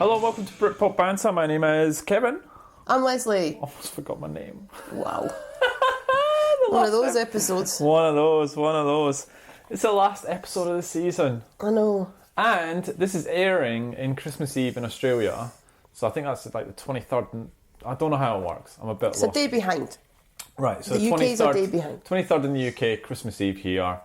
Hello and welcome to Britpop Banter. My name is Kevin. I'm Lesley. Almost forgot my name. Wow. One of those episodes. One of those. It's the last episode of the season. I know. And this is airing in Christmas Eve in Australia. So I think that's like the 23rd. I don't know how it works. I'm a bit It's lost. a day behind. Right, so The UK's a day behind. 23rd in the UK, Christmas Eve here.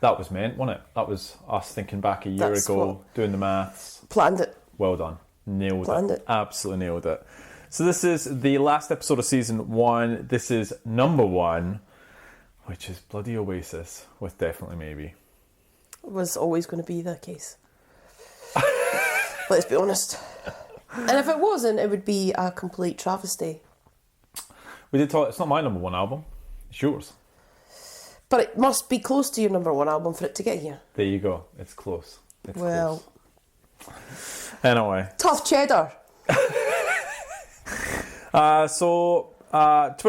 That was meant, wasn't it? That was us thinking back a year ago, doing the maths. Planned it. Well done. Planned it. Absolutely nailed it. So this is the last episode of season 1. This is number 1, which is bloody Oasis with Definitely Maybe. It was always going to be the case. Let's be honest. And if it wasn't, it would be a complete travesty. We did talk. It's not my number 1 album. It's yours. But it must be close to your number 1 album for it to get here. There you go. It's close. It's well. Close. Anyway. Tough cheddar. Twitter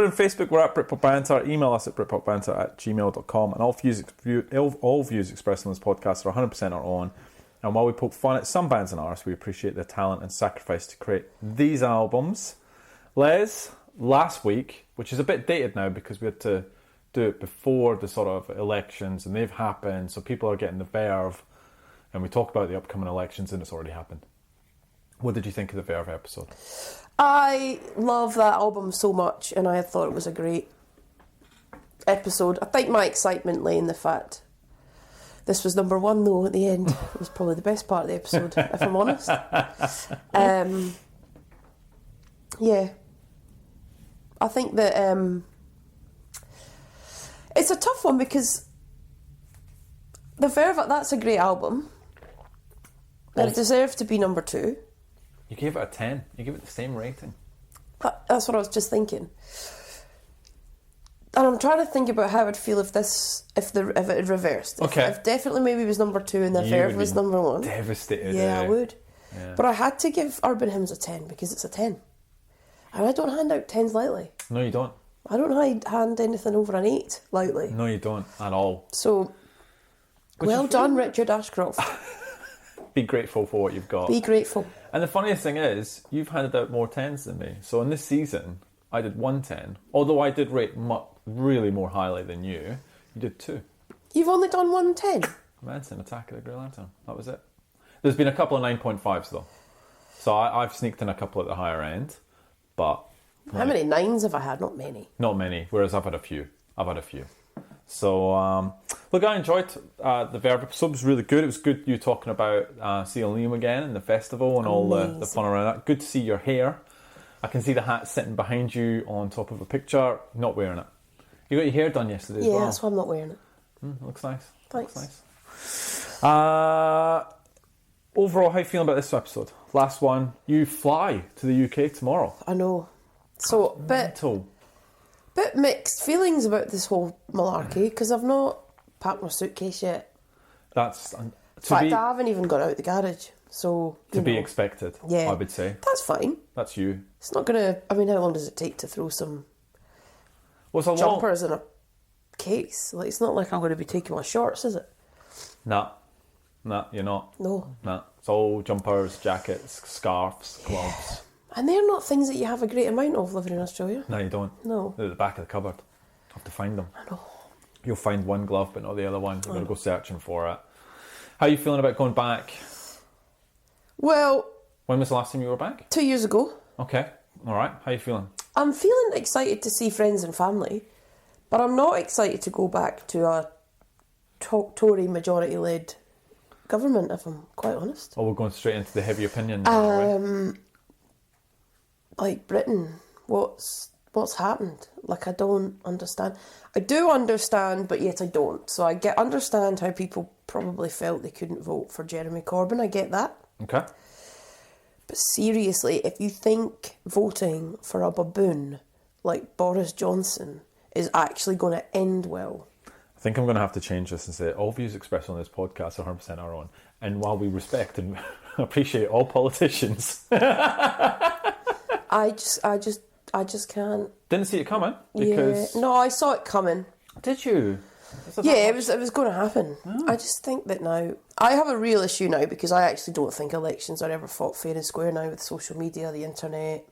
and Facebook, we're at Britpop Banter. Email us at britpopbanter@gmail.com. And all views expressed on this podcast are 100% our own. And while we poke fun at some bands and artists, we appreciate their talent and sacrifice to create these albums. Les, last week, which is a bit dated now because we had to do it before the sort of elections, and they've happened, so people are getting the verve, and we talk about the upcoming elections, and it's already happened. What did you think of the Verve episode? I love that album so much, and I thought it was a great episode. I think my excitement lay in the fact this was number 1, though, at the end. It was probably the best part of the episode, if I'm honest. Yeah. I think that it's a tough one because the Verve, that's a great album. And it deserved to be number 2. You gave it a 10. You gave it the same rating. That's what I was just thinking. And I'm trying to think about how I'd feel if it had reversed. Okay. If Definitely Maybe was number 2 and the Verve was number 1. Devastated. Yeah, I would. Yeah. But I had to give Urban Hymns a 10 because it's a 10. And I don't hand out 10s lightly. No, you don't. I don't hand anything over an 8 lightly. No, you don't at all. So, well done, Richard Ashcroft. Be grateful for what you've got. Be grateful. And the funniest thing is, you've handed out more 10s than me. So in this season, I did 1 10. Although I did rate really more highly than you. You did 2. You've only done 1 10? Manson, Attack of the Grey Lantern. That was it. There's been a couple of 9.5s though. So I've sneaked in a couple at the higher end. But... How many 9s have I had? Not many. Not many, whereas I've had a few. So, look, I enjoyed the Verve episode. It was really good. It was good you talking about seeing Liam again and the festival and all the fun around that. Good to see your hair. I can see the hat sitting behind you on top of a picture. Not wearing it. You got your hair done yesterday as well. Yeah, that's why I'm not wearing it. Looks nice. Thanks. Looks nice. Overall, how are you feeling about this episode? Last one. You fly to the UK tomorrow. I know. So, bit mixed feelings about this whole malarkey because I've not packed my suitcase yet. That's... In fact, I haven't even got out the garage. So, to be expected, yeah, I would say. That's fine. That's you. It's not going to... I mean, how long does it take to throw some jumpers in a case? Like, it's not like I'm going to be taking my shorts, is it? Nah, you're not. No. Nah, it's all jumpers, jackets, scarves, gloves. Yeah. And they're not things that you have a great amount of living in Australia. No, you don't. No. They're at the back of the cupboard. You have to find them. I know. You'll find one glove but not the other one. You've got to go searching for it. How are you feeling about going back? Well... When was the last time you were back? 2 years ago. Okay. All right. How are you feeling? I'm feeling excited to see friends and family, but I'm not excited to go back to a Tory majority-led government, if I'm quite honest. Oh, we're going straight into the heavy opinion now, are we? Like Britain, what's happened? Like, I don't understand. I do understand, but yet I don't. So I understand how people probably felt they couldn't vote for Jeremy Corbyn. I get that. Okay. But seriously, if you think voting for a baboon like Boris Johnson is actually going to end well... I think I'm going to have to change this and say all views expressed on this podcast are 100% our own. And while we respect and appreciate all politicians... I just can't. Didn't see it coming because... Yeah. No, I saw it coming. Did you? Yeah, it was going to happen. Oh. I just think that now I have a real issue now because I actually don't think elections are ever fought fair and square now with social media, the internet,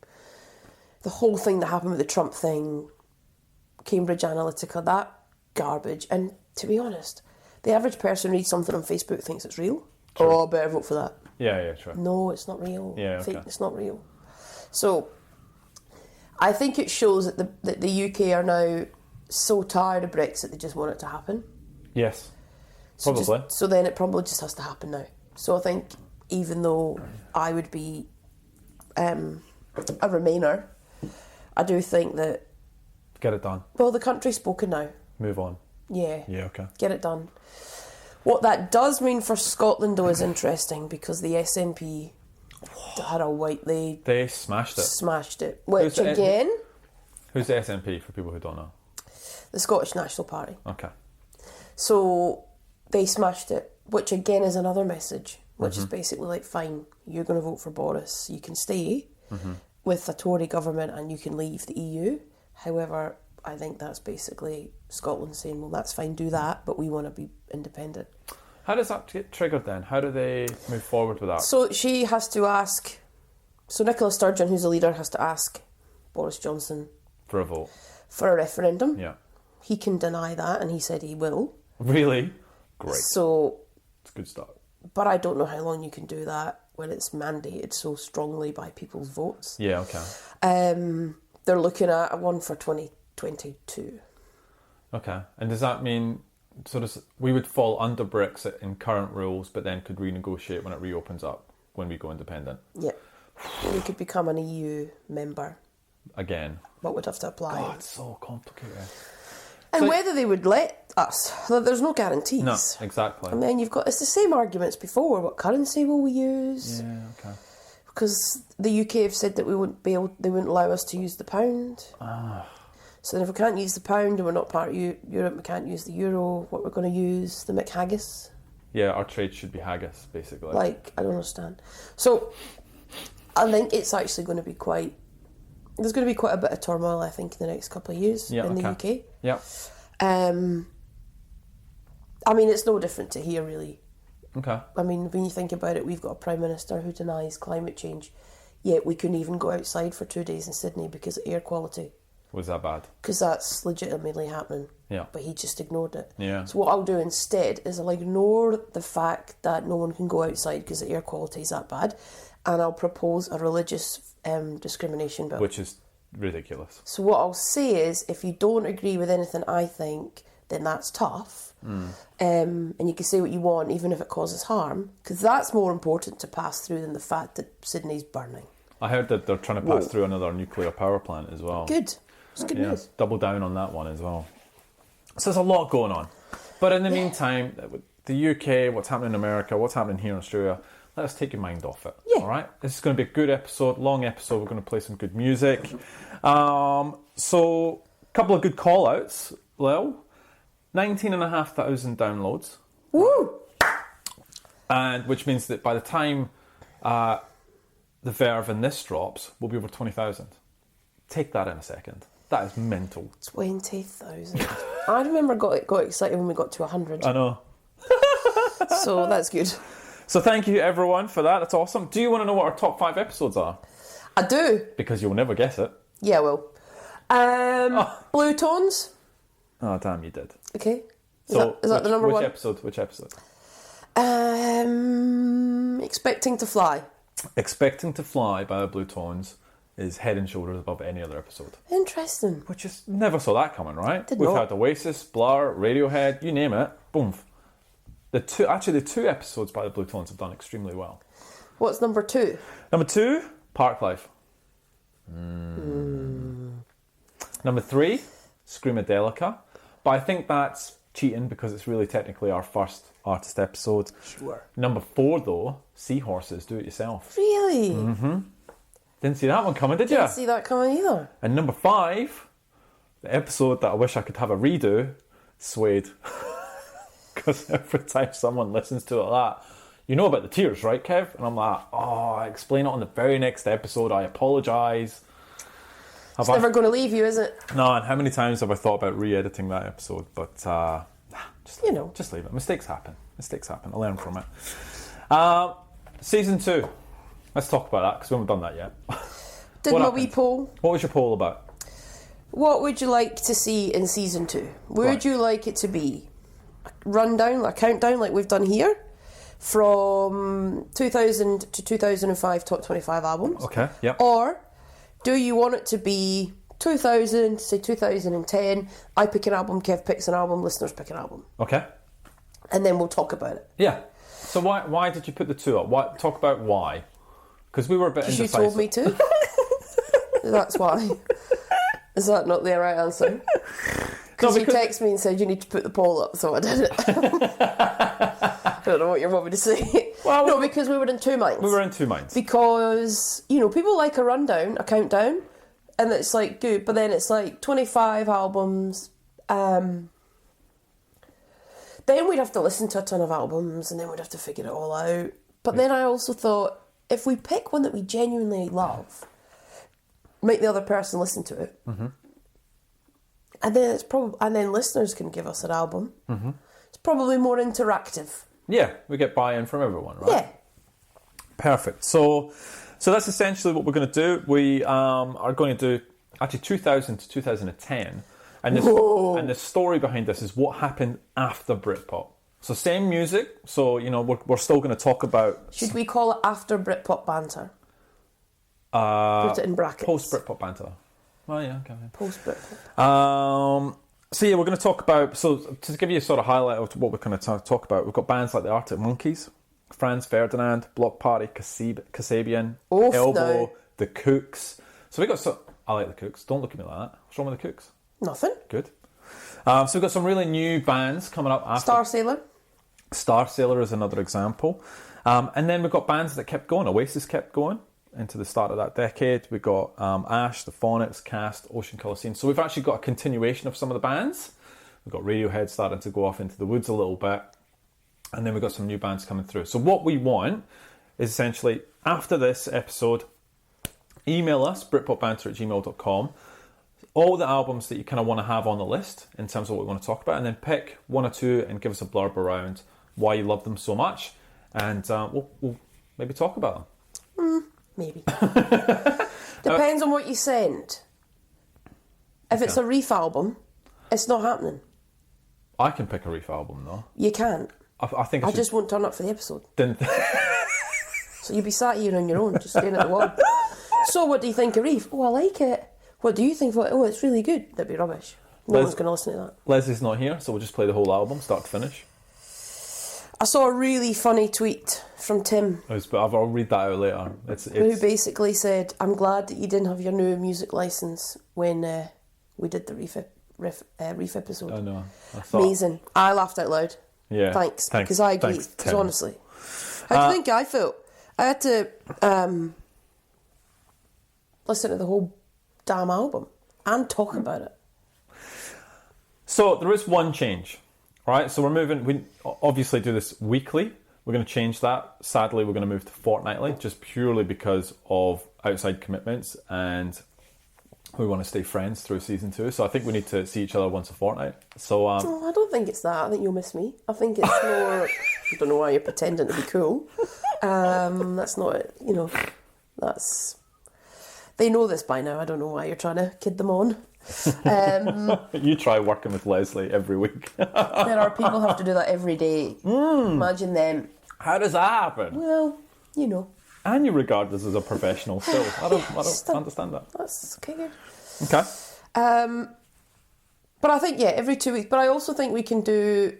the whole thing that happened with the Trump thing, Cambridge Analytica, that garbage. And to be honest, the average person reads something on Facebook, thinks it's real. True. Oh, I better vote for that. Yeah, true. No, it's not real. Yeah, okay. It's not real. So I think it shows that the UK are now so tired of Brexit they just want it to happen. Yes, probably. So then it probably just has to happen now. So I think even though I would be a Remainer, I do think that... Get it done. Well, the country's spoken now. Move on. Yeah. Yeah, okay. Get it done. What that does mean for Scotland, though, is interesting because the SNP had a white... They smashed it. Smashed it. Which, again... Who's the SNP, for people who don't know? The Scottish National Party. Okay. So they smashed it, which again is another message, which is basically like, fine, you're going to vote for Boris, you can stay with a Tory government and you can leave the EU. However, I think that's basically Scotland saying, well, that's fine, do that, but we want to be independent. How does that get triggered then? How do they move forward with that? So she has to ask, so Nicola Sturgeon, who's the leader, has to ask Boris Johnson for a vote. For a referendum. Yeah. He can deny that, and he said he will. Really? Great. So... It's a good start. But I don't know how long you can do that when it's mandated so strongly by people's votes. Yeah, okay. They're looking at one for 2022. Okay. And does that mean we would fall under Brexit in current rules, but then could renegotiate when it reopens up, when we go independent? Yeah. We could become an EU member. Again. But we'd have to apply. God, it's so complicated. And so, whether they would let us, there's no guarantees. No, exactly. And then it's the same arguments before. What currency will we use? Yeah, okay. Because the UK have said that they wouldn't allow us to use the pound. So then if we can't use the pound and we're not part of Europe, we can't use the euro, what we're going to use, the McHaggis. Yeah, our trade should be haggis, basically. I don't understand. So I think it's actually going to be there's going to be quite a bit of turmoil, I think, in the next couple of years in the UK. Yeah. I mean, it's no different to here, really. Okay. I mean, when you think about it, we've got a Prime Minister who denies climate change, yet we couldn't even go outside for 2 days in Sydney because of air quality. Was that bad? Because that's legitimately happening. Yeah. But he just ignored it. Yeah. So what I'll do instead is I'll ignore the fact that no one can go outside because the air quality is that bad, and I'll propose a religious discrimination bill. Which is ridiculous. So what I'll say is, if you don't agree with anything I think, then that's tough. And you can say what you want, even if it causes harm, because that's more important to pass through than the fact that Sydney's burning. I heard that they're trying to pass through another nuclear power plant as well. Good. It's good news. Double down on that one as well. So there's a lot going on. But in the meantime, the UK, what's happening in America, what's happening here in Australia, let us take your mind off it. Yeah. All right? This is going to be a good episode, long episode. We're going to play some good music. So, a couple of good call-outs, Lil. 19,500 downloads. Woo! And which means that by the time the Verve and this drops, we'll be over 20,000. Take that in a second. That is mental. 20,000. I remember got excited when we got to 100. I know. So that's good. So thank you everyone for that. That's awesome. Do you want to know what our top 5 episodes are? I do. Because you'll never guess it. Yeah, well. Blue Tones. Oh, damn, you did. Okay. Is that the number one? Which episode? Expecting to Fly. Expecting to Fly by the Blue Tones is head and shoulders above any other episode. Interesting. Which is, never saw that coming, right? Did We've not. had Oasis, Blur, Radiohead, you name it, boom. The two episodes by the Blue Tones have done extremely well. What's number 2? Number 2, Park Life. Number 3, Screamadelica. But I think that's cheating because it's really technically our first artist episode. Sure. Number 4, though, Seahorses, Do It Yourself. Really? Mm-hmm. Didn't see that one coming, did you? Didn't see that coming either. And number 5, the episode that I wish I could have a redo, Suede. Because every time someone listens to it like that, you know about the tears, right, Kev? And I'm like, I explain it on the very next episode. I apologise. It's never going to leave you, is it? No, and how many times have I thought about re-editing that episode? But Just leave it. Mistakes happen. I learn from it. Season 2. Let's talk about that because we haven't done that yet. Did my wee poll. What was your poll about? What would you like to see in season 2? Would you like it to be a rundown, a countdown like we've done here, from 2000 to 2005 top 25 albums? Okay, yep. Or do you want it to be 2000 to 2010, I pick an album, Kev picks an album, listeners pick an album? Okay. And then we'll talk about it. Yeah. So why did you put the 2 up? Talk about why. Because we were a bit indecisive. You told me to. That's why. Is that not the right answer? Because you texted me and said you need to put the poll up, so I did it. I don't know what you want me to say. Well, no, because we were in 2 minds. We were in 2 minds. Because, people like a rundown, a countdown, and it's like good, but then it's like 25 albums. Then we'd have to listen to a ton of albums, and then we'd have to figure it all out. But then I also thought, if we pick one that we genuinely love, make the other person listen to it, and then listeners can give us an album. It's probably more interactive. Yeah, we get buy-in from everyone, right? Yeah. Perfect. So that's essentially what we're going to do. We are going to do actually 2000 to 2010, and the story behind this is what happened after Britpop. So same music. So we're still going to talk about. Should we call it after Britpop banter? Put it in brackets. Post Britpop banter. Well, yeah, okay. Post Britpop. So yeah, we're going to talk about. So to give you a sort of highlight of what we're going to talk about, we've got bands like the Arctic Monkeys, Franz Ferdinand, Block Party, Kasabian, Elbow, The Kooks. So we got some. I like The Kooks. Don't look at me like that. What's wrong with The Kooks? Nothing. Good. So we've got some really new bands coming up after. Star Sailor. Star Sailor is another example. And then we've got bands that kept going. Oasis kept going into the start of that decade. We've got Ash, The Phonics, Cast, Ocean Colour Scene. So we've actually got a continuation of some of the bands. We've got Radiohead starting to go off into the woods a little bit. And then we've got some new bands coming through. So what we want is essentially, after this episode, email us, britpopbanter@gmail.com, all the albums that you kind of want to have on the list in terms of what we want to talk about, and then pick 1 or 2 and give us a blurb around why you love them so much, and we'll maybe talk about them. Maybe. Depends on what you send. If it's a Reef album, it's not happening. I can pick a Reef album though. You can't. I think I just won't turn up for the episode. Didn't. So you'll be sat here on your own, just staring at the wall. So what do you think of Reef? Oh, I like it. What do you think of it? Oh, it's really good. That'd be rubbish. No one's going to listen to that. Leslie's not here, so we'll just play the whole album, start to finish. I saw a really funny tweet from Tim. I'll read that out later. Who basically said, I'm glad that you didn't have your new music licence when we did the Reef episode. I know. Amazing. I laughed out loud. Yeah. Thanks. Because I agree. Because honestly, how do you think I felt? I had to listen to the whole damn album and talk about it. So there is one change, right? So we obviously do this weekly. We're going to change that. Sadly, we're going to move to fortnightly, just purely because of outside commitments, and we want to stay friends through season 2. So I think we need to see each other once a fortnight. So I don't think it's that. I think you'll miss me. I think it's more. I don't know why you're pretending to be cool. That's not it. That's. They know this by now. I don't know why you're trying to kid them on. You try working with Leslie every week. There are people who have to do that every day. Imagine them. How does that happen? Well, And you regard this as a professional still. I don't understand that. That's okay, good. Okay. But I think, every 2 weeks. But I also think we can do...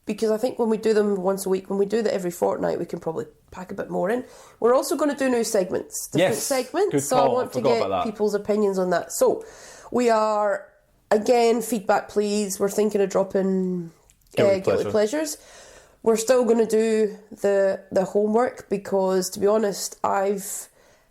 Because I think when we do them once a week, when we do that every fortnight, we can probably pack a bit more in. We're also going to do new segments. Different segments. Good so call. I want to get people's opinions on that. So we are, again, feedback please. We're thinking of dropping Guilty Pleasures. We're still going to do the homework because, to be honest, I've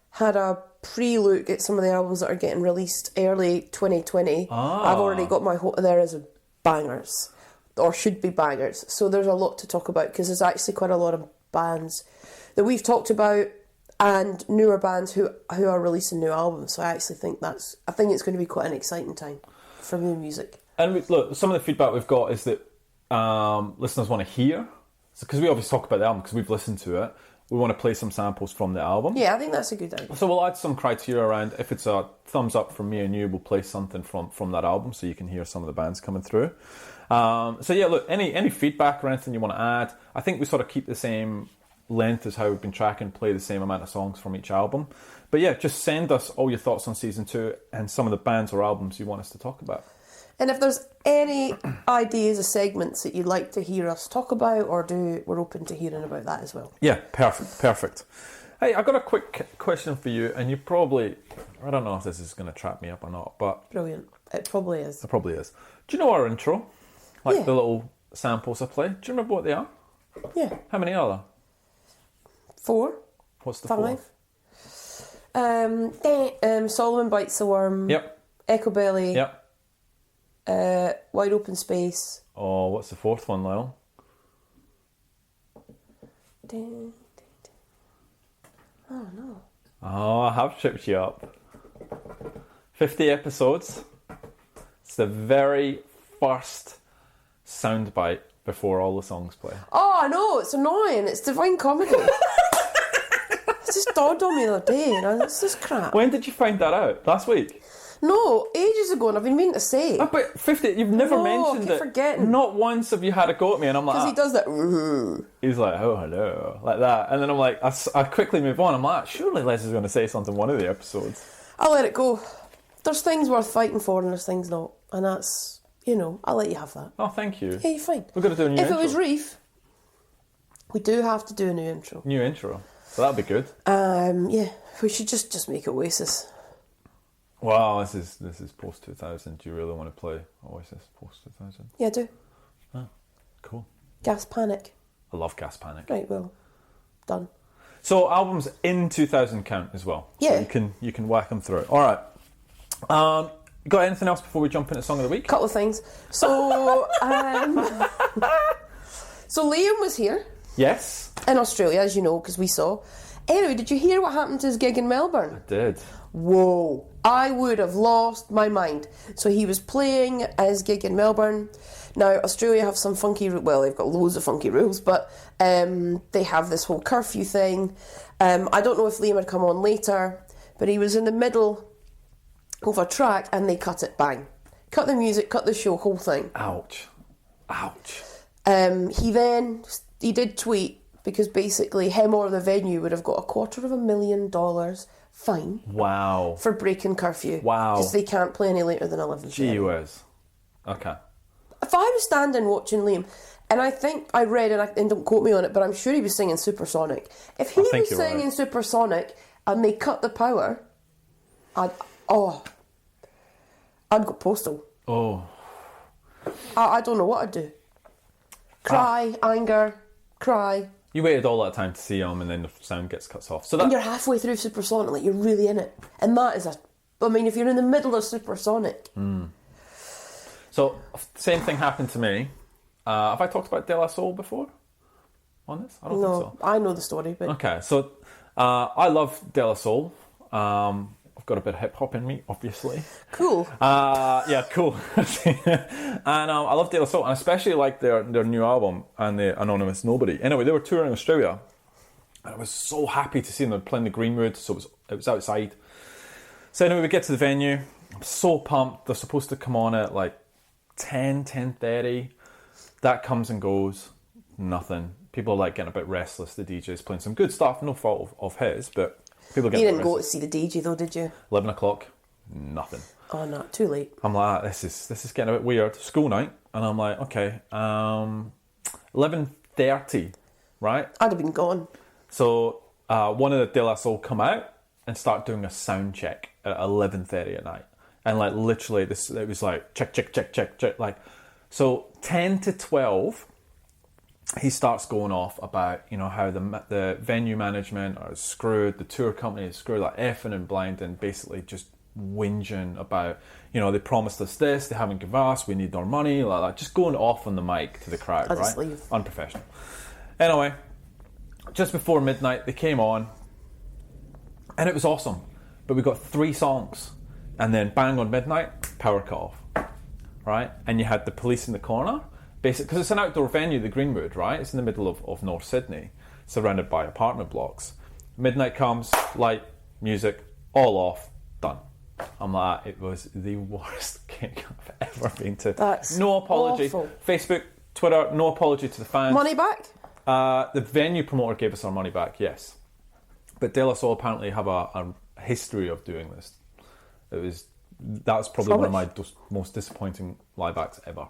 had a pre-look at some of the albums that are getting released early 2020. I've already got there as bangers. Or should be bangers. So there's a lot to talk about because there's actually quite a lot of bands that we've talked about and newer bands who are releasing new albums. So I actually think it's going to be quite an exciting time for new music. And look, some of the feedback we've got is that listeners want to hear, because we obviously talk about the album because we've listened to it. We want to play some samples from the album. Yeah, I think that's a good idea. So we'll add some criteria around, if it's a thumbs up from me and you, we'll play something from that album so you can hear some of the bands coming through. So yeah, look, any feedback or anything you want to add, I think we sort of keep the same length as how we've been tracking, play the same amount of songs from each album. But yeah, just send us all your thoughts on season 2 and some of the bands or albums you want us to talk about. And if there's any ideas or segments that you'd like to hear us talk about or do, we're open to hearing about that as well. Yeah, perfect. Hey, I've got a quick question for you, and you probably, I don't know if this is going to trap me up or not, but... Brilliant. It probably is. It probably is. Do you know our intro? Like Yeah. the little samples I play? Do you remember what they are? Yeah. How many are there? 4. What's the 5. fourth? Solomon Bites the Worm. Yep. Echo Belly. Yep. Wide Open Space. Oh, what's the fourth one, Lyle? Oh no. Oh, I have tripped you up. 50 episodes. It's the very first soundbite before all the songs play. Oh, I know, it's annoying. It's Divine Comedy. It just dawned on me the other day, and it's this crap. When did you find that out? Last week? No, ages ago, and I've been meaning to say. Oh, but 50, you've never No, I mentioned keep it. forgetting. Not once have you had a go at me, and I'm like... Because he does that. He's like, oh, hello, like that. And then I'm like, I quickly move on. I'm like, surely Les is going to say something one of the episodes. I'll let it go. There's things worth fighting for, and there's things not. And that's, I'll let you have that. Oh, thank you. Yeah, you're fine. We're going to do a new If intro. it was Reef, we do have to do a new intro. New intro. So that'd be good. Yeah, we should just make Oasis. Wow, this is post 2000. Do you really want to play Oasis post 2000? Yeah, I do. Oh, cool. Gas Panic. I love Gas Panic. Right, well, done. So albums in 2000 count as well. Yeah. So you can whack them through. All right. Got anything else before we jump into Song of the Week? Couple of things. So, so Liam was here Yes, in Australia, as you know, because we saw. Anyway, did you hear what happened to his gig in Melbourne? I did. Whoa, I would have lost my mind. So he was playing his gig in Melbourne. Now, Australia have some funky, well, they've got loads of funky rules, but they have this whole curfew thing. I don't know if Liam had come on later, but he was in the middle of a track and they cut it, bang. Cut the music, cut the show, whole thing. Ouch. Ouch. He did tweet, because basically him or the venue would have got $250,000 fine. Wow. For breaking curfew. Wow. Because they can't play any later than 11:30. Gee whiz. Okay. If I was standing watching Liam, and I think I read, and don't quote me on it, but I'm sure he was singing Supersonic. If he was singing right. Supersonic and they cut the power, I'd go postal. Oh. I don't know what I'd do. Cry, anger, cry. You waited all that time to see him, and then the sound gets cut off. So And you're halfway through Supersonic, like you're really in it. And that is if you're in the middle of Supersonic. So, same thing happened to me. Have I talked about De La Soul before? On this? I don't think so. I know the story, but... Okay, so I love De La Soul. I've got a bit of hip hop in me, obviously. Cool. Yeah, cool. And I love De La Soul, and especially like their new album and the Anonymous Nobody. Anyway, they were touring Australia, and I was so happy to see them. They were playing the Greenwood, so it was outside. So anyway, we get to the venue. I'm so pumped. They're supposed to come on at like 10:30. That comes and goes. Nothing. People are like getting a bit restless. The DJ's playing some good stuff. No fault of his, but people get. You didn't go to see the DJ though, did you? 11 o'clock. Nothing. Oh no, too late. I'm like, this is getting a bit weird. School night, and I'm like, okay, 11:30, right? I'd have been gone. So one of the De La Soul come out and start doing a sound check at 11:30 at night, and like literally it was like check, like. So 10 to 12, he starts going off about how the venue management are screwed, the tour company is screwed, like effing and blinding, basically just whinging about they promised us this, they haven't given us, we need our money, like that, just going off on the mic to the crowd. I'll right? just leave. Unprofessional. Anyway, just before midnight they came on, and it was awesome, but we got 3 songs, and then bang on midnight, power cut off. right? And you had the police in the corner, basically, because it's an outdoor venue, the Greenwood, right? It's in the middle of North Sydney, surrounded by apartment blocks. Midnight comes, light, music, all off, done. I'm like, it was the worst gig I've ever been to. That's no apology. awful. Facebook, Twitter, no apology to the fans. Money back? The venue promoter gave us our money back, yes. But De La Soul apparently have a history of doing this. That's probably one of my most disappointing live acts ever.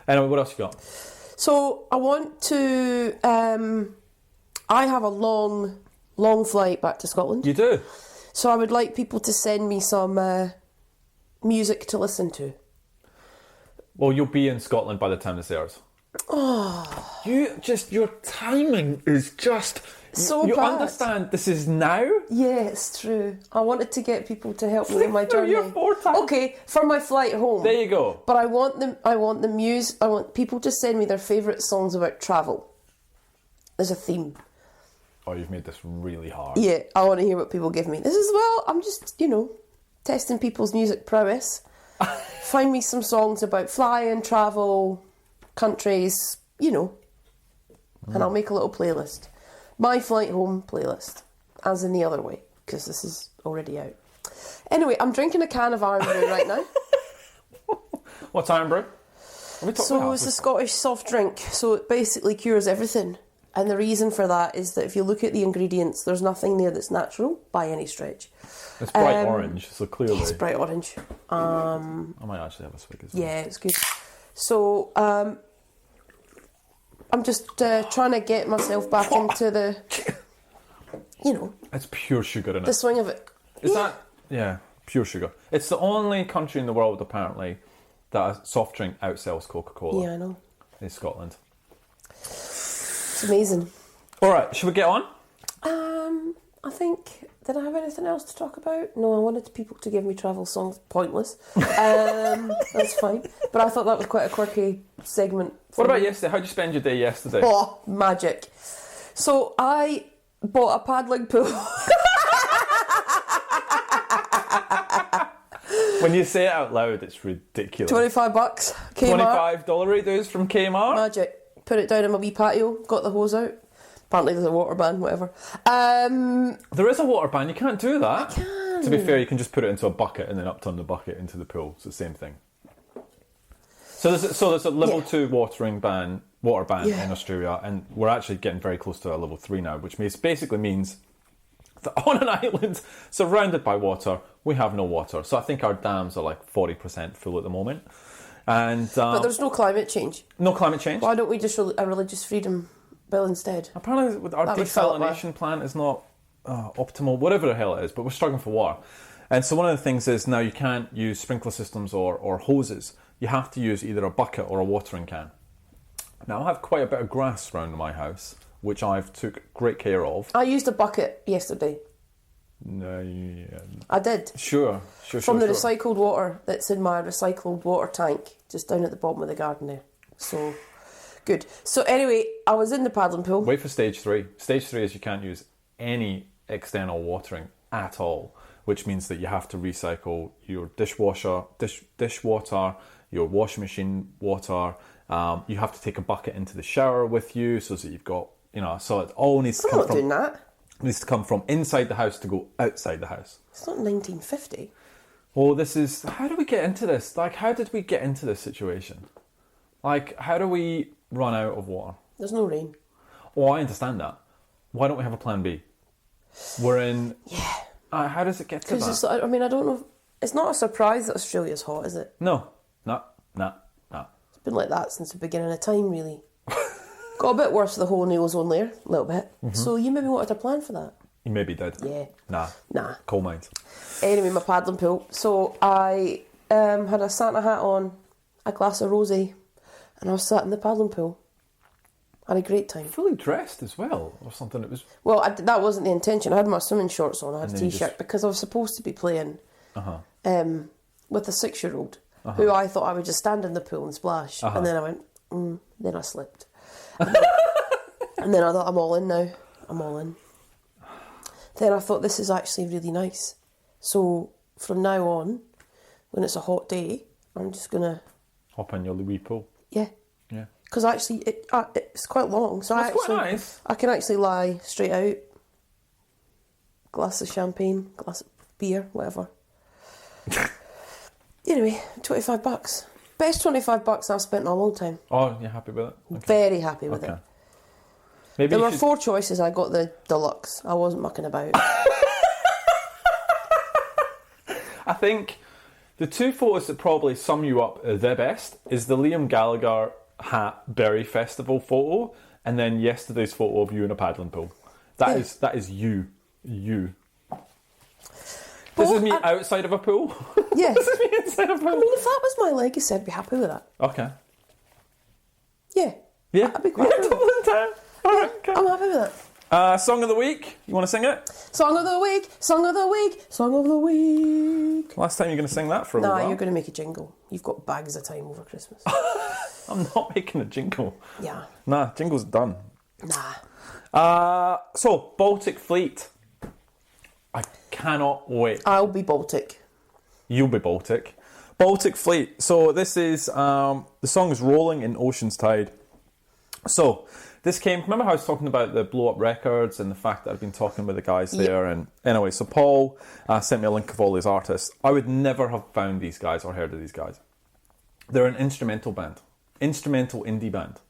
Anyway, what else you got? So I want to. I have a long flight back to Scotland. You do? So I would like people to send me some music to listen to. Well, you'll be in Scotland by the time this airs. Oh. Your timing is just... So you bad. Understand this is now? Yeah, it's true. I wanted to get people to help me on my journey. Your 4 times. Okay, for my flight home. There you go. But I want people to send me their favourite songs about travel. There's a theme. Oh, you've made this really hard. Yeah, I want to hear what people give me. This is, well, I'm just, testing people's music prowess. Find me some songs about flying, travel, countries, and I'll make a little playlist. My flight home playlist, as in the other way, because this is already out. Anyway, I'm drinking a can of Iron Brew right now. What's Iron Brew? So it's a Scottish soft drink, so it basically cures everything. And the reason for that is that if you look at the ingredients, there's nothing there that's natural by any stretch. It's bright orange, so clearly... It's bright orange. I might actually have a swig as well. Yeah, it's good. So, I'm just trying to get myself back into the, It's pure sugar in it. the swing of it. Is that... Yeah, pure sugar. It's the only country in the world, apparently, that a soft drink outsells Coca-Cola. Yeah, I know. Is Scotland. It's amazing. All right, should we get on? I think... Did I have anything else to talk about? No, I wanted people to give me travel songs. Pointless. That's fine. But I thought that was quite a quirky segment. What about yesterday? How did you spend your day yesterday? Oh, magic. So I bought a paddling pool. When you say it out loud, it's ridiculous. $25. Kmart. $25 redos from Kmart? Magic. Put it down in my wee patio. Got the hose out. Apparently there's a water ban, whatever. There is a water ban. You can't do that. I can. To be fair, you can just put it into a bucket and then upturn the bucket into the pool. It's the same thing. So there's a level 2 water ban in Australia, and we're actually getting very close to a level 3 now, which basically means that on an island surrounded by water, we have no water. So I think our dams are like 40% full at the moment. And but there's no climate change. No climate change? Why don't we just a religious freedom bill instead? Apparently our desalination plant is not optimal, whatever the hell it is, but we're struggling for water. And so one of the things is now you can't use sprinkler systems or hoses. You have to use either a bucket or a watering can. Now I have quite a bit of grass around my house, which I've took great care of. I used a bucket yesterday. No, yeah. I did. Sure. From the recycled water that's in my recycled water tank, just down at the bottom of the garden there. So, good. So anyway, I was in the paddling pool. Wait for stage 3. Stage 3 is you can't use any external watering at all, which means that you have to recycle your dishwater, your washing machine water. You have to take a bucket into the shower with you so that you've got, so it all needs to come from... doing that. It needs to come from inside the house to go outside the house. It's not 1950. Well, how do we get into this? Like, how did we get into this situation? Like, how do we run out of water? There's no rain. Oh, I understand that. Why don't we have a plan B? We're in... Yeah. How does it get to that? I don't know. It's not a surprise that Australia's hot, is it? No. It's been like that since the beginning of time, really. Got a bit worse with the whole new ozone layer, a little bit. Mm-hmm. So you maybe wanted a plan for that. You maybe did. Yeah. Nah. Coal mines. Anyway, my paddling pool. So I had a Santa hat on, a glass of rosé, and I was sat in the paddling pool. Had a great time. Fully dressed as well, or something. It was... Well, that wasn't the intention. I had my swimming shorts on. I had a t-shirt because I was supposed to be playing with a 6-year-old who I thought I would just stand in the pool and splash. And then I went, then I slipped. And then I thought, I'm all in now. I'm all in. Then I thought, this is actually really nice. So from now on, when it's a hot day, I'm just going to hop in your wee pool. Yeah. Yeah. Because actually, it's quite long, so That's quite nice. I can actually lie straight out. Glass of champagne, glass of beer, whatever. Anyway, $25. Best $25 I've spent in a long time. Oh, you're happy with it? Okay. Very happy with it. Maybe There were 4 choices. I got the deluxe. I wasn't mucking about. I think the 2 photos that probably sum you up the best is the Liam Gallagher hat berry festival photo, and then yesterday's photo of you in a paddling pool. That is you. This is me outside of a pool. Yeah. This is me inside a pool. I mean, if that was my legacy, I'd be happy with that. Okay. Yeah. Yeah. I'd be quite happy with that. All right, okay. I'm happy with that. Song of the week. You want to sing it? Song of the week, song of the week, song of the week. Last time you're going to sing that for a little while. You're going to make a jingle. You've got bags of time over Christmas. I'm not making a jingle. Yeah. Nah, jingle's done. Nah. So, Baltic Fleet. I cannot wait. I'll be Baltic. You'll be Baltic. Baltic Fleet. So this is, the song is Rolling in Ocean's Tide. So, this came, remember how I was talking about the Blow Up Records and the fact that I've been talking with the guys there? And anyway, so Paul sent me a link of all these artists. I would never have found these guys or heard of these guys. They're an instrumental band. Instrumental indie band.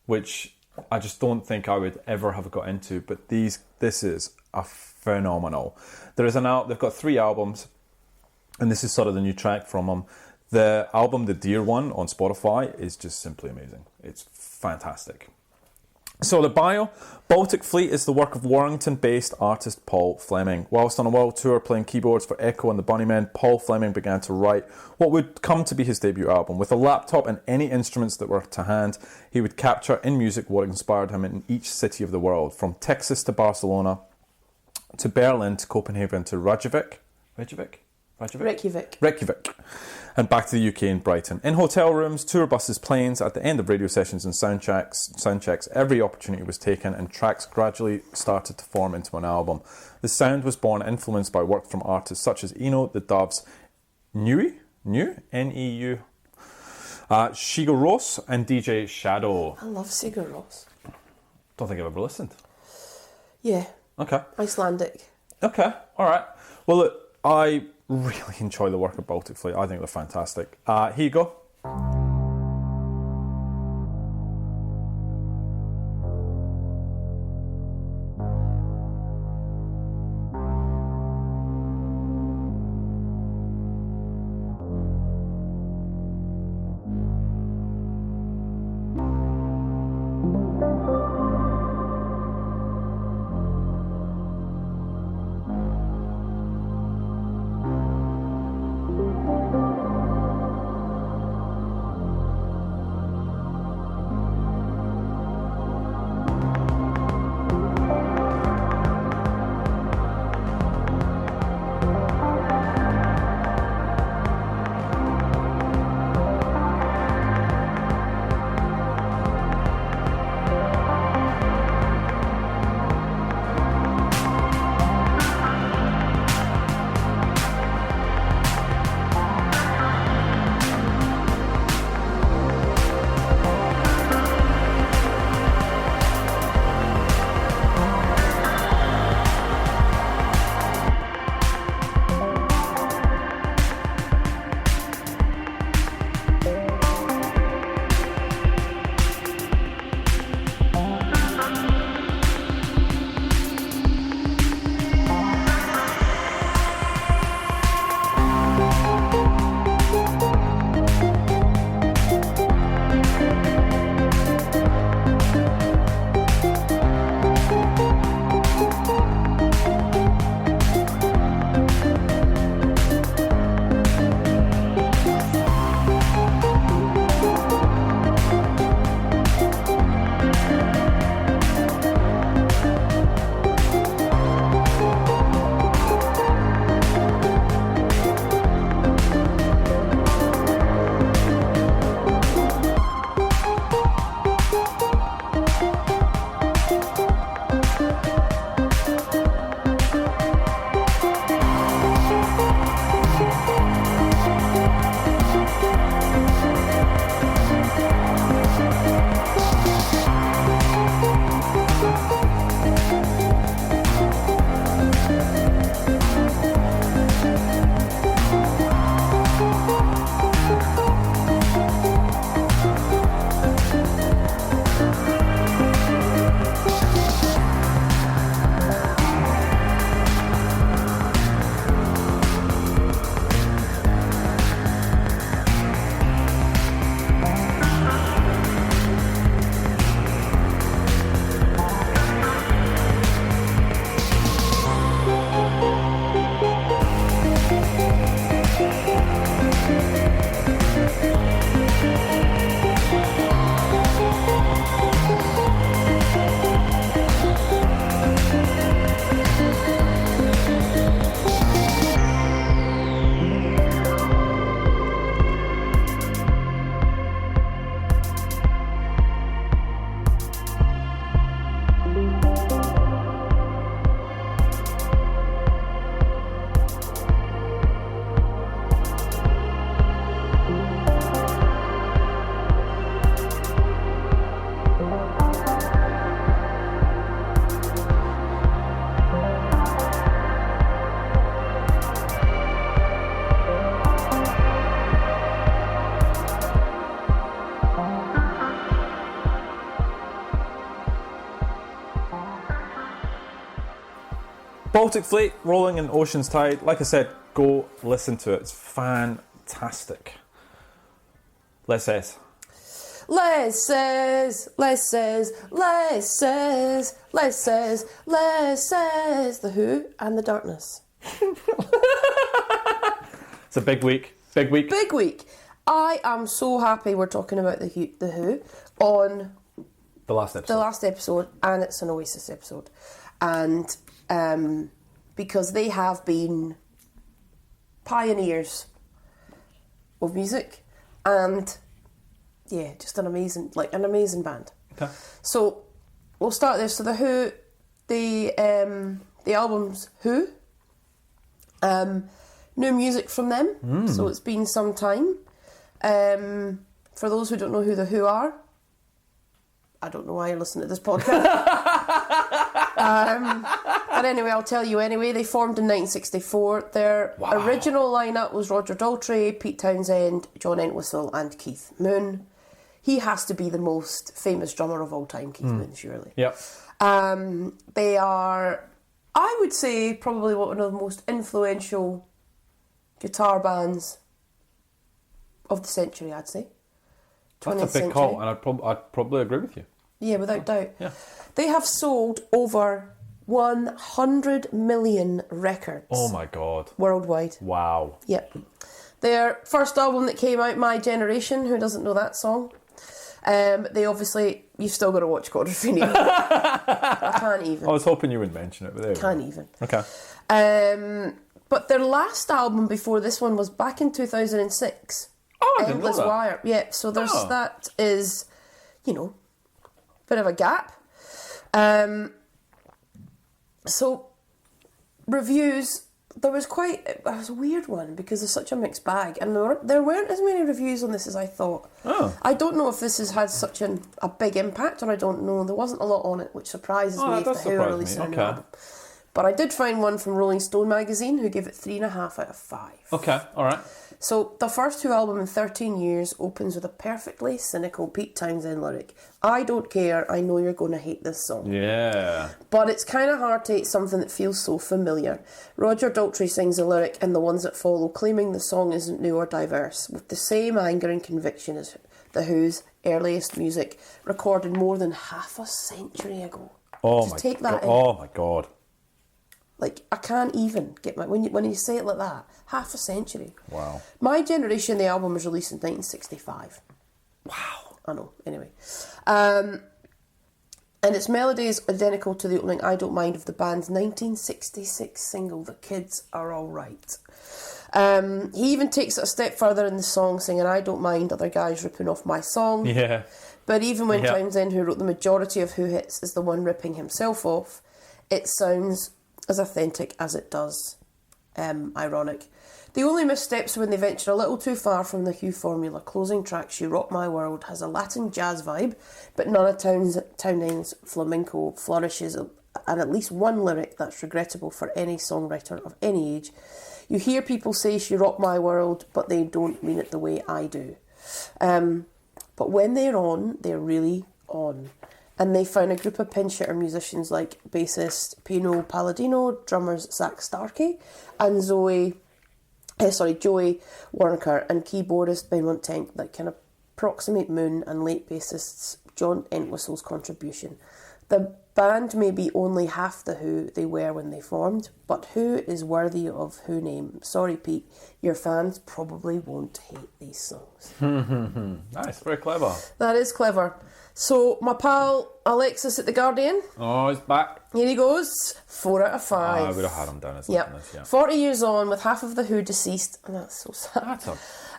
Which I just don't think I would ever have got into. But this is a phenomenal. They've got 3 albums. And this is sort of the new track from them. The album, the Dear One, on Spotify is just simply amazing. It's fantastic. So the bio, Baltic Fleet is the work of Warrington-based artist Paul Fleming. Whilst on a world tour playing keyboards for Echo and the Bunnymen, Paul Fleming began to write what would come to be his debut album. With a laptop and any instruments that were to hand, he would capture in music what inspired him in each city of the world, from Texas to Barcelona, to Berlin, to Copenhagen, to Reykjavik, and back to the UK and Brighton. In hotel rooms, tour buses, planes, at the end of radio sessions and sound checks, every opportunity was taken and tracks gradually started to form into an album. The sound was born influenced by work from artists such as Eno, the Doves, Neu, N-E-U, Sigur Rós, and DJ Shadow. I love Sigur Rós. Don't think I've ever listened. Yeah. Okay. Icelandic. Okay, alright. Well, look, I really enjoy the work of Baltic Fleet. I think they're fantastic. Here you go. Baltic Fleet, Rolling in Ocean's Tide. Like I said, go listen to it. It's fantastic. Les says. Les says, Les says, Les says, Les says, Les says. The Who and the Darkness. It's a big week. Big week. Big week. I am so happy we're talking about the Who on The last episode. And it's an Oasis episode. And because they have been pioneers of music and yeah, just an amazing band. Okay. So we'll start there. So the Who, the album's Who, new music from them. So it's been some time. For those who don't know who the Who are, I don't know why you're listening to this podcast. But anyway, I'll tell you anyway. They formed in 1964. Their original lineup was Roger Daltrey, Pete Townsend, John Entwistle and Keith Moon. He has to be the most famous drummer of all time, Keith Moon, surely. Yep. They are, I would say, probably one of the most influential guitar bands of the century, I'd say. That's a big call, and I'd probably agree with you. Yeah, without doubt. Yeah. They have sold over 100 million records. Oh my God. Worldwide. Wow. Yep. Their first album that came out, My Generation, who doesn't know that song? They obviously, you've still got to watch Quadrophenia. I can't even. I was hoping you would mention it, but there we Can't go. even. Okay. But their last album before this one was back in 2006. Oh, I didn't Endless know that. Wire. Yeah, so there's that is, bit of a gap. So reviews, it was a weird one because there's such a mixed bag, and there weren't as many reviews on this as I thought. Oh. I don't know if this has had such a big impact, or I don't know. There wasn't a lot on it, which surprises me if the Who are releasing a new album. But I did find one from Rolling Stone magazine who gave it 3.5 out of 5. Okay, all right. So the first Who album in 13 years opens with a perfectly cynical Pete Townsend lyric. I don't care, I know you're going to hate this song. Yeah. But it's kind of hard to hate something that feels so familiar. Roger Daltrey sings the lyric and the ones that follow, claiming the song isn't new or diverse, with the same anger and conviction as the Who's earliest music, recorded more than half a century ago. Oh Just take that in. Oh my God. Like, I can't even get when you say it like that. Half a century. Wow. My Generation, the album was released in 1965. Wow. I know. Anyway. And its melody is identical to the opening I Don't Mind of the band's 1966 single, The Kids Are Alright. He even takes it a step further in the song, singing I don't mind other guys ripping off my song. Yeah. But even when Townsend, who wrote the majority of Who hits, is the one ripping himself off, it sounds as authentic as it does ironic. The only missteps when they venture a little too far from the Who formula. Closing track She Rocked My World has a Latin jazz vibe, but none of Townsend's flamenco flourishes, and at least one lyric that's regrettable for any songwriter of any age. You hear people say She Rocked My World, but they don't mean it the way I do. But when they're on, they're really on. And they found a group of pinch-hitter musicians like bassist Pino Palladino, drummers Zach Starkey, and Joey Warnaker, and keyboardist Ben Montenk that can approximate Moon and late bassists John Entwistle's contribution. The band may be only half the Who they were when they formed, but Who is worthy of Who name. Sorry, Pete, your fans probably won't hate these songs. Nice, very clever. That is clever. So, my pal Alexis at The Guardian. Oh, he's back. Here he goes. 4 out of 5. I would have had him down as Yep. this, yeah. 40 years on, with half of the Who deceased, and that's so sad.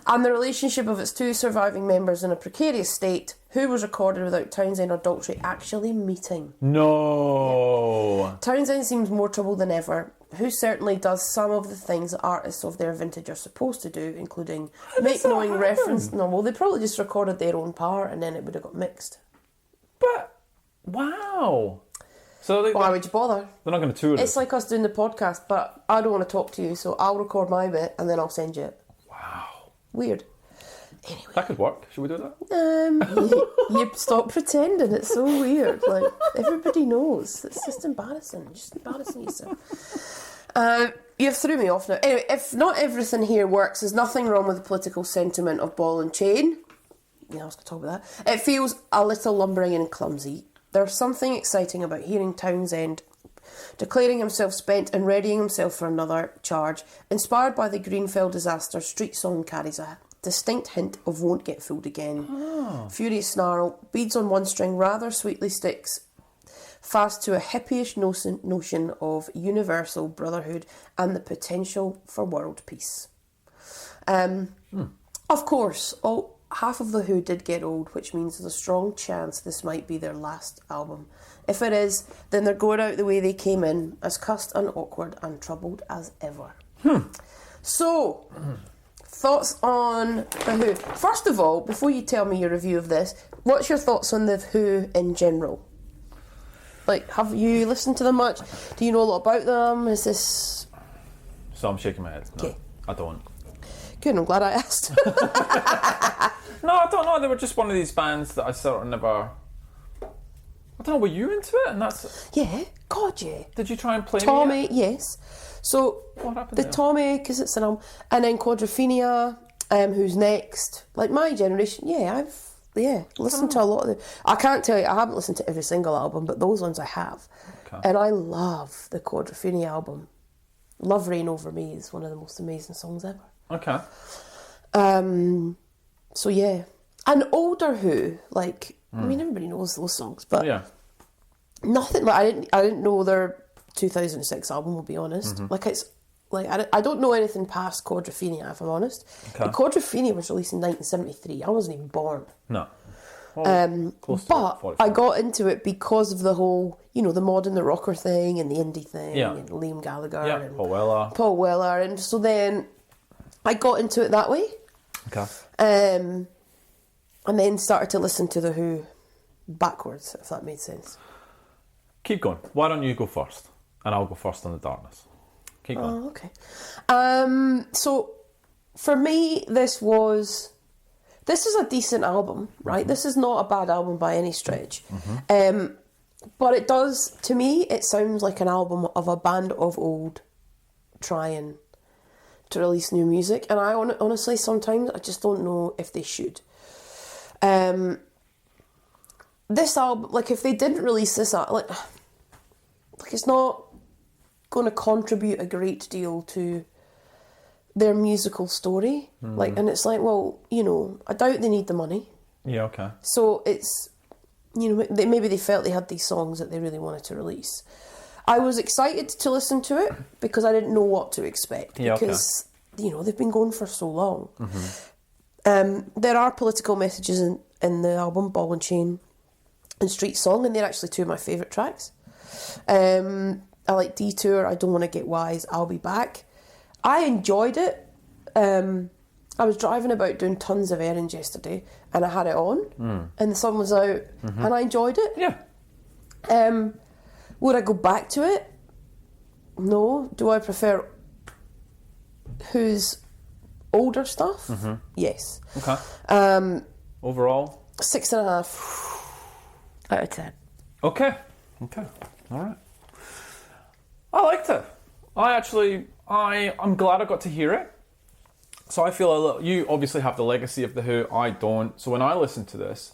And the relationship of its two surviving members in a precarious state, Who was recorded without Townsend or Daltrey actually meeting. No. Townsend seems more troubled than ever. Who certainly does some of the things that artists of their vintage are supposed to do, including make knowing reference. No, well, they probably just recorded their own part and then it would have got mixed. But, wow. So Why would you bother? They're not going to tour it. It's like us doing the podcast, but I don't want to talk to you, so I'll record my bit and then I'll send you it. Wow. Weird. Anyway. That could work. Should we do that? You stop pretending. It's so weird. Like, everybody knows. It's just embarrassing. Just embarrassing yourself. You threw me off now. Anyway, if not everything here works, there's nothing wrong with the political sentiment of Ball and Chain. Yeah, I was going to talk about that. It feels a little lumbering and clumsy. There's something exciting about hearing Townsend declaring himself spent and readying himself for another charge. Inspired by the Greenfell disaster, Street Song carries a distinct hint of Won't Get Fooled Again. Oh. Furious snarl, beads on one string, rather sweetly sticks fast to a hippyish notion of universal brotherhood and the potential for world peace. Of course, half of The Who did get old, which means there's a strong chance this might be their last album. If it is, then they're going out the way they came in, as cussed and awkward and troubled as ever. So, thoughts on The Who? First of all, before you tell me your review of this, what's your thoughts on The Who in general? Like, have you listened to them much? Do you know a lot about them? Is this... So I'm shaking my head. No, okay. I don't. Good, I'm glad I asked. No, I don't know. They were just one of these bands that I sort of never... I don't know, were you into it? And that's... Yeah, God, yeah. Did you try and play Tommy, me? yes. So, what happened the there? Tommy, because it's an album, and then Quadrophenia, who's next. Like, my generation, I've listened to a lot of them. I can't tell you, I haven't listened to every single album, but those ones I have. Okay. And I love the Quadrophenia album. Love Reign Over Me is one of the most amazing songs ever. Okay. So yeah. And older Who, like, I mean, everybody knows those songs, but nothing, like, I didn't know their 2006 album, will be honest. Like, it's, like, I don't know anything past Quadrophenia, if I'm honest. Okay. The Quadrophenia was released in 1973. I wasn't even born. No. Well, but I got into it because of the whole, you know, the mod and the rocker thing and the indie thing and Liam Gallagher and Paul Weller. And so then I got into it that way. Okay. And then started to listen to The Who backwards, if that made sense. Keep going. Why don't you go first? And I'll go first on The Darkness. Keep going. Oh, okay. So, for me, this is a decent album, right? This is not a bad album by any stretch. But it does, to me, it sounds like an album of a band of old trying to release new music. And I honestly, sometimes, I just don't know if they should. This album, like, if they didn't release this, like it's not going to contribute a great deal to their musical story. Like, and it's like, well, you know, I doubt they need the money. Yeah, okay. So it's, you know, maybe they felt they had these songs that they really wanted to release. I was excited to listen to it because I didn't know what to expect. Yeah, because, you know, they've been going for so long. There are political messages in the album, Ball and Chain and Street Song, and they're actually two of my favourite tracks. I like Detour, I Don't Want to Get Wise, I'll Be Back. I enjoyed it. I was driving about doing tons of errands yesterday and I had it on and the sun was out and I enjoyed it. Yeah. Would I go back to it? No. Do I prefer Who's older stuff? Yes. Okay. Overall? 6.5 out of 10. Okay. All right. I liked it. I'm glad I got to hear it. So I feel a little... You obviously have the legacy of The Who. I don't. So when I listened to this,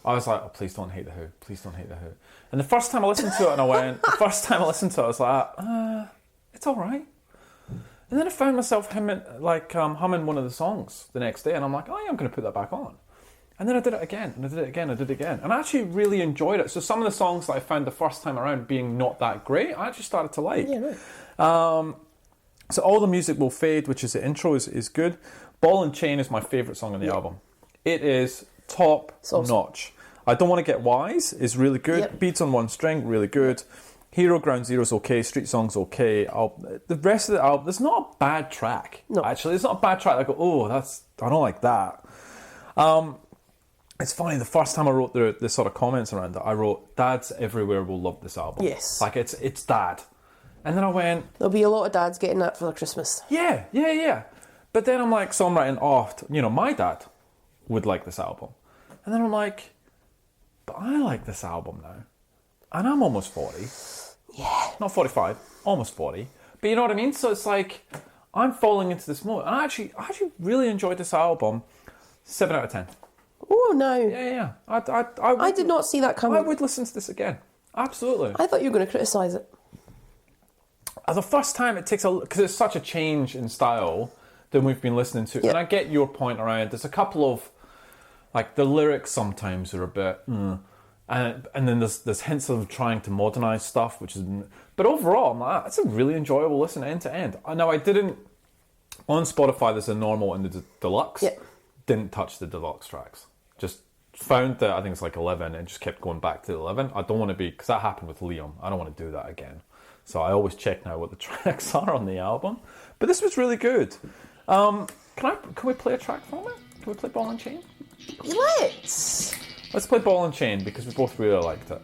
I was like, oh, please don't hate The Who. Please don't hate The Who. And the first time I listened to it and I was like, it's all right. And then I found myself humming one of the songs the next day and I'm like, oh yeah, I'm going to put that back on. And then I did it again, and I did it again, And I actually really enjoyed it. So some of the songs that I found the first time around being not that great, I actually started to like. Yeah, right. So All the Music Will Fade, which is the intro, is good. Ball and Chain is my favourite song on the album. It is top notch. I Don't Want to Get Wise is really good. Yep. Beats on One String, really good. Hero Ground Zero's okay. Street Song's okay. The rest of the album, there's not a bad track. No. Actually, it's not a bad track. I go, I don't like that. It's funny, the first time I wrote the sort of comments around it, I wrote, dads everywhere will love this album. Yes. Like, it's dad. And then I went... There'll be a lot of dads getting that for their Christmas. Yeah. But then I'm like, so I'm writing, my dad would like this album. And then I'm like, but I like this album now. And I'm almost 40. Yeah. Not 45, almost 40. But you know what I mean? So it's like, I'm falling into this mode. I actually really enjoyed this album. 7 out of 10. Oh, no. Yeah. I did not see that coming. I would listen to this again. Absolutely. I thought you were going to criticise it. The first time it takes because it's such a change in style than we've been listening to. Yep. And I get your point around, there's a couple of, like, the lyrics sometimes are a bit, and then there's hints of trying to modernise stuff, which is, but overall, I'm like, it's a really enjoyable listen end to end. Now, I didn't, on Spotify, there's a normal and the deluxe. Yep. Didn't touch the deluxe tracks. Just found that, I think it's like 11, and just kept going back to 11. I don't want to be, because that happened with Liam, I don't want to do that again. So I always check now what the tracks are on the album. But this was really good. Can we play a track from it? Can we play Ball and Chain? Let's Let's play Ball and Chain because we both really liked it.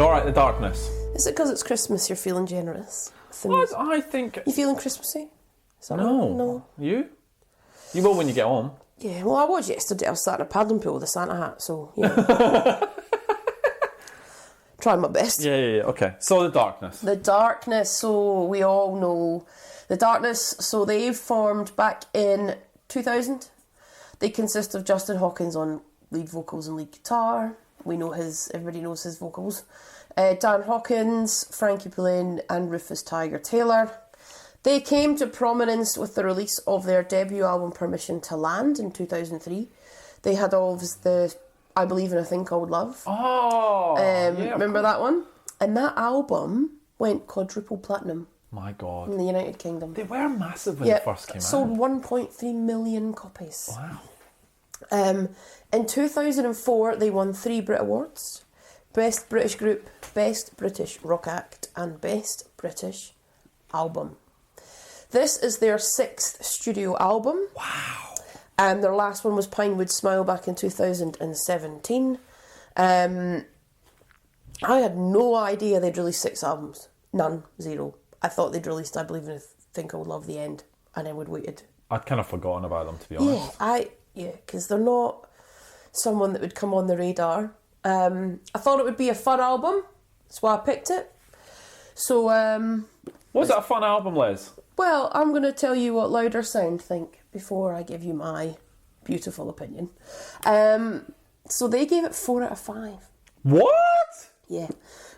All right, The Darkness. Is it because it's Christmas you're feeling generous? I think... You feeling Christmassy? Is that No. right? No. You? You will when you get home. Yeah, well, I was yesterday. I was sat in a paddling pool with a Santa hat, so, you know. Trying my best. Yeah. Okay. So, The Darkness. The Darkness, so we all know The Darkness. So they've formed back in 2000. They consist of Justin Hawkins on lead vocals and lead guitar. Everybody knows his vocals. Dan Hawkins, Frankie Pullen and Rufus Tiger Taylor. They came to prominence with the release of their debut album Permission to Land in 2003. They had all of the I Believe in a Thing Called Love. Oh, yeah. Remember that one? And that album went quadruple platinum. My God. In the United Kingdom. They were massive when they first came sold out. 1.3 million copies. Wow. In 2004, they won 3 Brit Awards. Best British Group, Best British Rock Act and Best British Album. This is their 6th studio album. Wow. Their last one was Pinewood Smile back in 2017. I had no idea they'd released 6 albums. None. 0. I thought they'd released I Believe in a Thing Called Love, The End, and then we'd waited. I'd kind of forgotten about them, to be honest. Because they're not someone that would come on the radar. I thought it would be a fun album. That's why I picked it. So, Was it a fun album, Les? well, I'm going to tell you what Louder Sound think before I give you my beautiful opinion. So they gave it 4 out of 5. What? Yeah.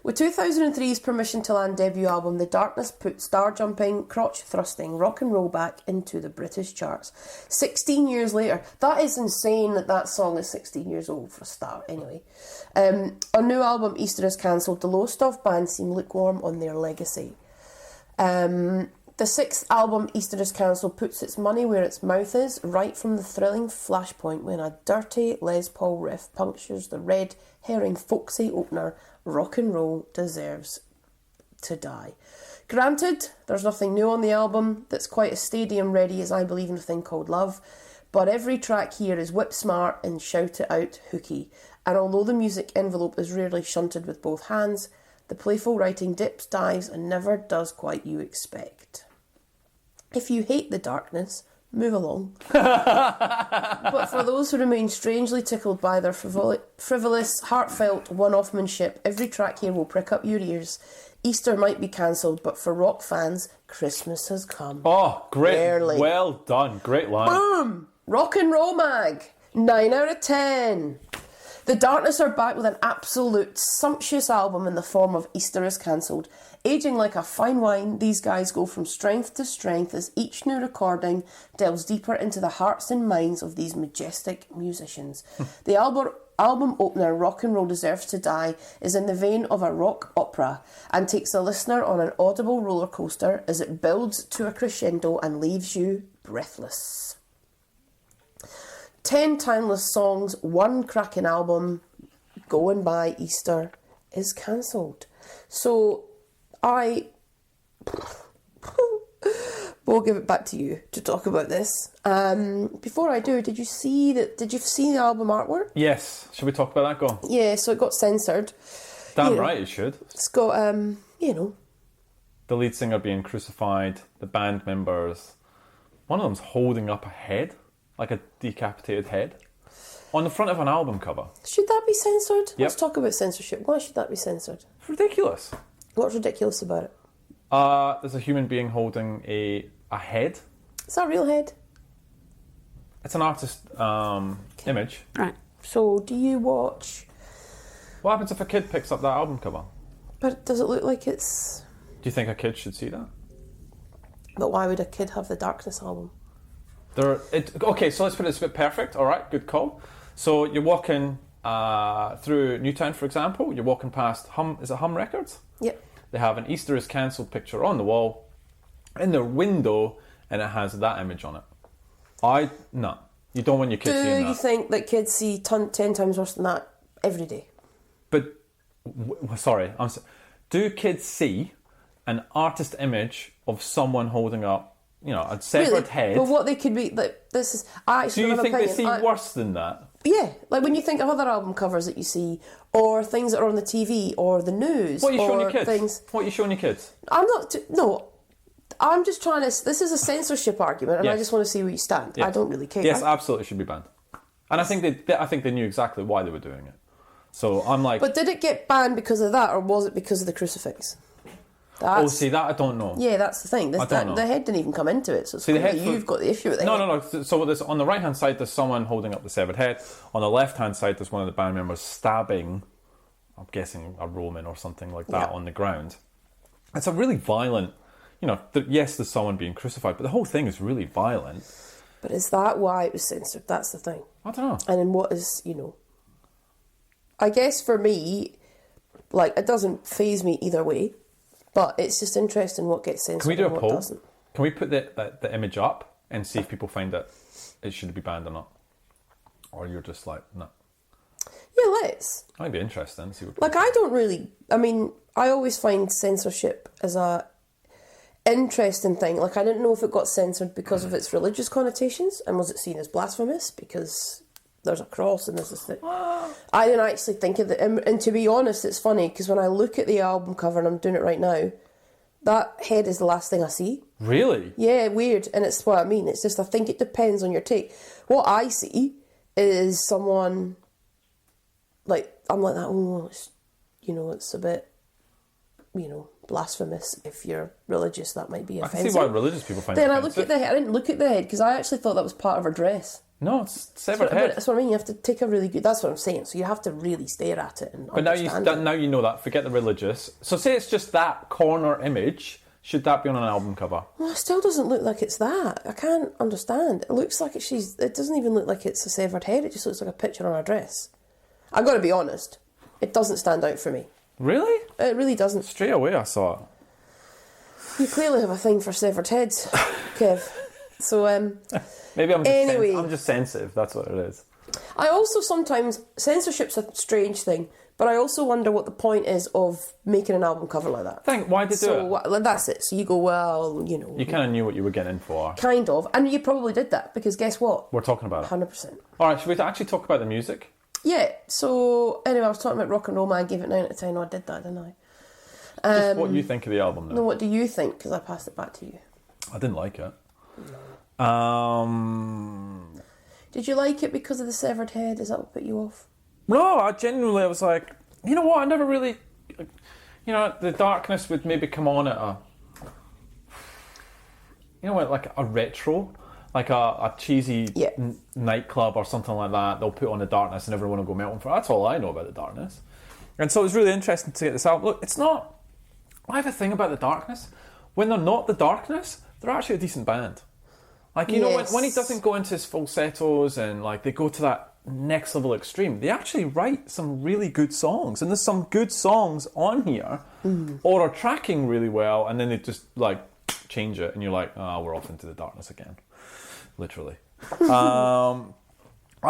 With 2003's Permission to Land debut album, The Darkness put star-jumping, crotch-thrusting rock and roll back into the British charts. 16 years later. That is insane that song is 16 years old for a start, anyway. On new album, Easter is cancelled. The Lowestoft band seem lukewarm on their legacy. The 6th album, Easter is cancelled, puts its money where its mouth is, right from the thrilling flashpoint when a dirty Les Paul riff punctures the red herring folksy opener, Rock and Roll Deserves to Die. Granted, there's nothing new on the album that's quite as stadium ready as I Believe in a Thing Called Love, but every track here is whip smart and shout it out hooky, and although the music envelope is rarely shunted with both hands, the playful writing dips, dives, and never does quite you expect. If you hate The Darkness, move along. But for those who remain strangely tickled by their frivolous, heartfelt one-offmanship, every track here will prick up your ears. Easter might be cancelled, but for rock fans, Christmas has come. Oh, great. Rarely. Well done. Great line. Boom! Rock and Roll Mag. 9 out of 10. The Darkness are back with an absolute sumptuous album in the form of Easter is Cancelled. Aging like a fine wine, these guys go from strength to strength as each new recording delves deeper into the hearts and minds of these majestic musicians. The album opener, Rock and Roll Deserves to Die, is in the vein of a rock opera and takes the listener on an audible roller coaster as it builds to a crescendo and leaves you breathless. 10 timeless songs, 1 cracking album, going by Easter is cancelled. So I will give it back to you to talk about this. Before I do, did you see the album artwork? Yes. Should we talk about that? Go. Yeah, so it got censored. Damn right it should. It's got the lead singer being crucified, the band members, one of them's holding up a head, like a decapitated head, on the front of an album cover. Should that be censored? Yep. Let's talk about censorship. Why should that be censored? It's ridiculous. What's ridiculous about it? There's a human being holding a head. Is that a real head? It's an artist image. Right. So do you watch... What happens if a kid picks up that album cover? But does it look like it's... Do you think a kid should see that? But why would a kid have the Darkness album? Okay, so let's put it this bit perfect. All right, good call. So you're walking through Newtown, for example. You're walking past Hum Records? Yep. They have an Easter is Cancelled picture on the wall in their window, and it has that image on it. No. You don't want your kids seeing that. Do you think that kids see 10 times worse than that every day? But, do kids see an artist image of someone holding up, a severed head? But what they could be, like, this is... I actually do you have an think opinion. they see worse than that? Yeah, like when you think of other album covers that you see, or things that are on the TV, or the news, What are you showing your kids? Things. What are you showing your kids? No, I'm just trying to... This is a censorship argument, and I Yes. just want to see where you stand. Yes. I don't really care. Yes, absolutely should be banned. And I think they knew exactly why they were doing it. So I'm like... But did it get banned because of that, or was it because of the crucifix? See, that I don't know. Yeah, that's the thing. I don't know. The head didn't even come into it, so it's you've got the issue with it. No. So there's, on the right-hand side, there's someone holding up the severed head. On the left-hand side, there's one of the band members stabbing, I'm guessing, a Roman or something like that on the ground. It's a really violent... yes, there's someone being crucified, but the whole thing is really violent. But is that why it was censored? That's the thing. I don't know. And then what is, I guess for me, like, it doesn't faze me either way, but it's just interesting what gets censored. Can we do a and what poll? doesn't. Can we put the image up and see if people find that it should be banned or not? Or you're just like, no. Yeah, let's. That'd be interesting. See what Like, I don't really... I mean, I always find censorship as a interesting thing. Like, I didn't know if it got censored because of its religious connotations, and was it seen as blasphemous because there's a cross and there's this thing. I didn't actually think of it. And to be honest, it's funny because when I look at the album cover, and I'm doing it right now, that head is the last thing I see. Really? Yeah, weird. And it's what I mean. It's just, I think it depends on your take. What I see is someone, like, I'm like that, it's, it's a bit, blasphemous. If you're religious, that might be offensive. I can see why religious people find then it I offensive. look at the head. I didn't look at the head because I actually thought that was part of her dress. No, it's severed head. That's what I mean. You have to take a really good... That's what I'm saying. So you have to really stare at it and But understand it. now you know that. Forget the religious. So say it's just that corner image. Should that be on an album cover? Well, it still doesn't look like it's that. I can't understand. It looks like it doesn't even look like it's a severed head. It just looks like a picture on her dress. I've got to be honest. It doesn't stand out for me. Really? It really doesn't. Straight away I saw it. You clearly have a thing for severed heads, Kev. So, Maybe I'm anyway. I'm just sensitive. That's what it is. I also sometimes... Censorship's a strange thing, but I also wonder what the point is of making an album cover like that. Why'd they do it? That's it. So you go, well, You kind of knew what you were getting in for. Kind of. And you probably did that, because guess what? We're talking about it. 100%. All right, should we actually talk about the music? Yeah, so anyway, I was talking about Rock and Roll Man, gave it 9 out of 10. No, I did that, didn't I? Just what you think of the album now. No, what do you think? Because I passed it back to you. I didn't like it. Did you like it because of the severed head? Is that what put you off? No, I was like, you know what, I never really... the darkness would maybe come on at a... like a retro, like a cheesy nightclub or something like that. They'll put on the darkness and everyone will go melting for it. That's all I know about the darkness. And so it was really interesting to get this out. Look, it's not... I have a thing about the darkness. When they're not the darkness, they're actually a decent band. Like, when he doesn't go into his falsettos and, like, they go to that next level extreme, they actually write some really good songs. And there's some good songs on here, or are tracking really well, and then they just, like, change it, and you're like, we're off into the darkness again. Literally. I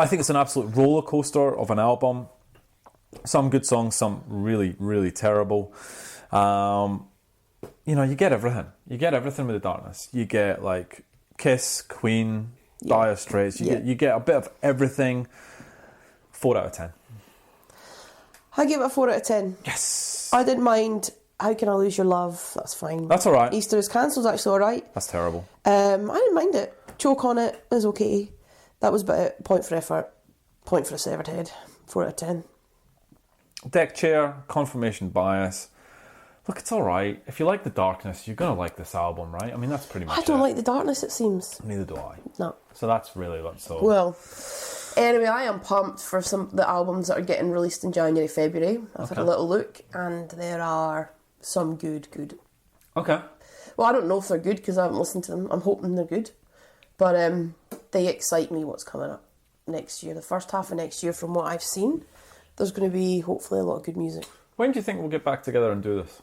think it's an absolute roller coaster of an album. Some good songs, some really, really terrible. You get everything. You get everything with the darkness. You get, like, Kiss, Queen, Dire Straits. You get a bit of everything. 4 out of 10. I give it a 4 out of 10. Yes. I didn't mind How Can I Lose Your Love. That's fine. That's all right. Easter is Cancelled, actually all right. That's terrible. I didn't mind it. Choke on It is okay. That was about it. Point for effort. Point for a severed head. 4 out of 10. Deck Chair, Confirmation Bias. Look, it's all right. If you like the darkness, you're going to like this album, right? I mean, that's pretty much it. I don't like the darkness, it seems. Neither do I. No. So that's really what's so... Well, anyway, I am pumped for some of the albums that are getting released in January, February. I've had a little look, and there are some good. Okay. Well, I don't know if they're good because I haven't listened to them. I'm hoping they're good. But they excite me what's coming up next year. The first half of next year, from what I've seen, there's going to be hopefully a lot of good music. When do you think we'll get back together and do this?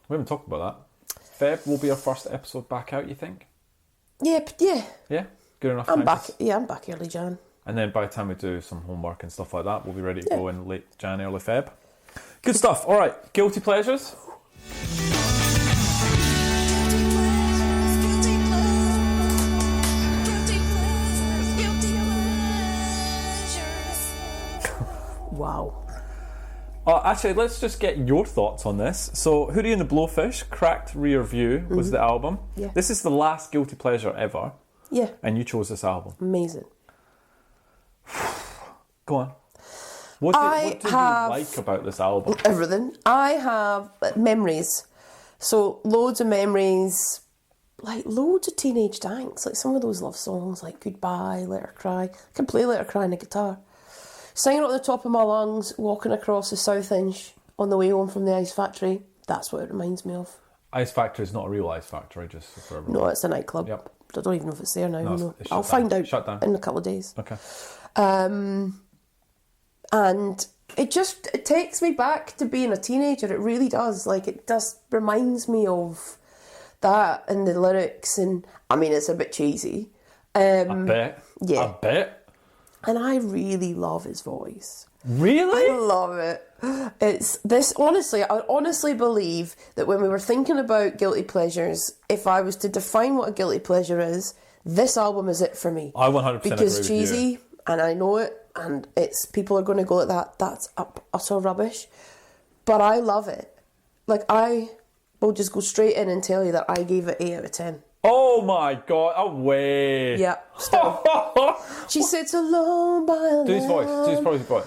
We haven't talked about that. Feb will be our first episode back out, you think? Yeah. Yeah? Good enough I'm time back. to... Yeah, I'm back early Jan. And then by the time we do some homework and stuff like that, we'll be ready to go in late Jan, early Feb. Good stuff. All right, guilty pleasures. Actually, let's just get your thoughts on this. So, Hootie and the Blowfish, Cracked Rear View was the album. Yeah. This is the last Guilty Pleasure ever. Yeah. And you chose this album. Amazing. Go on. What did you like about this album? Everything. I have memories. So, loads of memories. Like, loads of teenage danks. Like, some of those love songs, like Goodbye, Let Her Cry. I can play Let Her Cry on the guitar. Singing at the top of my lungs, walking across the South Inch on the way home from the Ice Factory. That's what it reminds me of. Ice Factory is not a real Ice Factory, just for everyone. No, it's a nightclub. Yep. I don't even know if it's there now. No, it's I'll shut find down. out Shut down. in a couple of days. Okay. And it takes me back to being a teenager. It really does. Like, it just reminds me of that and the lyrics. And I mean, it's a bit cheesy. I bet. Yeah. I bet. And I really love his voice. Really? I love it. It's this, honestly, I honestly believe that when we were thinking about guilty pleasures, if I was to define what a guilty pleasure is, this album is it for me. I 100% agree Because with cheesy, you. and I know it, and it's people are going to go like that. That's utter rubbish. But I love it. Like, I will just go straight in and tell you that I gave it 8 out of 10. Oh my god, away. Yeah, still. She sits alone by a Do his voice. Do his probably voice.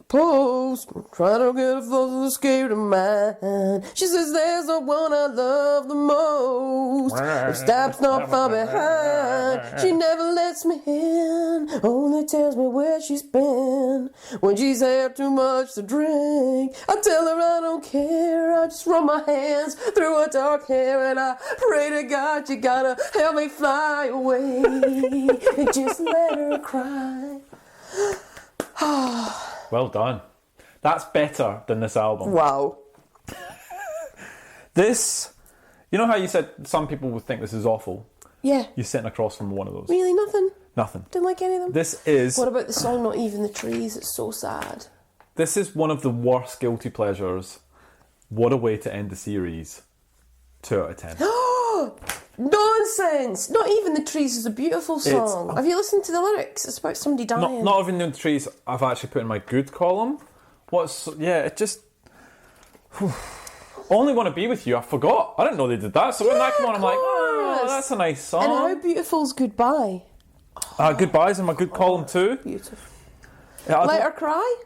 post, trying to get a full escape of mine. She says there's the one I love the most, who stops not far behind. She never lets me in, only tells me where she's been. When she's had too much to drink, I tell her I don't care. I just run my hands through her dark hair and I pray to God you gotta help me fly away and just let her cry. Well done. That's better than this album. Wow. This, you know how you said some people would think this is awful? Yeah. You're sitting across from one of those. Really, nothing? Nothing. Didn't like any of them? This is What about the song Not Even the Trees? It's so sad. one of the worst guilty pleasures. What a way to end the series. 2 out of 10. Nonsense! Not Even the Trees is a beautiful song. Have you listened to the lyrics? It's about somebody dying. Not even the trees I've actually put in my good column. It just... Only Want to Be With You, I forgot. I didn't know they did that. So when that came on, I'm like, oh, that's a nice song. And how beautiful's Goodbye? Goodbye's in my good column too. Beautiful. Yeah, Let Her Cry?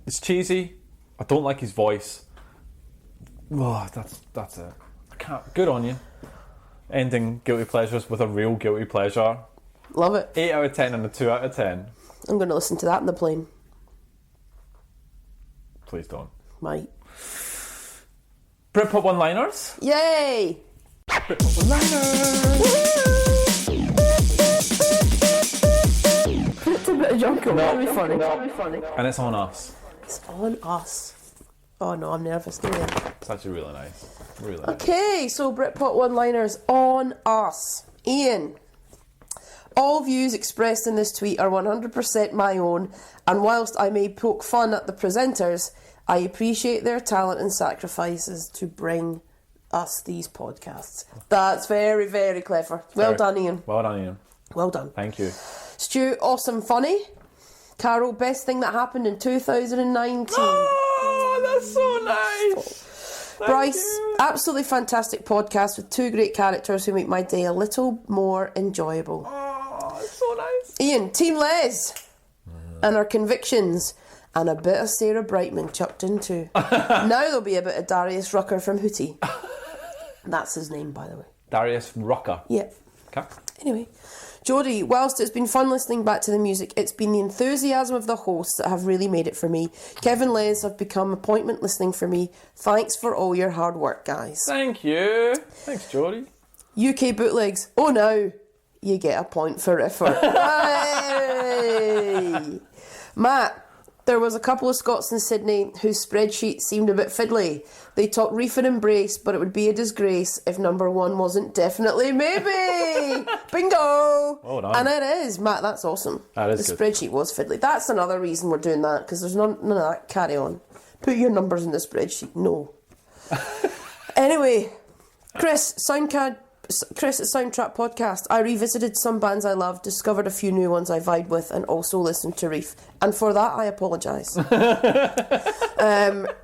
It's cheesy. I don't like his voice. Oh, that's it. I can't. Good on you. Ending guilty pleasures with a real guilty pleasure. Love it. 8 out of 10 and a 2 out of 10. I'm going to listen to that in the plane. Please don't. Might. Britpop One Liners. Yay! Britpop One Liners. It's a bit of jungle. That'll be funny. That'll be funny. And it's on us. It's on us. Oh no, I'm nervous. Now then. It's actually really nice. Really nice. Okay, so Britpop One Liners on us. Ian. All views expressed in this tweet are 100% my own, and whilst I may poke fun at the presenters, I appreciate their talent and sacrifices to bring us these podcasts. That's very, very clever. Well done, Ian. Well done, Ian. Well done. Thank you. Stu, awesome funny. Carol, best thing that happened in 2019. Oh, that's so nice. Bryce, absolutely fantastic podcast with 2 great characters who make my day a little more enjoyable. Oh, it's so nice. Ian, Team Les and our convictions, and a bit of Sarah Brightman chucked in too. Now there'll be a bit of Darius Rucker from Hootie. That's his name, by the way. Darius Rucker. Yeah. Okay. Anyway, Jodie, whilst it's been fun listening back to the music, it's been the enthusiasm of the hosts that have really made it for me. Kevin Les have become appointment listening for me. Thanks for all your hard work, guys. Thank you. Thanks, Jodie. UK bootlegs. Oh no, you get a point for effort. Hey! Matt, there was a couple of Scots in Sydney whose spreadsheet seemed a bit fiddly. They talked reef and embrace, but it would be a disgrace if number 1 wasn't definitely maybe. Bingo! Well done. And it is, Matt, that's awesome. That is the good. spreadsheet was fiddly. That's another reason we're doing that, because there's none of that. Carry on. Put your numbers in the spreadsheet. No. Anyway, Chris, Chris at Soundtrack Podcast. I revisited some bands I loved, discovered a few new ones I vibe with, and also listened to Reef. And for that, I apologise.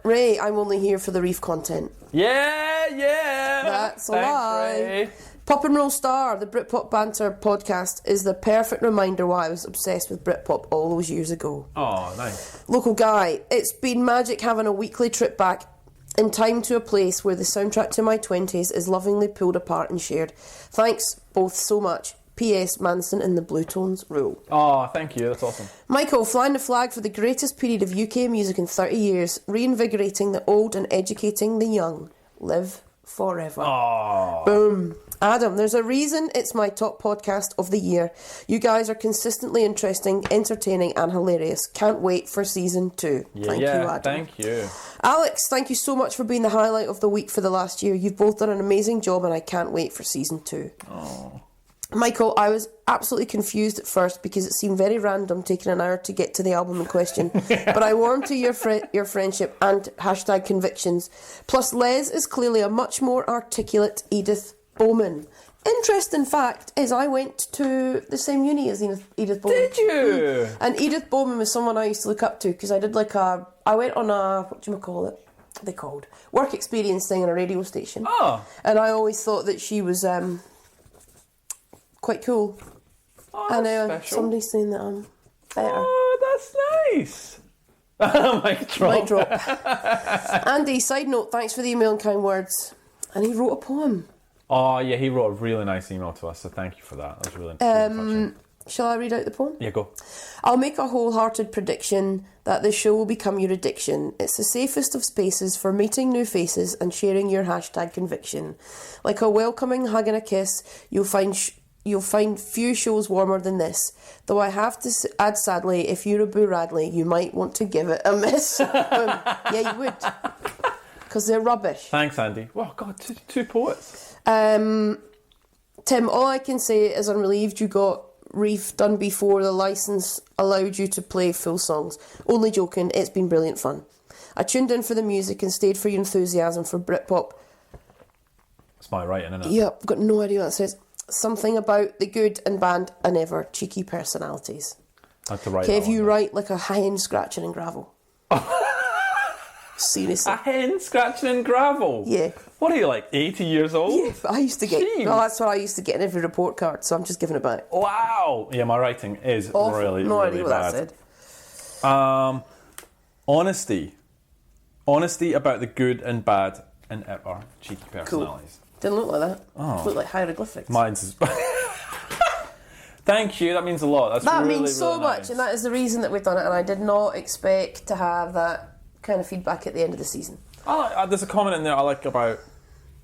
Ray, I'm only here for the Reef content. Yeah. That's a Thanks, lie. Ray. Pop and Roll Star, the Britpop Banter podcast, is the perfect reminder why I was obsessed with Britpop all those years ago. Oh, nice. Local Guy, it's been magic having a weekly trip back in time to a place where the soundtrack to my 20s is lovingly pulled apart and shared. Thanks both so much. P.S. Manson and the Blue Tones rule. Oh, thank you. That's awesome. Michael, flying the flag for the greatest period of UK music in 30 years, reinvigorating the old and educating the young. Live forever. Oh. Boom. Adam, there's a reason it's my top podcast of the year. You guys are consistently interesting, entertaining and hilarious. Can't wait for season 2. Thank you, Adam. Thank you. Alex, thank you so much for being the highlight of the week for the last year. You've both done an amazing job and I can't wait for season 2. Oh. Michael, I was absolutely confused at first because it seemed very random taking an hour to get to the album in question. But I warmed to your friendship and hashtag convictions. Plus, Les is clearly a much more articulate Edith Bowman. Interesting fact is I went to the same uni as Edith Bowman. Did you? And Edith Bowman was someone I used to look up to because I did I went on a, what do you call it? What are they called? Work experience thing on a radio station. Oh. And I always thought that she was quite cool. Oh, And special. somebody's saying that I'm better. Oh, that's nice. Mic drop. Mic drop. Andy, side note, thanks for the email and kind words. And he wrote a poem. Oh, yeah, he wrote a really nice email to us, so thank you for that. That was really touching. Shall I read out the poem? Yeah, go. I'll make a wholehearted prediction that this show will become your addiction. It's the safest of spaces for meeting new faces and sharing your hashtag conviction. Like a welcoming hug and a kiss, you'll find few shows warmer than this. Though I have to add, sadly, if you're a Boo Radley, you might want to give it a miss. Yeah, you would. Because they're rubbish. Thanks, Andy. Wow, God, two poets. Tim, all I can say is I'm relieved you got Reef done before the licence allowed you to play full songs. Only joking, it's been brilliant fun. I tuned in for the music and stayed for your enthusiasm for Britpop. It's my writing, isn't it? Yeah, I've got no idea what that says. Something about the good and bad and ever cheeky personalities. I have to write Kev, that you one, write like a hen scratching in gravel. Seriously. A hen scratching in gravel? Yeah. What are you, like 80 years old? Yeah, but I used to get... Jeez. Well, that's what I used to get in every report card, so I'm just giving it back. Wow. Yeah, my writing is Awful. really, no really idea what bad. that said. Honesty. Honesty about the good and bad and ever cheeky personalities. Didn't look like that. Oh. Looked like hieroglyphics. Mine's is... Thank you, that means a lot. That really, means so really much, nice. and that is the reason that we've done it, and I did not expect to have that kind of feedback at the end of the season. There's a comment in there I like about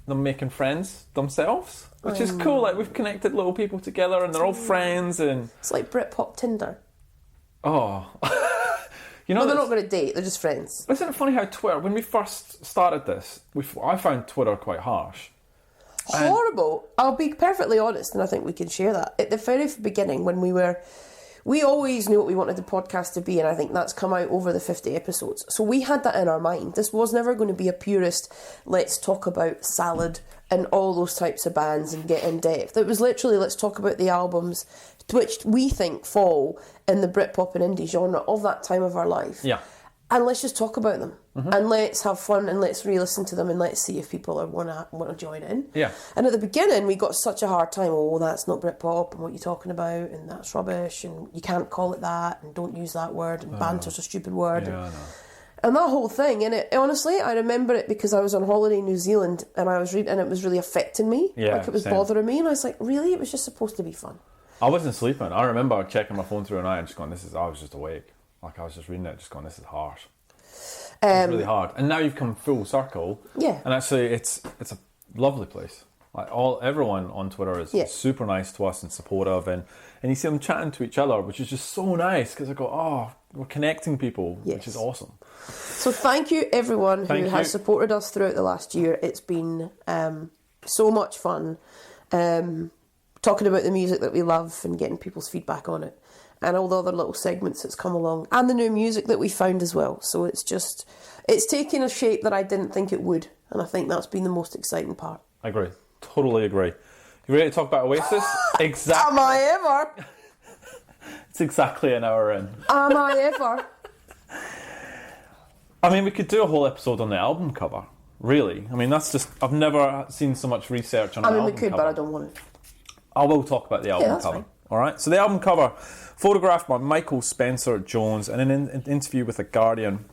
them making friends themselves, which is cool. Like, we've connected little people together and they're all friends and... It's like Britpop Tinder. Oh. You know, Well, they're not going to date, they're just friends. Isn't it funny how Twitter, when we first started this, I found Twitter quite harsh. Horrible. I'll be perfectly honest, and I think we can share that. At the very beginning, when we always knew what we wanted the podcast to be, and I think that's come out over the 50 episodes. So we had that in our mind. This was never going to be a purist, let's talk about Salad and all those types of bands and get in depth. It was literally, let's talk about the albums which we think fall in the Britpop and indie genre of that time of our life. Yeah. And let's just talk about them. And let's have fun and let's re-listen to them and let's see if people want to join in. Yeah. And at the beginning, we got such a hard time. Oh, that's not Britpop and what you're talking about and that's rubbish and you can't call it that and don't use that word and banter's a stupid word. Yeah, I know. And that whole thing. And honestly, I remember it because I was on holiday in New Zealand and I was reading and it was really affecting me. Yeah, like it was same. bothering me. And I was like, really? It was just supposed to be fun. I wasn't sleeping. I remember checking my phone through the night and just going, I was just awake. Like, I was just reading it, just going, this is harsh. It's really hard. And now you've come full circle. Yeah. And actually, it's a lovely place. Like, everyone on Twitter is super nice to us and supportive. And you see them chatting to each other, which is just so nice because I go, we're connecting people, which is awesome. So thank you everyone who has supported us throughout the last year. It's been so much fun talking about the music that we love and getting people's feedback on it. And all the other little segments that's come along. And the new music that we found as well. So it's taken a shape that I didn't think it would. And I think that's been the most exciting part. I agree. Totally agree. You ready to talk about Oasis? Exactly. Am I ever? It's exactly an hour in. Am I ever? I mean, we could do a whole episode on the album cover. Really. I mean, that's just... I've never seen so much research on an album cover. I mean, we could, but I don't want to. I will talk about the album cover. Fine. All right? So the album cover, photographed by Michael Spencer Jones, and in an interview with The Guardian,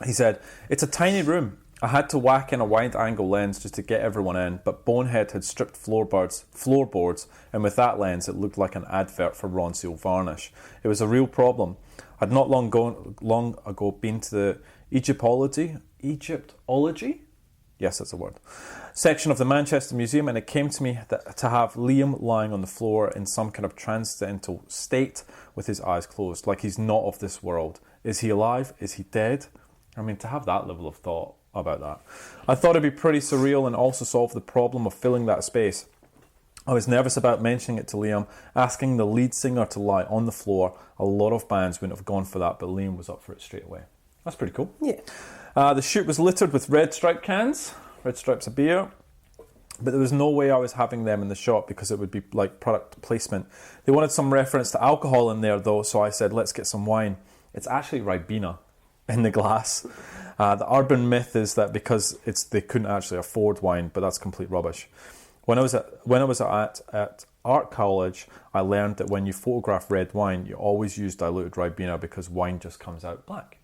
he said, "It's a tiny room. I had to whack in a wide-angle lens just to get everyone in, but Bonehead had stripped floorboards, and with that lens, it looked like an advert for Ronseal varnish. It was a real problem. I'd not long ago been to the Egyptology? Yes, that's a word. Section of the Manchester Museum, and it came to me to have Liam lying on the floor in some kind of transcendental state with his eyes closed, like he's not of this world. Is he alive? Is he dead? I mean, to have that level of thought about that. I thought it'd be pretty surreal and also solve the problem of filling that space. I was nervous about mentioning it to Liam, asking the lead singer to lie on the floor. A lot of bands wouldn't have gone for that, but Liam was up for it straight away." That's pretty cool. Yeah. The shoot was littered with Red Stripe cans, Red Stripes of beer, but there was no way I was having them in the shop because it would be like product placement. They wanted some reference to alcohol in there though, so I said, let's get some wine. It's actually Ribena in the glass. The urban myth is that because they couldn't actually afford wine, but that's complete rubbish. When I was at art college, I learned that when you photograph red wine, you always use diluted Ribena because wine just comes out black.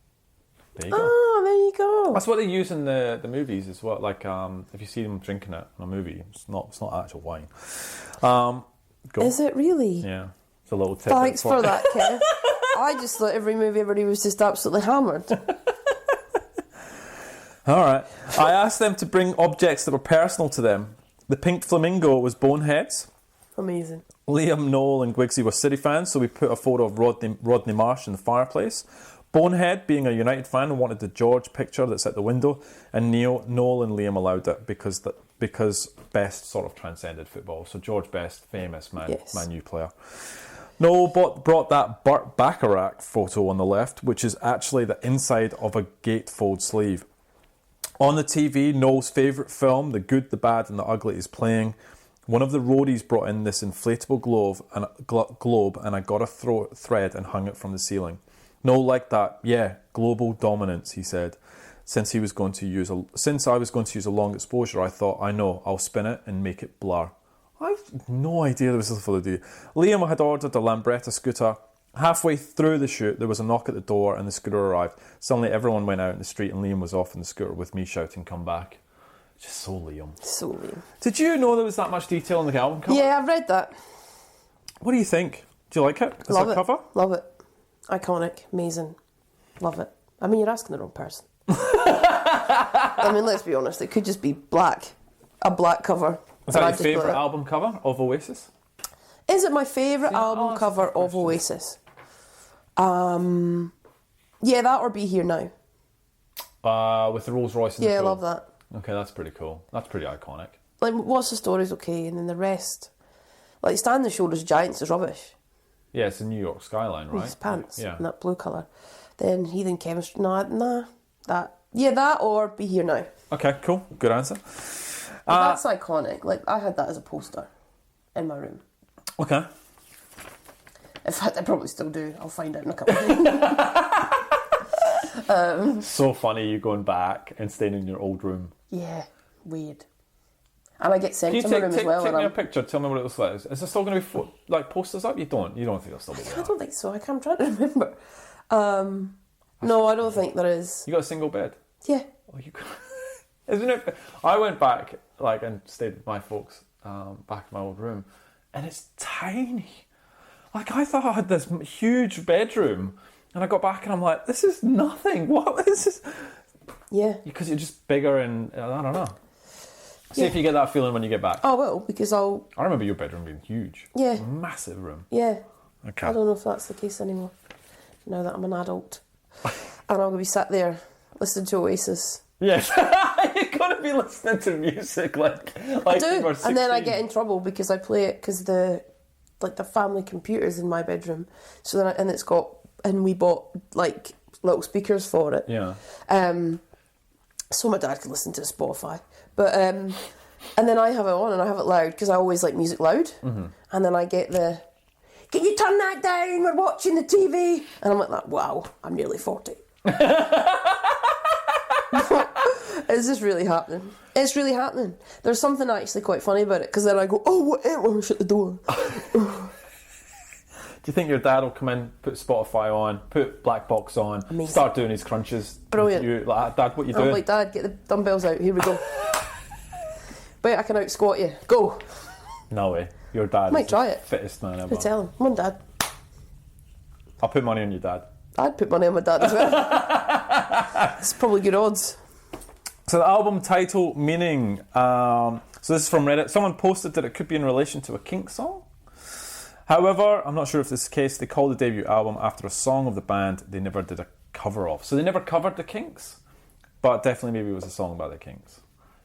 There you go. Oh, there you go. That's what they use in the movies as well. Like if you see them drinking it in a movie, it's not actual wine. Go. Is it really? Yeah, it's a little tip. Thanks for that, Kev. I just thought every movie everybody was just absolutely hammered. All right. I asked them to bring objects that were personal to them. The pink flamingo was Bonehead's. Amazing. Liam, Noel and Gwigsy were City fans, so we put a photo of Rodney Marsh in the fireplace. Bonehead, being a United fan, wanted the George picture that's at the window, and Noel and Liam allowed it because Best sort of transcended football. So George Best, famous Man U player. Noel brought that Burt Bacharach photo on the left, which is actually the inside of a gatefold sleeve. On the TV, Noel's favourite film, The Good, the Bad and the Ugly, is playing. One of the roadies brought in this inflatable globe and I got a thread and hung it from the ceiling. Noel liked that. Yeah, global dominance, he said. Since I was going to use a long exposure, I thought, I know, I'll spin it and make it blur. I've no idea there was a full idea. Liam had ordered a Lambretta scooter. Halfway through the shoot, there was a knock at the door and the scooter arrived. Suddenly everyone went out in the street and Liam was off in the scooter with me shouting, "Come back." Just so Liam. So Liam. Did you know there was that much detail on the album cover? Yeah, I've read that. What do you think? Do you like it? Love it. Cover? Love it. Iconic. Amazing. Love it. I mean, you're asking the wrong person. I mean, let's be honest. It could just be black. A black cover. Is that your favourite album cover of Oasis? Is it my favourite album cover of Oasis? Yeah, that or Be Here Now. With the Rolls Royce in the pool. Yeah, I love that. Okay, that's pretty cool. That's pretty iconic. Like, What's the Story's okay, and then the rest. Like, Stand on the Shoulders of Giants is rubbish. Yeah, it's a New York skyline, right? His pants, yeah. in that blue colour. Then Heathen Chemistry, nah. That or Be Here Now. Okay, cool. Good answer. That's iconic. Like, I had that as a poster in my room. Okay. In fact, I probably still do. I'll find out in a couple of days. So funny you going back and staying in your old room. Yeah, weird. And I get sent to my room as well. Take me a picture. Tell me what it looks like. Is there still going to be posters up? You don't think there'll still be there? I don't think so. I'm trying to remember. No, I don't think there is. You got a single bed? Yeah. Oh, you got... Isn't it? I went back and stayed with my folks back in my old room, and it's tiny. Like, I thought I had this huge bedroom, and I got back and I'm like, this is nothing. What is this? Yeah. Because you're just bigger and I don't know. See if you get that feeling when you get back. I will, because I remember your bedroom being huge. Yeah. Massive room. Yeah. Okay. I don't know if that's the case anymore, now that I'm an adult. And I'm going to be sat there listening to Oasis. Yes. You're going to be listening to music like I do, you were 16. and then I get in trouble because I play it because the family computer's in my bedroom. So then we bought like little speakers for it. Yeah. So my dad could listen to Spotify. But And then I have it on and I have it loud because I always like music loud. Mm-hmm. And then I get the, can you turn that down? We're watching the TV. And I'm like, wow, I'm nearly 40. Is this really happening? It's really happening. There's something actually quite funny about it because then I go, oh, whatever, shut the door. Do you think your dad will come in, put Spotify on, put Black Box on, Amazing. Start doing his crunches? Brilliant. You, like, Dad, what you doing? I'm like, Dad, get the dumbbells out. Here we go. Wait, I can out squat you. Go. No way. Your dad Might is try the it. fittest man ever. I tell him, come on, Dad. I'll put money on your dad. I'd put money on my dad as well. It's probably good odds. So the album title meaning. So this is from Reddit. Someone posted that it could be in relation to a Kinks song. However, I'm not sure if this is the case. They called the debut album after a song of the band they never did a cover of. So they never covered the Kinks, but definitely maybe it was a song about the Kinks.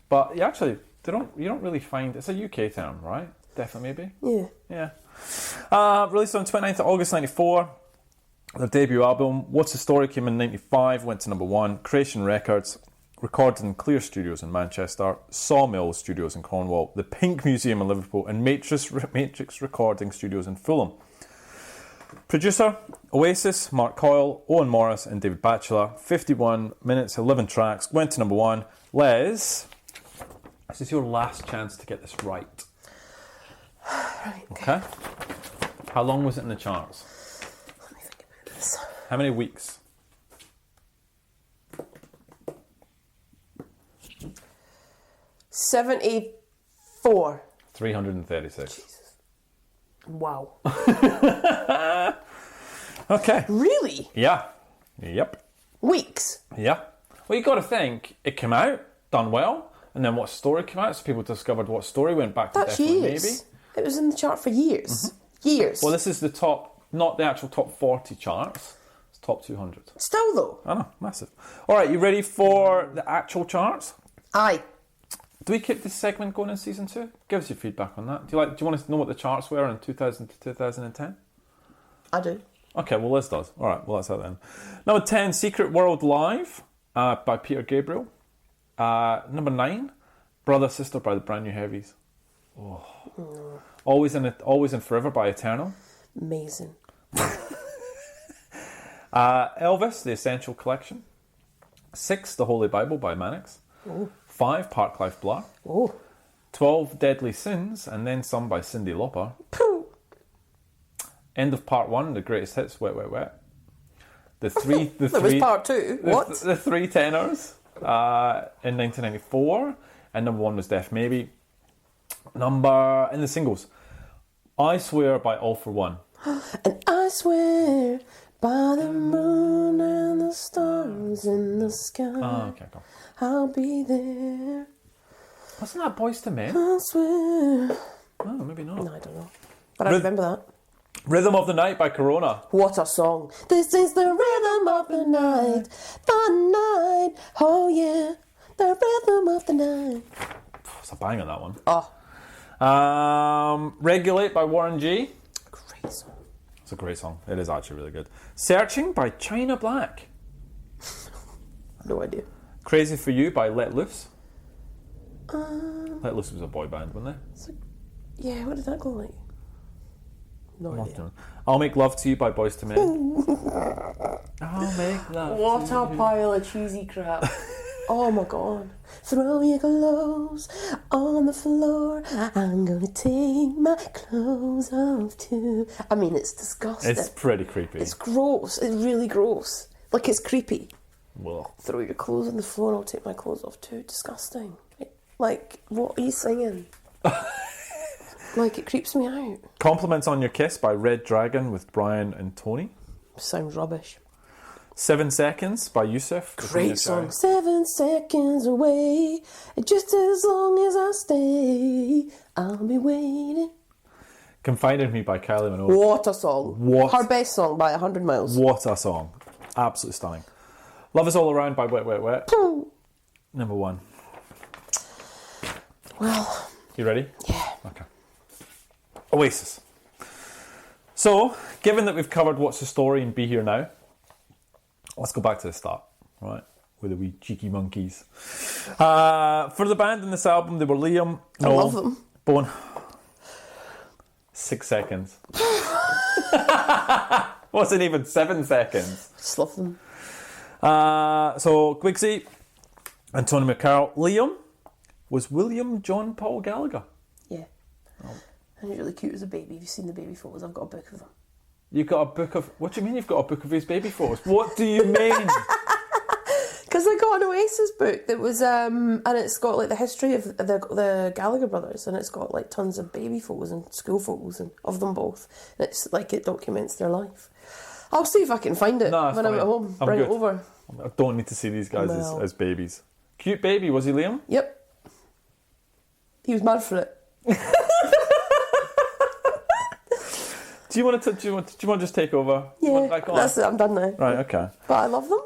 But you actually, you don't really find, it's a UK term, right? Definitely maybe. Yeah. Released on 29th of August 94. Their debut album, What's the Story, came in 95, went to number 1. Creation Records, recorded in Clear Studios in Manchester, Sawmill Studios in Cornwall, the Pink Museum in Liverpool, and Matrix Recording Studios in Fulham. Producer, Oasis, Mark Coyle, Owen Morris and David Batchelor. 51 minutes, 11 tracks, went to number 1. Les, this is your last chance to get this right. Right, Okay. How long was it in the charts? Let me think about this. How many weeks? 74. 336. Jesus. Wow. Okay. Really? Yeah. Yep. Weeks? Yeah. Well, you got to think, it came out, done well, and then What Story came out, so people discovered What Story, went back to That's Definitely years. Maybe. It was in the chart for years. Years. Well, this is the top, not the actual top 40 charts, it's top 200. Still though. I know, massive. All right, you ready for the actual charts? Aye. Do we keep this segment going in season 2? Give us your feedback on that. Do you want to know what the charts were in 2000 to 2010? I do. Okay, well, Liz does. All right, well, that's that then. Number 10, Secret World Live by Peter Gabriel. Number 9, Brother Sister by the Brand New Heavies. Oh. Always and Forever by Eternal. Amazing. Elvis, The Essential Collection. 6, The Holy Bible by Mannix. Oh. 5, Park Life Blur. Oh. 12, Deadly Sins, and then some by Cyndi Lauper. Pooh. End of Part 1, The Greatest Hits, Wet, Wet, Wet. The three, There was part 2. What? The Three Tenors in 1994, and number 1 was Def Maybe. In the singles, I Swear by All For One. And I swear by the moon and the stars in the sky, Okay, cool. I'll be there. Wasn't that Boys to Men? I swear. Oh, maybe not. No, I don't know. But I remember that. Rhythm of the Night by Corona. What a song. This is the rhythm of the night. The night. Oh yeah. The rhythm of the night. It's a bang on that one. Oh. Regulate by Warren G. Great song. It's a great song. It is actually really good. Searching by China Black. No idea. Crazy For You by Let Loose. Let Loose was a boy band, wasn't it? It's like, yeah, what did that go like? No idea. I'll Make Love to You by Boys to Men. I'll make love What to a you. pile of cheesy crap. Oh my god. Throw your clothes on the floor. I'm gonna take my clothes off too. I mean, it's disgusting. It's pretty creepy. It's gross. It's really gross. Like, it's creepy. Well, Throw your clothes on the floor, I'll take my clothes off too. Disgusting. Like, what are you singing? Like, it creeps me out. Compliments on Your Kiss by Red Dragon with Brian and Tony. Sounds rubbish. 7 Seconds by Yusuf. Great song. 7 seconds away. Just as long as I stay, I'll be waiting. Confide in Me by Kylie Minogue. What a song. What? Her best song by 100 miles. What a song. Absolutely stunning. Love Is All Around by Wet, Wet, Wet. Pooh. Number 1. Well, You ready? yeah. Okay. Oasis. So, given that we've covered What's the Story and Be Here Now, let's go back to the start, right? With the wee cheeky monkeys. For the band in this album, they were Liam, I love them. Bone. 6 seconds. Wasn't even 7 seconds. Just love them. So Quigsy and Tony McCarroll. Liam was William John Paul Gallagher. Yeah. Oh. And he's really cute as a baby. Have you seen the baby photos? I've got a book of them. You've got a book of... What do you mean you've got a book of his baby photos? What do you mean? Because I got an Oasis book that was... and it's got like the history of the Gallagher brothers, and it's got like tons of baby photos and school photos and of them both. And it's like it documents their life. I'll see if I can find it when I'm at home. Bring it over. I don't need to see these guys as babies. Cute baby, was he, Liam? Yep. He was mad for it. Do you want to just take over? Yeah, that's it. I'm done now. Right, okay. But I love them.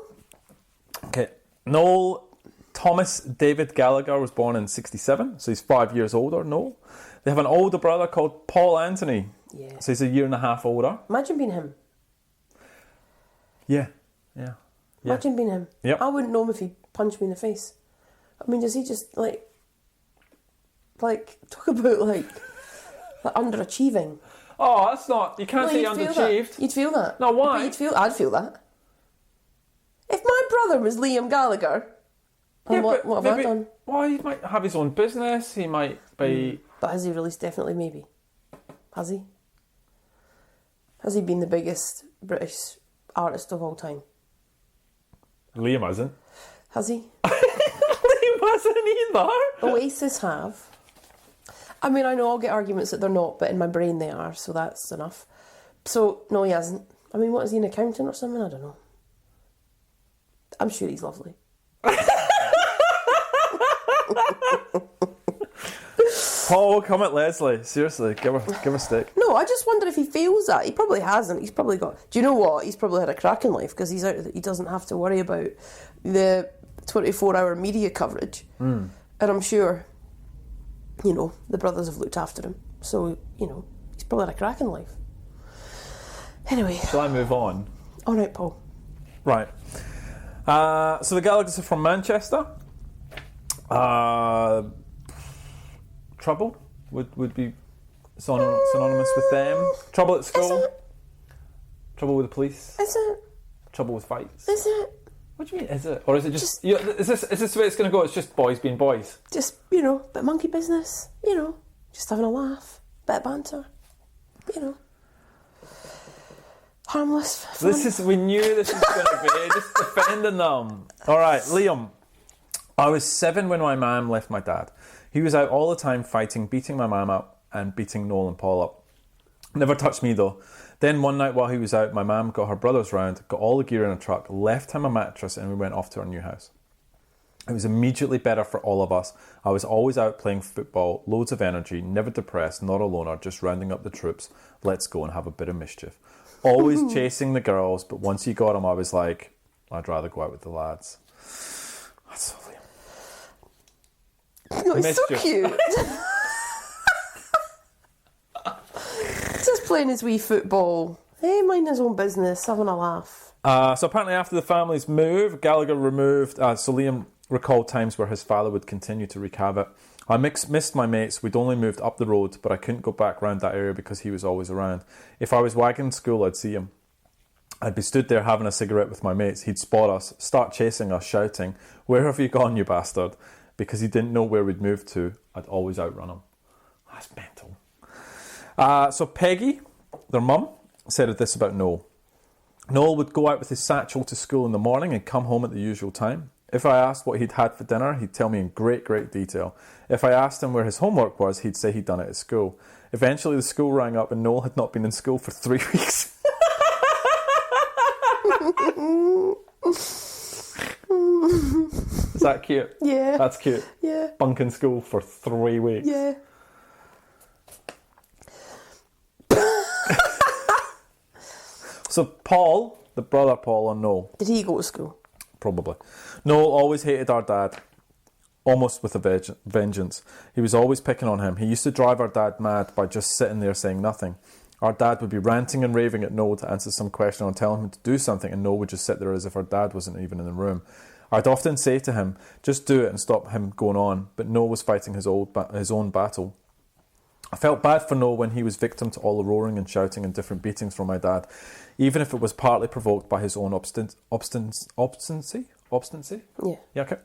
Okay. Noel Thomas David Gallagher was born in 1967, so he's 5 years older. Noel. They have an older brother called Paul Anthony. Yeah. So he's a year and a half older. Imagine being him. Yeah. Imagine being him. Yep. I wouldn't know him if he punched me in the face. I mean, does he just like talk about like underachieving? Oh, that's not... You can't say underachieved. You'd feel that. No, why? I'd feel that. If my brother was Liam Gallagher, and what have I done? Well, he might have his own business. He might be... But has he released? Definitely, maybe. Has he? Has he been the biggest British artist of all time? Liam hasn't. Has he? Liam hasn't either. Oasis have. I mean, I know I'll get arguments that they're not, but in my brain they are, so that's enough. So, no, he hasn't. I mean, what, is he an accountant or something? I don't know. I'm sure he's lovely. Paul, come at Lesley. Seriously, give a stick. No, I just wonder if he feels that. He probably hasn't. He's probably got... Do you know what? He's probably had a cracking life because he's out. He doesn't have to worry about the 24-hour media coverage. And I'm sure, the brothers have looked after him. So, he's probably had a cracking life. Anyway. Shall I move on? All right, Paul. Right. So the Gallaghers are from Manchester. Trouble would be synonymous with them. Trouble at school. Trouble with the police. Is it? Trouble with fights. Is it? What do you mean? Is it? Or is it just is this the way it's going to go? It's just boys being boys. Just bit of monkey business. Just having a laugh, bit of banter. Harmless. Fun. We knew this was going to be just defending them. All right, Liam. I was 7 when my mum left my dad. He was out all the time fighting, beating my mum up and beating Noel and Paul up. Never touched me though. Then one night while he was out, my mum got her brothers round, got all the gear in a truck, left him a mattress, and we went off to our new house. It was immediately better for all of us. I was always out playing football, loads of energy, never depressed, not a loner, just rounding up the troops. Let's go and have a bit of mischief. Always chasing the girls, but once you got them, I was like, I'd rather go out with the lads. That's so Liam. No, it's so cute. Just playing his wee football. Hey, minding his own business, having a laugh. So apparently after the family's move, Gallagher removed... so Liam recalled times where his father would continue to wreak havoc. I missed my mates. We'd only moved up the road, but I couldn't go back round that area because he was always around. If I was wagging school, I'd see him. I'd be stood there having a cigarette with my mates. He'd spot us, start chasing us, shouting, "Where have you gone, you bastard?" Because he didn't know where we'd moved to. I'd always outrun him. That's mental. So Peggy, their mum, said this about Noel. Noel would go out with his satchel to school in the morning and come home at the usual time. If I asked what he'd had for dinner, he'd tell me in great, great detail. If I asked him where his homework was, he'd say he'd done it at school. Eventually the school rang up and Noel had not been in school for 3 weeks. Is that cute? Yeah. That's cute. Yeah. Bunking school for 3 weeks. Yeah. So Paul, the brother Paul on Noel. Did he go to school? Probably. Noel always hated our dad, almost with a vengeance. He was always picking on him. He used to drive our dad mad by just sitting there saying nothing. Our dad would be ranting and raving at Noel to answer some question or tell him to do something, and Noel would just sit there as if our dad wasn't even in the room. I'd often say to him, just do it and stop him going on, but Noel was fighting his own battle. I felt bad for Noel when he was victim to all the roaring and shouting and different beatings from my dad, even if it was partly provoked by his own obstinacy? Yeah. Yeah, okay.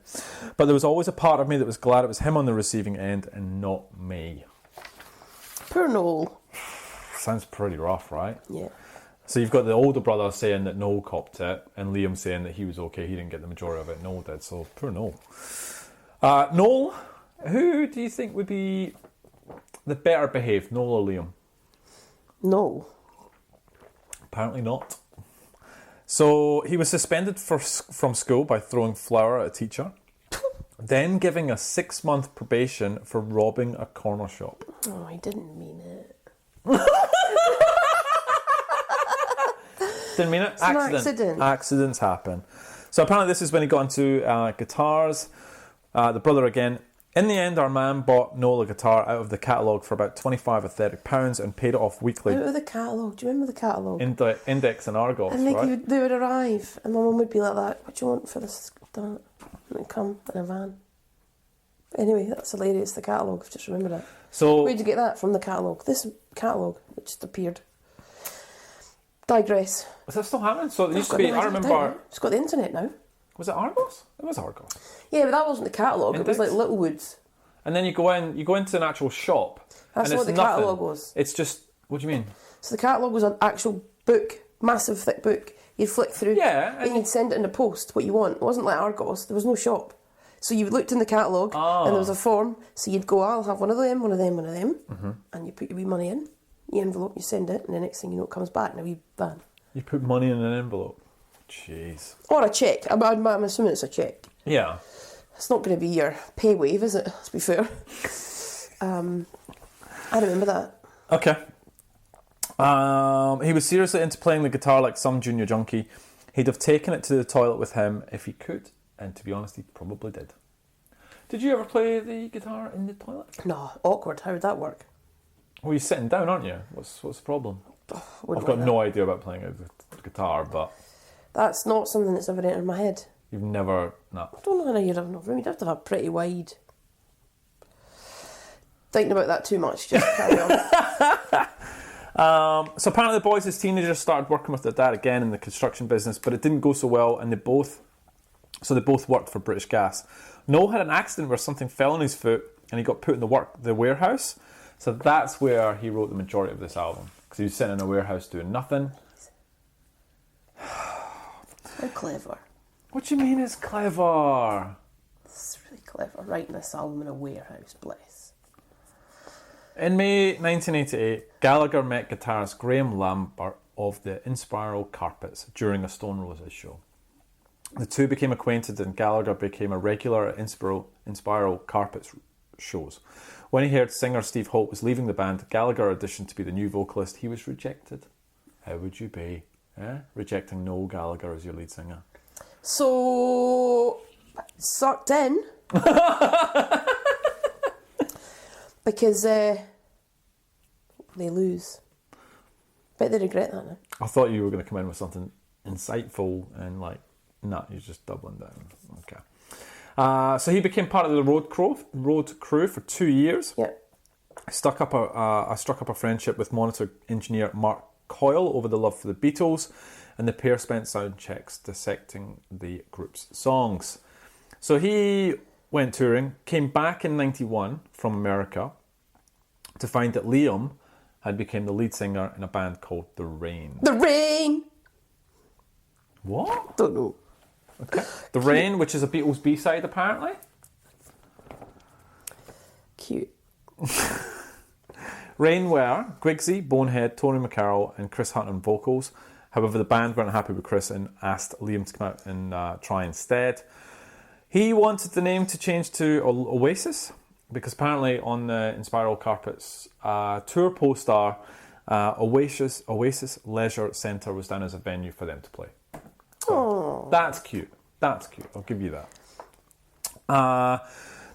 But there was always a part of me that was glad it was him on the receiving end and not me. Poor Noel. Sounds pretty rough, right? Yeah. So you've got the older brother saying that Noel copped it, and Liam saying that he was okay, he didn't get the majority of it, Noel did, so poor Noel. Noel, who do you think would be the better behaved, Noel or Liam? No. Apparently not. So he was suspended from school by throwing flour at a teacher, then giving a 6-month probation for robbing a corner shop. Oh, he didn't mean it. Didn't mean it? It's an accident. Accidents happen. So apparently this is when he got into guitars. The brother again. In the end, our man bought Noel a guitar out of the catalogue for about £25 or £30 and paid it off weekly. Out of the catalogue. Do you remember the catalogue? Index and Argos, and right? they would arrive, and my mum would be like that. What do you want for this? That? And they'd come in a van. Anyway, that's hilarious. The catalogue. I've just remembered it. So where'd you get that from? The catalogue. This catalogue that just appeared. Digress. is that still happening? So it used to be. I remember. It's got the internet now. Was it Argos? It was Argos. Yeah, but that wasn't the catalogue. It was like Littlewoods. And then you go into an actual shop. That's and what the catalogue was. It's just. What do you mean? So the catalogue was an actual book, massive thick book. You'd flick through. Yeah. And you'd send it in the post. What you want. It wasn't like Argos. There was no shop. So you looked in the catalogue and there was a form. So you'd go, I'll have one of them, one of them, one of them. Mm-hmm. And you put your wee money in. The envelope, you send it, and the next thing you know, it comes back in a wee van. You put money in an envelope? Jeez. Or a cheque. I'm assuming it's a cheque. Yeah. It's not going to be your pay wave, is it? Let's be fair. I remember that. Okay. He was seriously into playing the guitar like some junior junkie. He'd have taken it to the toilet with him if he could, and to be honest, he probably did. Did you ever play the guitar in the toilet? No, awkward. How would that work? Well, you're sitting down, aren't you? What's the problem? I've got no idea about playing a guitar, but... That's not something that's ever entered my head. You've never... No. I don't know how you'd have enough room. You'd have to have pretty wide... Thinking about that too much, just carry on. So apparently the boys as teenagers started working with their dad again in the construction business, but it didn't go so well, and they both worked for British Gas. Noel had an accident where something fell on his foot, and he got put in the warehouse. So that's where he wrote the majority of this album, because he was sitting in a warehouse doing nothing. How clever. What do you mean it's clever? It's really clever, writing this album in a warehouse, bless. In May 1988, Gallagher met guitarist Graham Lambert of the Inspiral Carpets during a Stone Roses show. The two became acquainted and Gallagher became a regular at Inspiral Carpets shows. When he heard singer Steve Holt was leaving the band, Gallagher auditioned to be the new vocalist. He was rejected. How would you be? Rejecting Noel Gallagher as your lead singer. So, sucked in. Because they lose. Bet they regret that now. I thought you were going to come in with something insightful and nah, you're just doubling down. Okay. So he became part of the road crew for 2 years. Yeah. I struck up a friendship with monitor engineer Mark Coyle over the love for the Beatles, and the pair spent sound checks dissecting the group's songs. So he went touring, came back in 91 from America to find that Liam had become the lead singer in a band called The Rain. The Rain! What? Don't know. Okay. The Rain, which is a Beatles B-side apparently. Cute. Rain were Grigsby, Bonehead, Tony McCarroll and Chris Hunt on vocals. However, the band weren't happy with Chris and asked Liam to come out and try instead. He wanted the name to change to Oasis because apparently on the Inspiral Carpets tour poster, Oasis Leisure Centre was down as a venue for them to play. So that's cute. That's cute. I'll give you that.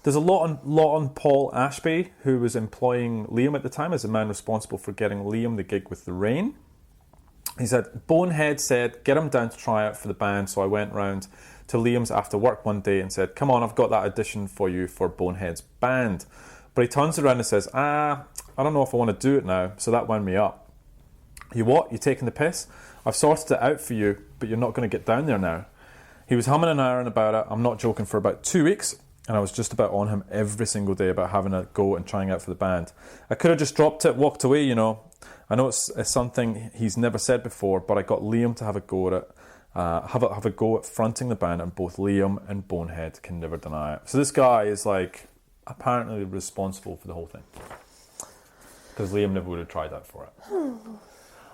There's a lot on Paul Ashby, who was employing Liam at the time as the man responsible for getting Liam the gig with The Rain. He said, Bonehead said, get him down to try out for the band, so I went round to Liam's after work one day and said, "Come on, I've got that audition for you for Bonehead's band." But he turns around and says, "I don't know if I want to do it now." So that wound me up. "You what? You taking the piss? I've sorted it out for you, but you're not going to get down there now." He was humming and ahhing about it, I'm not joking, for about 2 weeks, and I was just about on him every single day about having a go and trying out for the band. I could have just dropped it, walked away, you know. I know it's something he's never said before, but I got Liam to have a go at it. Have a go at fronting the band, and both Liam and Bonehead can never deny it. So this guy is like apparently responsible for the whole thing, because Liam never would have tried out for it.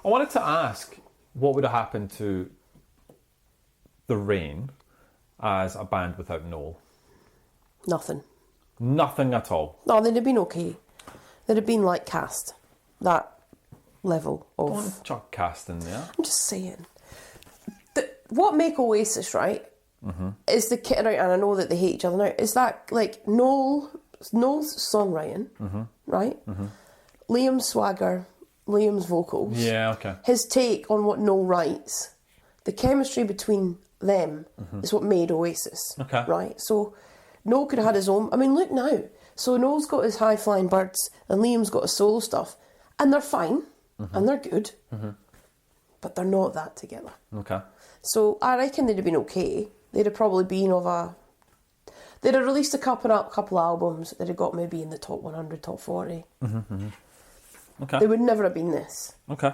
I wanted to ask what would have happened to The Rain as a band without Noel. Nothing. Nothing at all. No, they'd have been okay. They'd have been like Cast, that level of. Don't chuck Cast in there. I'm just saying. What make Oasis, right, is the kit right, and I know that they hate each other now, is that like Noel's songwriting, right? Liam's swagger, Liam's vocals. Yeah, okay. His take on what Noel writes, the chemistry between them is what made Oasis. Okay. Right? So Noel could have had his own. I mean, look now. So Noel's got his High Flying Birds and Liam's got his solo stuff. And they're fine. And they're good. But they're not that together. Okay. So I reckon they'd have been okay. They'd have probably been of a... They'd have released a couple albums. They'd have got maybe in the top 100, top 40. Okay. They would never have been this. Okay.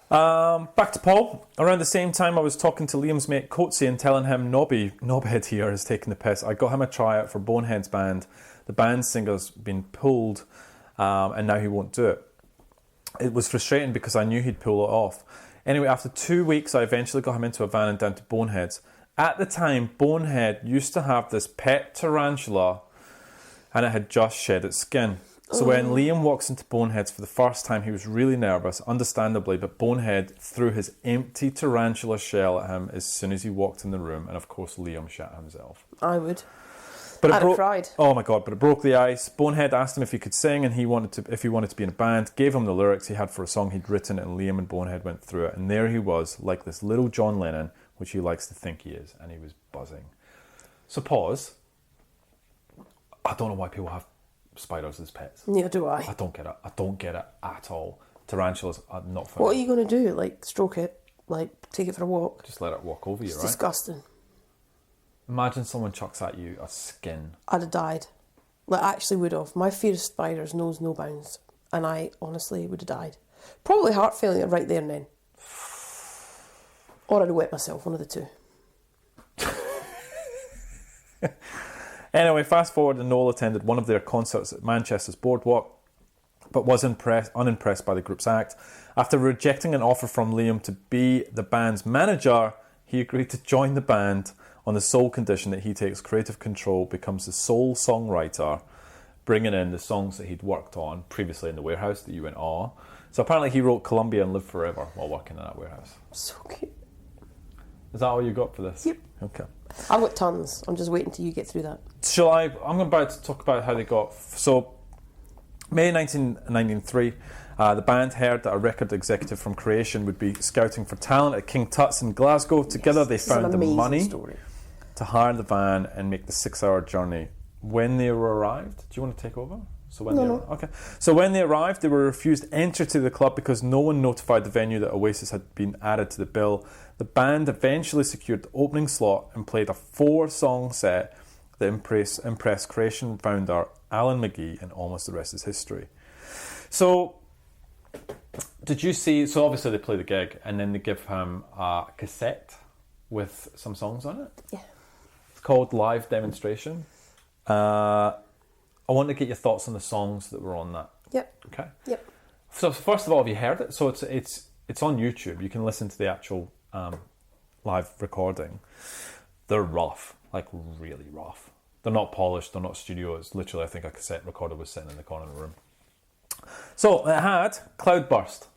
Back to Paul. Around the same time I was talking to Liam's mate Coatsy and telling him Knobhead here is taking the piss. I got him a tryout for Bonehead's band. The band singer's been pulled and now he won't do it. It was frustrating because I knew he'd pull it off. Anyway, after 2 weeks I eventually got him into a van and down to Bonehead's. At the time, Bonehead used to have this pet tarantula and it had just shed its skin. So when Liam walks into Bonehead's for the first time, he was really nervous, understandably, but Bonehead threw his empty tarantula shell at him as soon as he walked in the room, and of course Liam shat himself. I would. But I'd have cried. Oh my God, but it broke the ice. Bonehead asked him if he could sing, and if he wanted to be in a band, gave him the lyrics he had for a song he'd written, and Liam and Bonehead went through it, and there he was, like this little John Lennon, which he likes to think he is, and he was buzzing. So pause. I don't know why people have spiders as pets. Neither do I. I don't get it. I don't get it at all. Tarantulas are not fun. What are you going to do? Like, stroke it? Like, take it for a walk? Just let it walk over you, It's right? disgusting. Imagine someone chucks at you a skin. I'd have died. Like, I actually would have. My fear of spiders knows no bounds. And I honestly would have died. Probably heart failure right there and then. Or I'd have wet myself, one of the two. Anyway, fast forward and Noel attended one of their concerts at Manchester's Boardwalk, but was unimpressed by the group's act. After rejecting an offer from Liam to be the band's manager, he agreed to join the band on the sole condition that he takes creative control, becomes the sole songwriter, bringing in the songs that he'd worked on previously in the warehouse that you went, "Aw." So apparently he wrote Columbia and Live Forever while working in that warehouse. So cute. Is that all you got for this? Yep. Okay. I've got tons. I'm just waiting till you get through that. I'm about to talk about how they got... So, May 1993, the band heard that a record executive from Creation would be scouting for talent at King Tut's in Glasgow. Together they found the money to hire the van and make the 6-hour journey. When they arrived... Do you want to take over? So when they arrived, they were refused entry to the club because no one notified the venue that Oasis had been added to the bill. The band eventually secured the opening slot and played a 4-song set that impressed Creation founder Alan McGee, and almost the rest is history. So, did you see... So obviously they play the gig and then they give him a cassette with some songs on it. Yeah. It's called Live Demonstration. I want to get your thoughts on the songs that were on that. Yep. Okay. Yep. So first of all, have you heard it? So it's on YouTube. You can listen to the actual live recording. They're rough, like really rough. They're not polished. They're not studio. It's literally, I think, a cassette recorder was sitting in the corner of the room. So it had Cloudburst,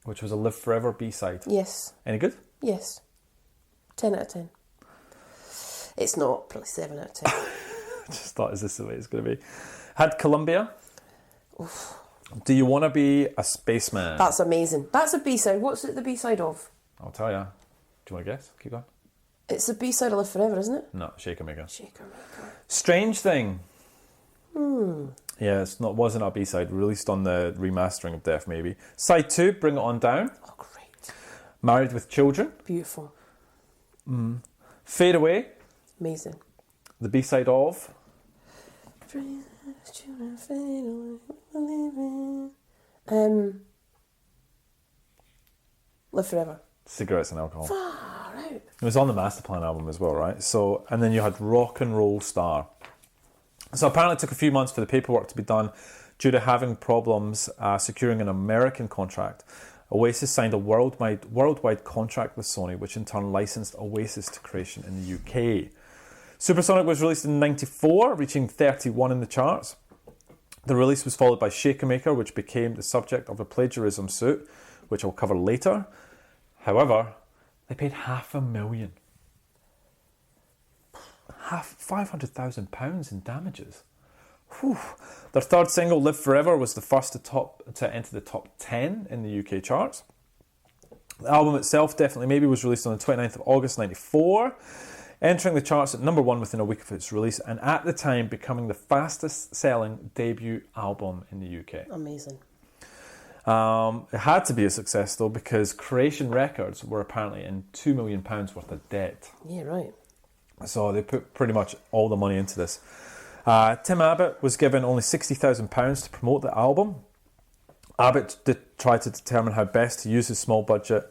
which was a Live Forever B-side. Yes. Any good? Yes. 10 out of 10. It's not, probably 7 out of 10. Just thought, is this the way it's going to be? Had Columbia. Oof. Do You Want to Be a Spaceman? That's amazing. That's a B-side. What's it the B-side of? I'll tell you. Do you want to guess? Keep going. It's the B-side of Live Forever, isn't it? No, Shaker Maker. Shaker Maker. Strange Thing. Yeah, wasn't a B-side, released on the remastering of Death Maybe. Side 2, Bring It On Down. Oh, great. Married with Children. Beautiful. Fade Away. Amazing. The B-side of... Live Forever. Cigarettes and Alcohol. Far out. It was on the Masterplan album as well, right? So, and then you had Rock and Roll Star. So apparently it took a few months for the paperwork to be done due to having problems securing an American contract. Oasis signed a worldwide contract with Sony, which in turn licensed Oasis to creation in the UK. Supersonic was released in '94, reaching 31 in the charts. The release was followed by Shaker Maker, which became the subject of a plagiarism suit, which I'll cover later. However, they paid £500,000. £500,000 in damages. Whew. Their third single, Live Forever, was the first to enter the top 10 in the UK charts. The album itself, Definitely Maybe, was released on the 29th of August '94, entering the charts at number 1 within a week of its release, and at the time becoming the fastest selling debut album in the UK. Amazing. It had to be a success though, because Creation Records were apparently in £2 million worth of debt. Yeah, right. So they put pretty much all the money into this. Tim Abbott was given only £60,000 to promote the album. Abbott did try to determine how best to use his small budget.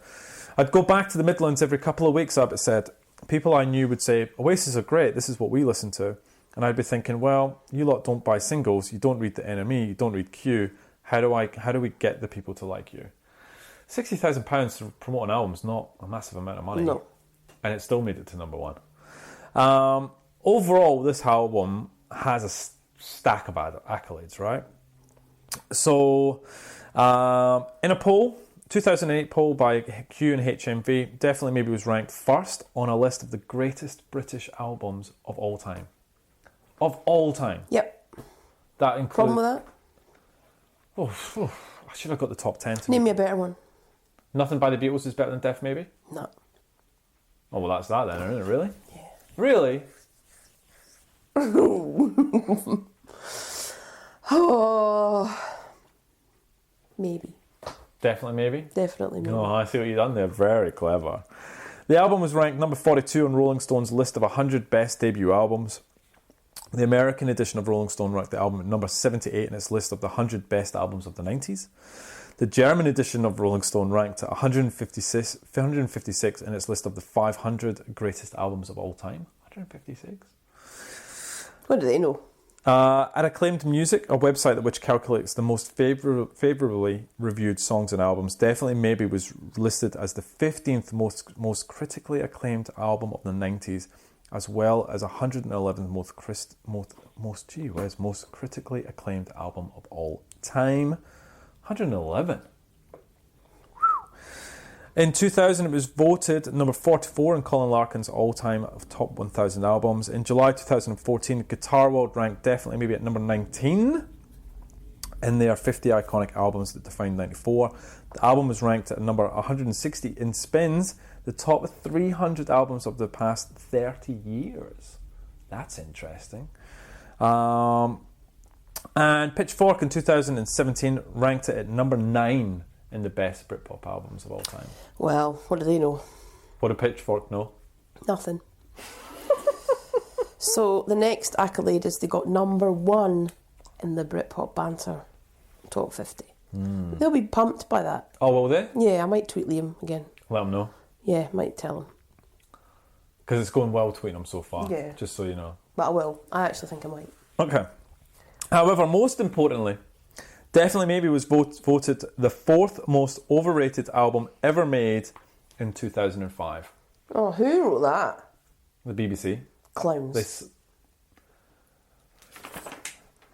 I'd go back to the Midlands every couple of weeks, Abbott said. People I knew would say, Oasis are great, this is what we listen to. And I'd be thinking, well, you lot don't buy singles, you don't read the NME, you don't read Q. How do we get the people to like you? £60,000 to promote an album is not a massive amount of money. No. And it still made it to number 1. Overall, this album has a stack of accolades, right? So, in a poll, 2008 poll by Q and HMV, Definitely Maybe was ranked first on a list of the greatest British albums of all time. Of all time. Yep. That includes... Problem with that? I should have got the top 10 to Name me a better one. Nothing by the Beatles is better than Death Maybe? No. Oh, well, that's that then, isn't it? Really? Yeah. Really? Oh. Maybe. Definitely Maybe? Definitely maybe. Oh, I see what you've done there. Very clever. The album was ranked number 42 on Rolling Stone's list of 100 best debut albums. The American edition of Rolling Stone ranked the album at number 78 in its list of the 100 best albums of the 90s. The German edition of Rolling Stone ranked at 156 in its list of the 500 greatest albums of all time. 156? What do they know? At Acclaimed Music, a website which calculates the most favourably reviewed songs and albums, Definitely Maybe was listed as the 15th most critically acclaimed album of the 90s, as well as 111th most critically acclaimed album of all time. 111. In 2000, it was voted number 44 in Colin Larkin's all-time top 1,000 albums. In July 2014, Guitar World ranked Definitely Maybe at number 19 in their 50 iconic albums that defined 94. The album was ranked at number 160 in Spins, the top 300 albums of the past 30 years. That's interesting. And Pitchfork in 2017 ranked it at number 9 in the best Britpop albums of all time. Well, what do they know? What did Pitchfork know? Nothing. So the next accolade is they got number 1 in the Britpop Banter top 50. They'll be pumped by that. Oh, will they? Yeah, I might tweet Liam again. Let them know. Yeah, might tell him. Because it's going well tweeting them so far. Yeah. Just so you know. But I will. I actually think I might. Okay. However, most importantly, Definitely Maybe was voted the 4th most overrated album ever made in 2005. Oh, who wrote that? The BBC. Clowns.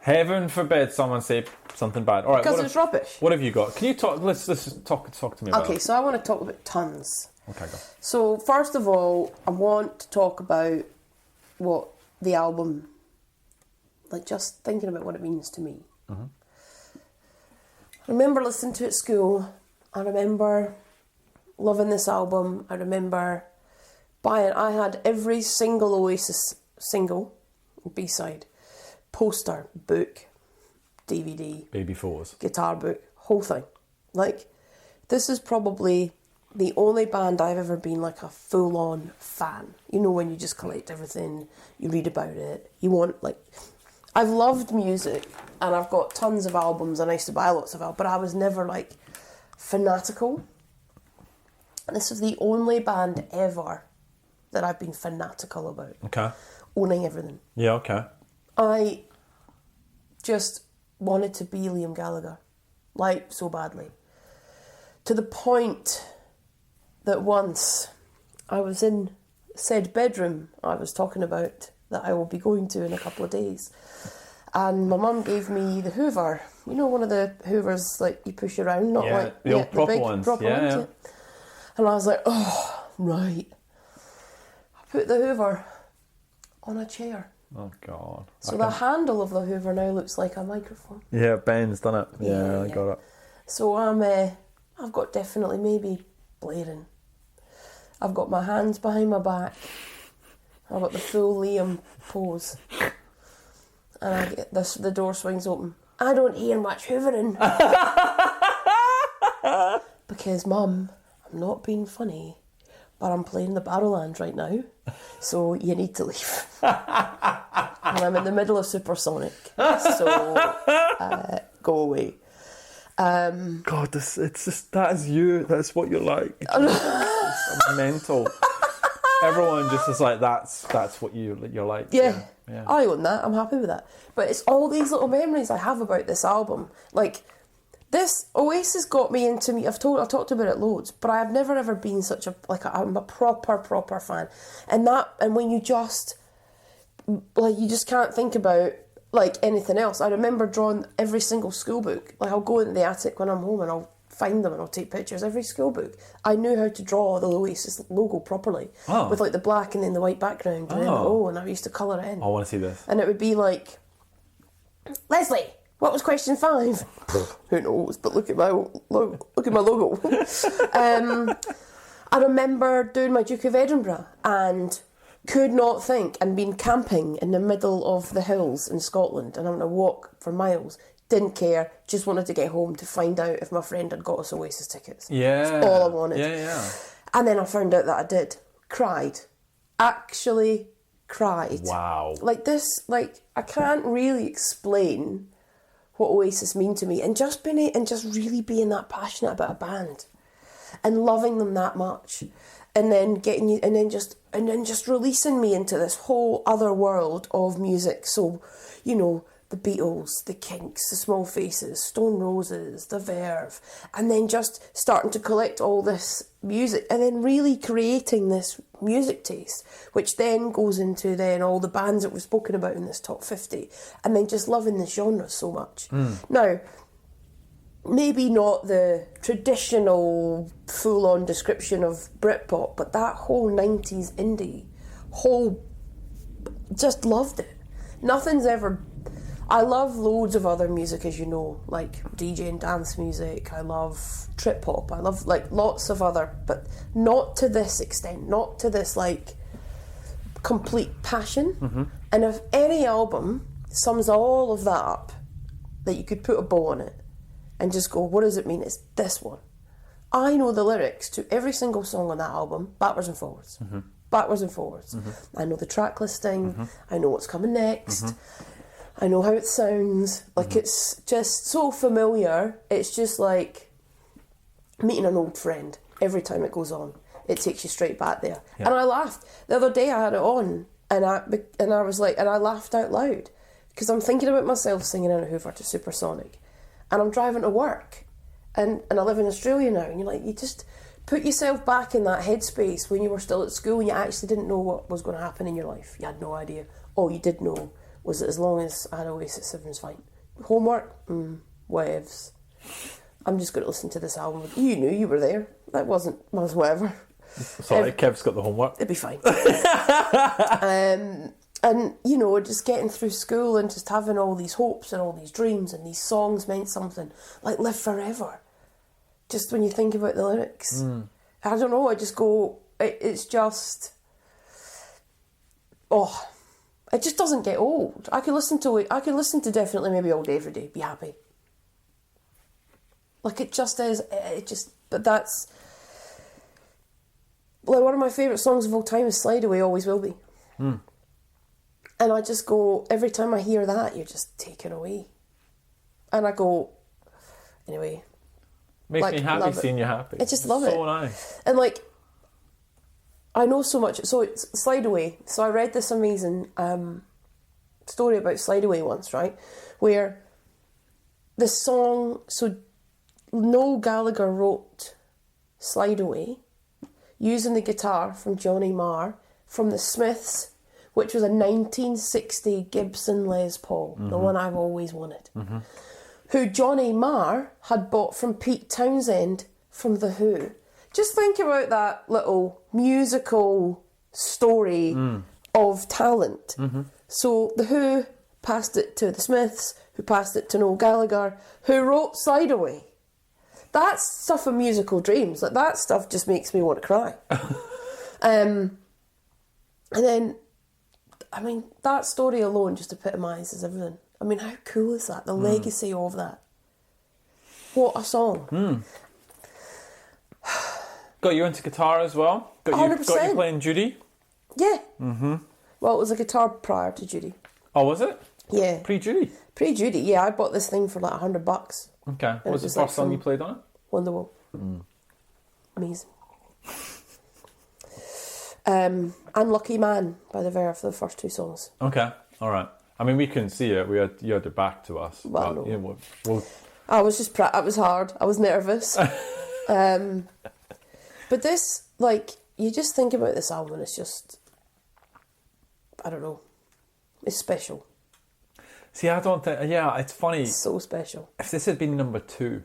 Heaven forbid someone say something bad. All right. Because it's rubbish. What have you got? Can you talk? Let's talk to me about Okay, it. so I want to talk about tons. Okay, go. So first of all, I want to talk about what the album, like just thinking about what it means to me. Mm-hmm. I remember listening to it at school. I remember loving this album. I remember I had every single Oasis single, B-side, poster, book, DVD, baby photos, guitar book, whole thing. Like, this is probably the only band I've ever been like a full-on fan. You know, when you just collect everything, you read about it, you want, like... I've loved music, and I've got tons of albums, and I used to buy lots of albums, but I was never, like, fanatical. And this is the only band ever that I've been fanatical about. Okay. Owning everything. Yeah, okay. I just wanted to be Liam Gallagher, like, so badly. To the point that once I was in said bedroom I was talking about that I will be going to in a couple of days, and my mum gave me the Hoover. You know, one of the Hoovers, like, you push around, not like... the old proper ones. Proper ones, yeah. And I was like, oh, right. I put the Hoover on a chair. Oh, God. So the handle of the Hoover now looks like a microphone. Yeah, Ben's done it. Yeah, I got it. So I've got definitely maybe blaring. I've got my hands behind my back. I've got the full Liam pose. And I get this, the door swings open. I don't hear much hoovering. Because, Mum, I'm not being funny, but I'm playing the Barrowland right now, so you need to leave. And I'm in the middle of Supersonic, so go away. God, it's just, that is you. That's what you're like. It's mental. Everyone just is like, that's what you're like. Yeah. Yeah. I own that. I'm happy with that. But it's all these little memories I have about this album. Like, this Oasis got me into me. I've talked about it loads, but I've never ever been such a I'm a proper fan. And when you just can't think about like anything else. I remember drawing every single school book. Like, I'll go into the attic when I'm home and I'll find them and I'll take pictures. Every school book, I knew how to draw the Oasis logo properly, with like the black and then the white background. And I used to colour it in. I want to see this. And it would be like, Lesley, what was question 5? Who knows? But look at my logo. I remember doing my Duke of Edinburgh and could not think, and been camping in the middle of the hills in Scotland and having to walk for miles. Didn't care, just wanted to get home to find out if my friend had got us Oasis tickets. Yeah. That's all I wanted. Yeah. And then I found out that I did. Cried. Actually cried. Wow. Like this, like, I can't really explain what Oasis mean to me, and just really being that passionate about a band and loving them that much, and then just releasing me into this whole other world of music. So, you know, the Beatles, the Kinks, the Small Faces, Stone Roses, the Verve, and then just starting to collect all this music and then really creating this music taste, which then goes into then all the bands that we've spoken about in this top 50, and then just loving the genre so much. Now, maybe not the traditional full-on description of Britpop, but that whole 90s indie, just loved it. Nothing's ever... I love loads of other music, as you know, like DJ and dance music. I love trip hop. I love like lots of other, but not to this extent, not to this like complete passion. Mm-hmm. And if any album sums all of that up, that you could put a bow on it and just go, what does it mean? It's this one. I know the lyrics to every single song on that album, backwards and forwards. Mm-hmm. Backwards and forwards. Mm-hmm. I know the track listing. Mm-hmm. I know what's coming next. Mm-hmm. I know how it sounds. Like, it's just so familiar. It's just like meeting an old friend. Every time it goes on, it takes you straight back there. Yeah. And I laughed. The other day I had it on, and I was like, and I laughed out loud because I'm thinking about myself singing in a Hoover to Supersonic, and I'm driving to work, and I live in Australia now, and you're like, you just put yourself back in that headspace when you were still at school and you actually didn't know what was going to happen in your life. You had no idea. All you did know was that as long as I had Oasis, everything's fine. Homework? Whatevs. I'm just going to listen to this album. You knew, you were there. That wasn't whatever. Sorry, Kev's got the homework. It'd be fine. And, you know, just getting through school and just having all these hopes and all these dreams, and these songs meant something. Like Live Forever. Just when you think about the lyrics. I don't know, I just go, it's just... it just doesn't get old. I could listen to Definitely Maybe all day, every day, be happy. Like, it just is, but that's, like, one of my favourite songs of all time is Slide Away, Always Will Be. And I just go, every time I hear that, you're just taken away. And I go, anyway. Makes me happy seeing you happy. I just love it. So nice. And, like, I know so much. So it's Slide Away. So I read this amazing story about Slide Away once, right? Where the song, so Noel Gallagher wrote Slide Away using the guitar from Johnny Marr from the Smiths, which was a 1960 Gibson Les Paul, the one I've always wanted, who Johnny Marr had bought from Pete Townsend from The Who. Just think about that little musical story of talent. So The Who passed it to the Smiths, who passed it to Noel Gallagher, who wrote Slide Away. That's stuff of musical dreams. Like, that stuff just makes me want to cry. And then, I mean, that story alone just epitomises everything. I mean, how cool is that? The legacy of that. What a song. Got you into guitar as well? Got you playing Judy? Yeah. Well, it was a guitar prior to Judy. Oh, was it? Yeah. Pre-Judy? Pre-Judy, yeah. I bought this thing for like $100. Okay. What was the first song you played on it? Wonderwall. Amazing. Unlucky Man by The Verve for the first two songs. Okay. All right. I mean, we couldn't see it. You had your back to us. Well, but, no. yeah, we'll... I was just... it was hard. I was nervous. But this, like, you just think about this album and it's just... I don't know. It's special. See, I don't think... Yeah, it's funny. It's so special. If this had been number 2,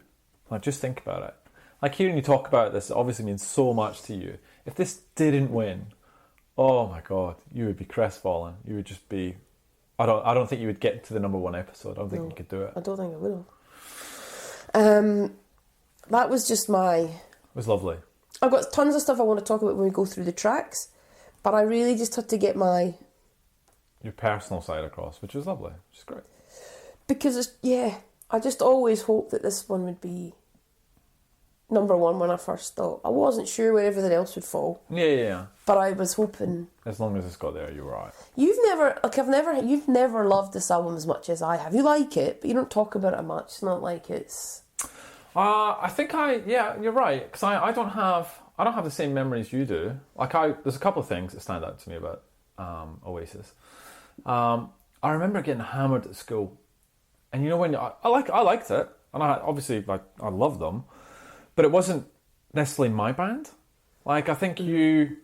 like, just think about it. Like, hearing you talk about this, it obviously means so much to you. If this didn't win, oh my God, you would be crestfallen. You would just be... I don't think you would get to the number 1 episode. I don't think you could do it. I don't think I would have. That was just my... It was lovely. I've got tons of stuff I want to talk about when we go through the tracks, but I really just had to get your personal side across, which was lovely, which is great. Because, I just always hoped that this one would be number 1 when I first thought. I wasn't sure where everything else would fall. Yeah. But I was hoping... As long as it's got there, you were right. You've never loved this album as much as I have. You like it, but you don't talk about it much. It's not like it's... I think you're right, because I don't have the same memories you do. Like, there's a couple of things that stand out to me about Oasis. I remember getting hammered at school, and you know, when I liked it, and I loved them, but it wasn't necessarily my band. Like, I think you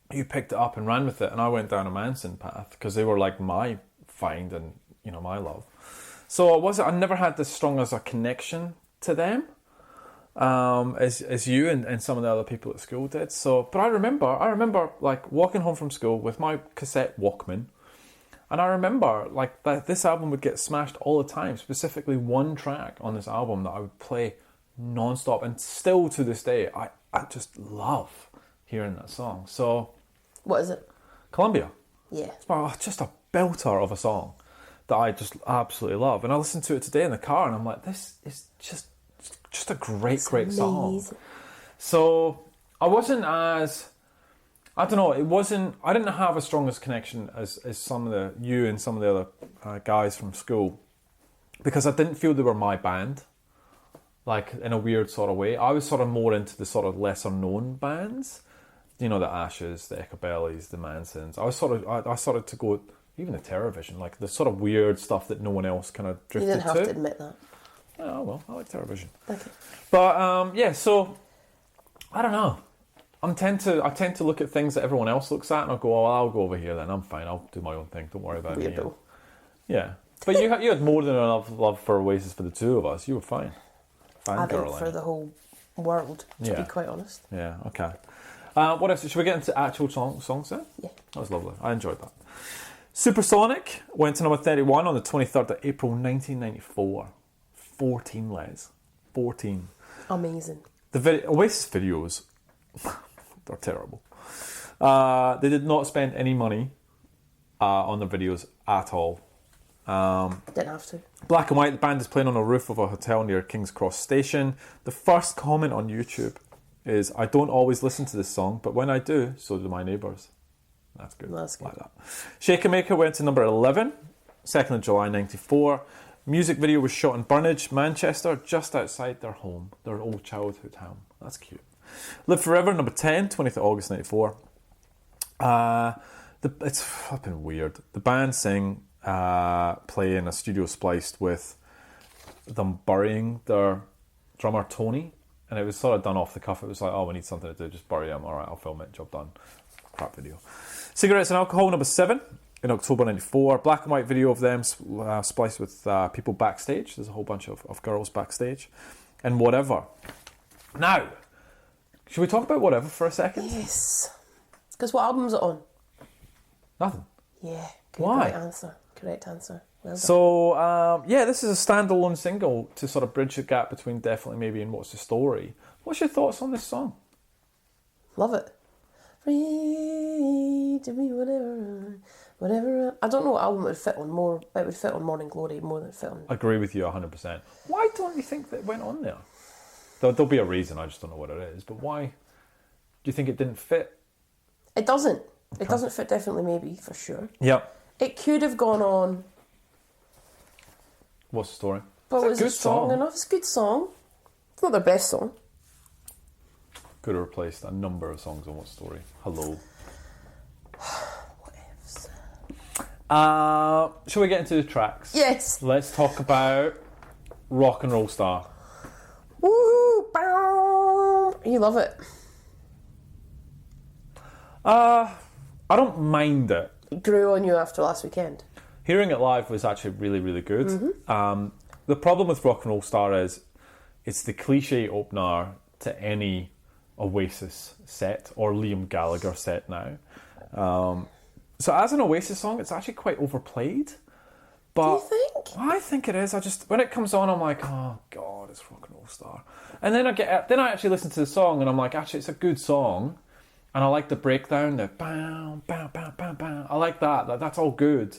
picked it up and ran with it, and I went down a Manson path because they were like my find and, you know, my love. So I never had as strong as a connection to them as you and some of the other people at school did. So, but I remember like walking home from school with my cassette Walkman, and I remember like that this album would get smashed all the time. Specifically, one track on this album that I would play non-stop, and still to this day, I just love hearing that song. So, what is it? Columbia. Yeah, it's just a belter of a song that I just absolutely love. And I listened to it today in the car, and I'm like, this is just a great song. So I wasn't as, I don't know, I didn't have as strong as connection as some of you and some of the other guys from school, because I didn't feel they were my band, like in a weird sort of way. I was sort of more into the sort of lesser known bands, you know, the Ashes, the Ecobellies, the Mansons. I started to go, even the TerrorVision, like the sort of weird stuff that no one else kind of drifted to. You didn't have to admit that. Oh, well, I like TerrorVision. Okay. But, so, I don't know. I tend to look at things that everyone else looks at, and I'll go, oh, I'll go over here then. I'm fine. I'll do my own thing. Don't worry about me. Weirdo. Yeah. But you had more than enough love for Oasis for the two of us. You were fine. I think for the whole world, to be quite honest. Yeah, okay. What else? Should we get into actual songs then? Yeah. That was lovely. I enjoyed that. Supersonic went to number 31 on the 23rd of April 1994. 14, Les. 14. Amazing. The Oasis videos, they're terrible. They did not spend any money on their videos at all. Didn't have to. Black and White, the band is playing on a roof of a hotel near King's Cross Station. The first comment on YouTube is, I don't always listen to this song, but when I do, so do my neighbours. That's good. That's good. Like that. Shake and Maker went to number 11, 2nd of July 94. Music video was shot in Burnage, Manchester, just outside their home, their old childhood home. That's cute. Live Forever, number 10, 20th of August 94. It's flipping weird. The band sing, play in a studio spliced with them burying their drummer Tony, and it was sort of done off the cuff. It was like, oh, we need something to do, just bury him. All right, I'll film it, job done. Crap video. Cigarettes and Alcohol, number 7, in October 94. Black and white video of them spliced with people backstage. There's a whole bunch of girls backstage. And Whatever. Now, should we talk about Whatever for a second? Yes. Because what album is it on? Nothing. Yeah. Why? Correct answer. Well done. So, this is a standalone single to sort of bridge the gap between Definitely Maybe and What's the Story. What's your thoughts on this song? Love it. Free to be whatever. I don't know what album it would fit on more. It would fit on Morning Glory more than it fit on. I agree with you 100%. Why don't you think that it went on there? There'll be a reason, I just don't know what it is. But why do you think it didn't fit? It doesn't. Okay. It doesn't fit Definitely Maybe, for sure. Yep. It could have gone on. What's the Story? But was it strong enough? It's a good song. It's not their best song. Could have replaced a number of songs on What's the Story. Hello. What ifs? Shall we get into the tracks? Yes. Let's talk about Rock and Roll Star. Woo! Bow. You love it. I don't mind it. It grew on you after last weekend. Hearing it live was actually really, really good. Mm-hmm. The problem with Rock and Roll Star is it's the cliche opener to any Oasis set or Liam Gallagher set now. So as an Oasis song, it's actually quite overplayed. But do you think? I think it is. When it comes on, I'm like, oh God, it's Rock and Roll Star. And then I actually listen to the song and I'm like, actually, it's a good song. And I like the breakdown, the bam, bam, bam, bam, bam. I like that. That's all good.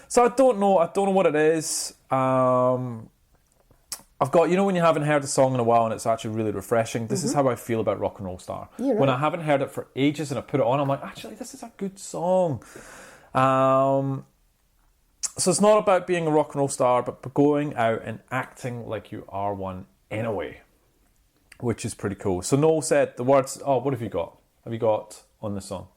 So I don't know what it is. I've got, when you haven't heard a song in a while and it's actually really refreshing. This is how I feel about Rock and Roll Star. Right. When I haven't heard it for ages and I put it on, I'm like, actually, this is a good song. So it's not about being a rock and roll star, but going out and acting like you are one anyway, which is pretty cool. So Noel said the words. Oh, what have you got? Have you got on the song?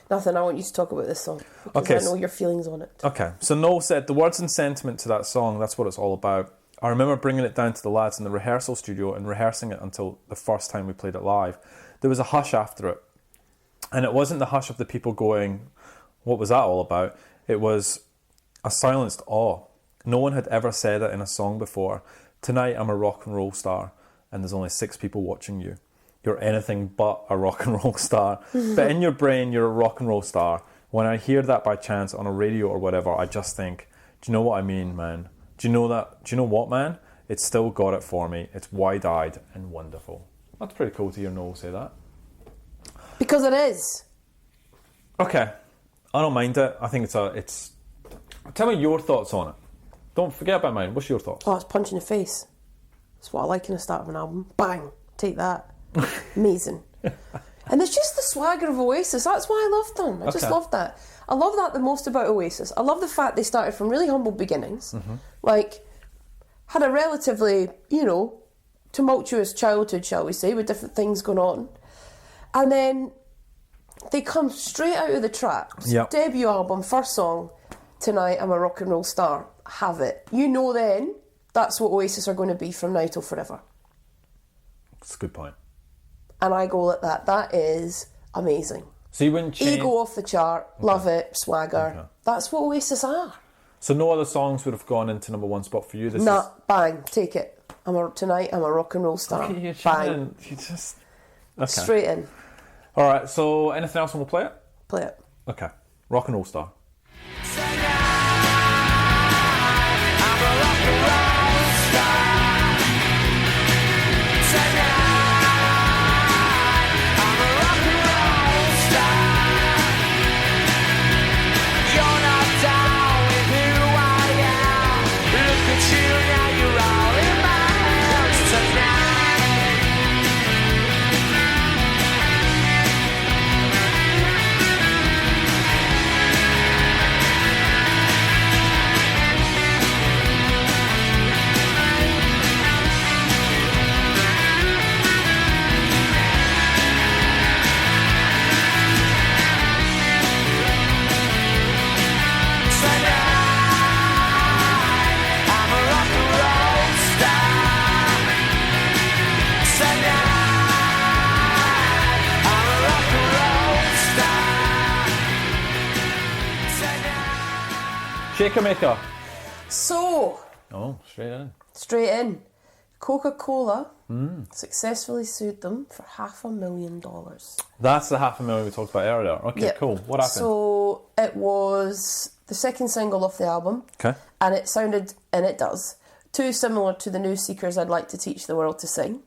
Nothing. I want you to talk about this song because I know your feelings on it. Okay. So Noel said the words and sentiment to that song. That's what it's all about. I remember bringing it down to the lads in the rehearsal studio and rehearsing it until the first time we played it live. There was a hush after it, and it wasn't the hush of the people going, "What was that all about?" It was a silenced awe. No one had ever said it in a song before. Tonight I'm a rock and roll star, and there's only 6 people watching you. You're anything but a rock and roll star. But in your brain, you're a rock and roll star. When I hear that by chance on a radio or whatever, I just think, do you know what I mean, man? Do you know that? Do you know what, man? It's still got it for me. It's wide-eyed and wonderful. That's pretty cool to hear Noel say that. Because it is. Okay. I don't mind it. I think it's... Tell me your thoughts on it. Don't forget about mine. What's your thoughts? Oh, it's punch in the face. That's what I like in the start of an album. Bang. Take that. Amazing. And it's just the swagger of Oasis. That's why I loved them. I just love that. I love that the most about Oasis. I love the fact they started from really humble beginnings. Like, had a relatively, tumultuous childhood, shall we say, with different things going on. And then they come straight out of the traps. Yep. Debut album, first song, Tonight I'm a Rock and Roll Star. Have it. Then that's what Oasis are going to be from now till forever. That's a good point. And I go like that. That is amazing. So you wouldn't change... Ego off the chart. Okay. Love it. Swagger. Okay. That's what Oasis are. So no other songs would have gone into number 1 spot for you? Bang. Take it. Tonight I'm a rock and roll star. Okay, you're bang. You just... Okay. Straight in. All right, so anything else and we'll play it? Play it. Okay. Rock and Roll Star. You're Shaker Maker. So, Oh, straight in. Coca-Cola successfully sued them for $500,000. That's the $500,000 we talked about earlier. Okay, Yep. cool. What happened? So it was the second single off the album. Okay. And it sounded, and it does, too similar to the New Seekers' I'd Like to Teach the World to Sing.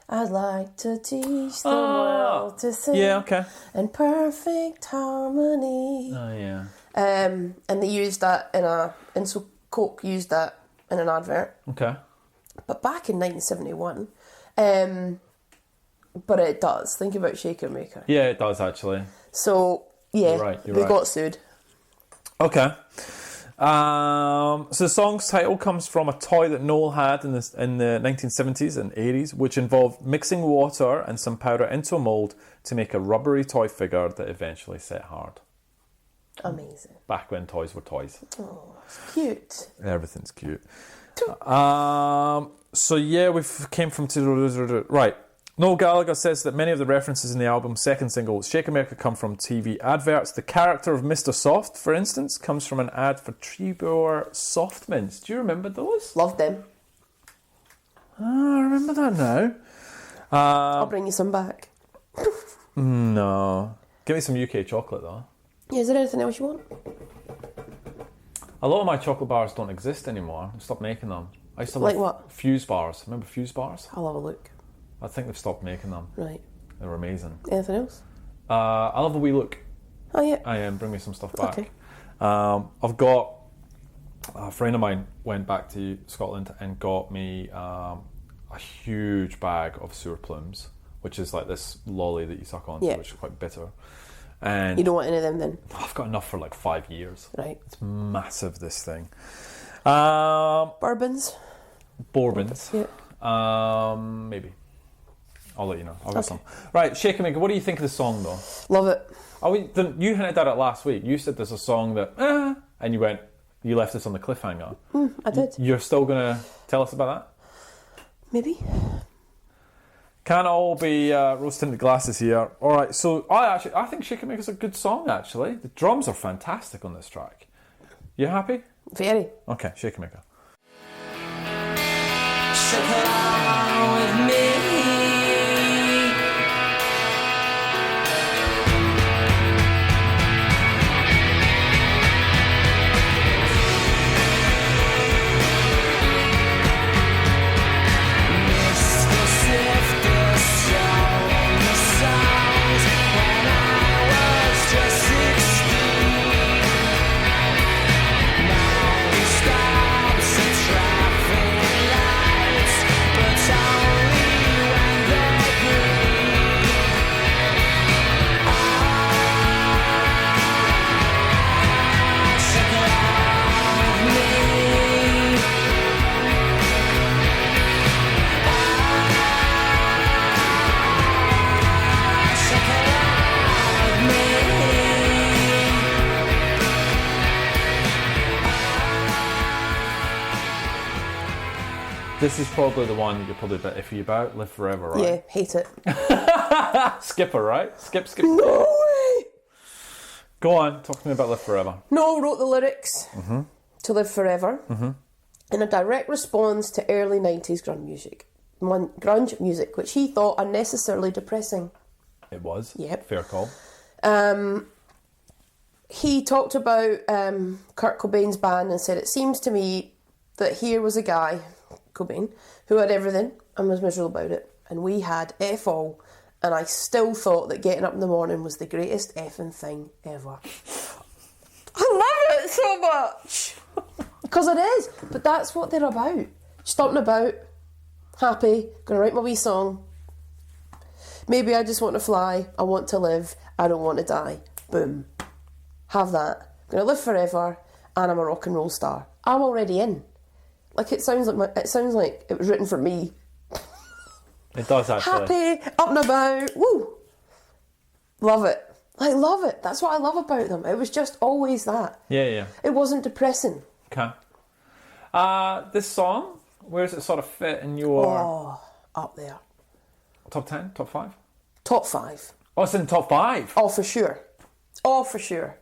I'd like to teach the world to sing. Yeah, okay. In perfect harmony. Oh, yeah. And they used that and so Coke used that in an advert. Okay. But back in 1971, but it does. Think about Shaker Maker. Yeah, it does actually. So, yeah, You're they right. got sued. Okay. So the song's title comes from a toy that Noel had in the 1970s and 80s, which involved mixing water and some powder into a mould to make a rubbery toy figure that eventually set hard. Amazing. Back when toys were toys. Oh, it's cute. Everything's cute. So yeah, we came from right. Noel Gallagher says that many of the references in the album's second single, Shaker Maker, come from TV adverts. The character of Mr. Soft, for instance, comes from an ad for Trebor Soft Mints. Do you remember those? Love them. Oh, I remember that now. I'll bring you some back. No. Give me some UK chocolate, though. Yeah, is there anything else you want? A lot of my chocolate bars don't exist anymore. I stopped making them. I used to Like love what? Fuse bars. Remember Fuse bars? I'll have a look. I think they've stopped making them. Right. They were amazing. Anything else? I'll have a wee look. Oh, yeah. I am. Bring me some stuff back. Okay. I've got a friend of mine went back to Scotland and got me a huge bag of sewer plumes, which is like this lolly that you suck on, Yeah. which is quite bitter. And You don't want any of them then? I've got enough for like 5 years. Right. It's massive, this thing. Bourbons? Bourbons. Yeah. Maybe. I'll let you know. I'll get some. Right, Shaker Maker, what do you think of the song though? Love it. You hinted at it last week. You said there's a song that, and you left us on the cliffhanger. I did. You're still going to tell us about that? Maybe. Can't all be rose-tinted glasses here. All right, so I think Shaker Maker's a good song, actually. The drums are fantastic on this track. You happy? Very. Okay, Shaker Maker. Shake it on with me. Mr. Sifter stole the songs when I was just 16. Now he stops at traffic lights, but only when they're green. Shake it on with me. Shake it on with me. This is probably the one you're probably a bit iffy about. Live Forever, right? Yeah, hate it. Skipper, right? Skip. No way! Go on, talk to me about Live Forever. Noel wrote the lyrics to Live Forever in a direct response to early 90s grunge music, which he thought unnecessarily depressing. It was. Yep. Fair call. He talked about Kurt Cobain's band and said, "It seems to me that here was a guy, Cobain, who had everything and was miserable about it, and we had F all, and I still thought that getting up in the morning was the greatest effing thing ever." I love it so much! Because it is, but that's what they're about. Just up and about, happy, gonna write my wee song. Maybe I just want to fly, I want to live, I don't want to die. Boom. Have that. I'm gonna live forever, and I'm a rock and roll star. I'm already in. Like it sounds like it was written for me. It does actually. Happy, up and about, woo. Love it. I love it. That's what I love about them. It was just always that. Yeah. It wasn't depressing. Okay. This song, where does it sort of fit in your Oh, up there. top 10, top 5? Top 5. Oh, it's in top 5. Oh, for sure. Oh, for sure.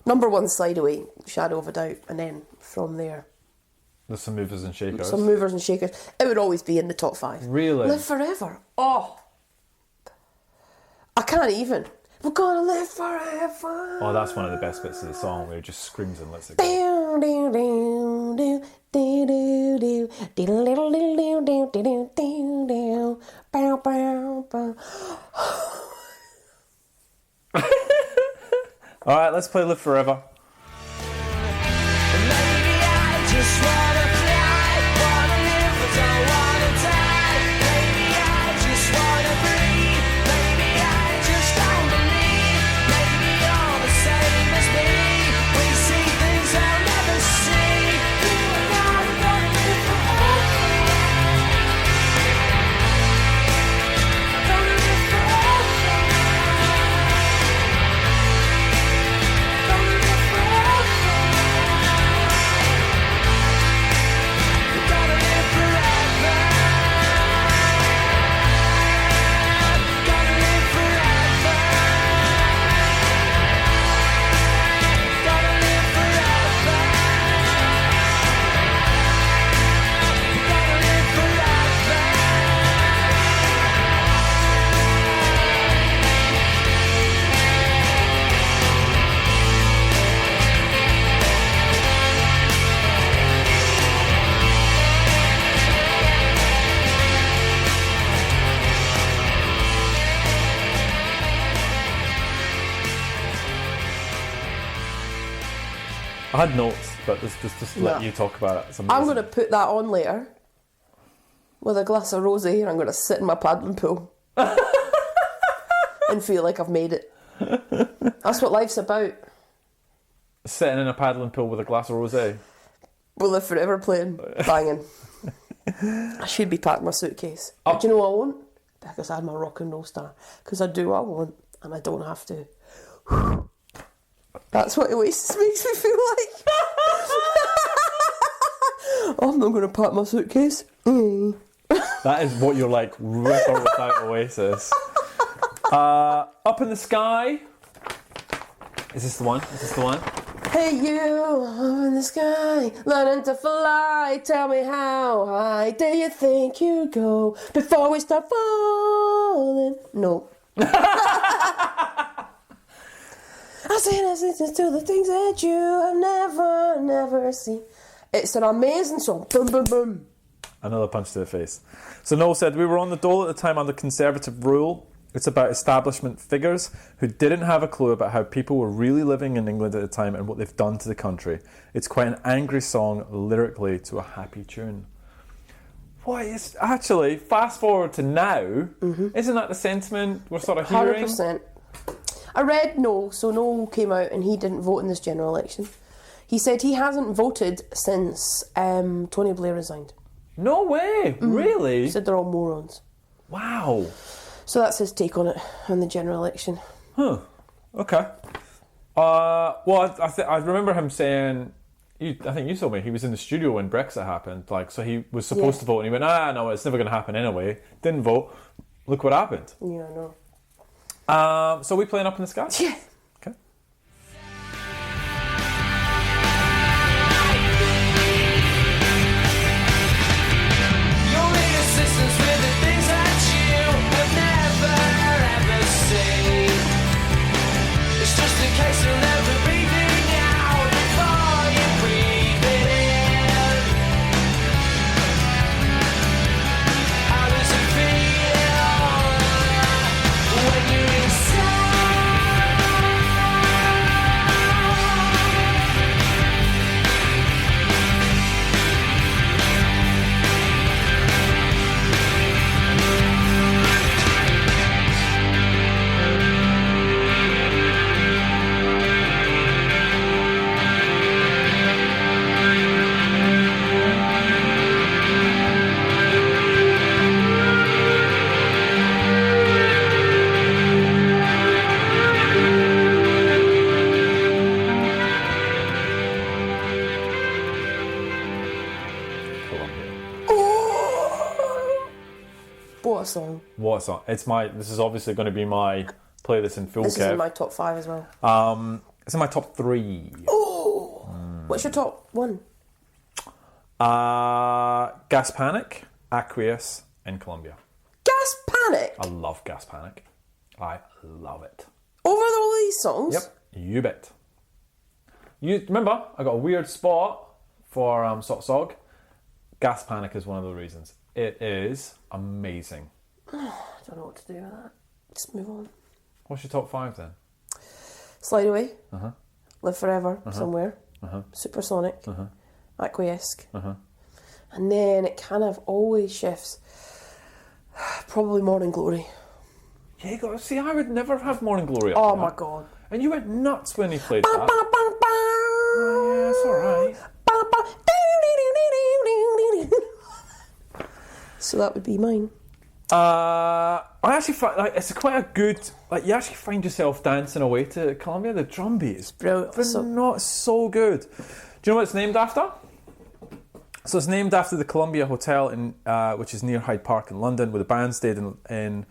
Number 1, Slide Away, Shadow of a Doubt, and then from there, There's some movers and shakers. some movers and shakers. It would always be in the top 5. Really? Live Forever. Oh, I can't even. We're gonna live forever. Oh, that's one of the best bits of the song where it just screams and lets it go. Down, down, down, down, down, down, down, down, down, down, down, down, down, down, bow, bow, bow. All right, let's play Live Forever. Maybe I just wanna fly, wanna live, but don't wanna die. Maybe I just wanna breathe. Maybe I just don't believe. Maybe you're the same as me. We see things I'll never see. You and I are gonna live forever. Gonna live forever. Gonna live forever. Gotta live forever. Gotta live forever. Gotta live forever. Gotta live forever. I had notes, but just let No. you talk about it. It's amazing. I'm going to put that on later with a glass of rosé, and I'm going to sit in my paddling pool and feel like I've made it. That's what life's about. Sitting in a paddling pool with a glass of rosé. We'll live forever playing, banging. I should be packing my suitcase. But do you know what I want? Because I'm a rock and roll star. Because I do what I want, and I don't have to. That's what Oasis makes me feel like. I'm not going to pack my suitcase. That is what you're like, with or without Oasis. Up in the Sky. Is this the one? Is this the one? Hey you, up in the sky, learning to fly. Tell me how high do you think you go before we start falling? No. I say listen to the things that you have never seen. It's an amazing song. Boom, boom, boom. Another punch to the face. So Noel said, we were on the dole at the time under Conservative rule. It's about establishment figures who didn't have a clue about how people were really living in England at the time and what they've done to the country. It's quite an angry song lyrically to a happy tune. What is actually, fast forward to now, isn't that the sentiment we're sort of hearing? 100%. I read Noel, so Noel came out and he didn't vote in this general election. He said he hasn't voted since Tony Blair resigned. No way, really? He said they're all morons. Wow. So that's his take on it, on the general election. Huh. Okay. Well, I remember him saying, I think you told me he was in the studio when Brexit happened. Like, so he was supposed to vote, and he went, no, it's never going to happen anyway. Didn't vote. Look what happened. Yeah, I know. So we playing Up in the Sky? Yeah. Okay. You'll need assistance with the things that you have never ever seen. It's just a case of never breathing out before you breathe it in. How does it feel when you're inside? What a song. What a song. This is obviously going to be my play this in full, This is Kev. in my top 5 as well. It's in my top 3. What's your top one? Gas Panic, Aqueous, and Columbia. Gas Panic? I love Gas Panic. I love it. Over all these songs? Yep, you bet. You remember, I got a weird spot for Sot Sog. Gas Panic is one of the reasons. It is amazing. I don't know what to do with that. Just move on. What's your top 5 then? Slide Away. Live Forever, Somewhere. Supersonic. Acquiesce. And then it kind of always shifts. Probably Morning Glory. Yeah, you got, see, I would never have Morning Glory up Oh there. my god. And you went nuts when he played Ba, that. ba, ba, ba. Oh, yeah, it's alright. Ba, ba. So that would be mine. I actually find like it's quite a good. Like you actually find yourself dancing away to Columbia. The drum beat is Brilliant. not so good. Do you know what it's named after? So it's named after the Columbia Hotel in which is near Hyde Park in London, where the band stayed in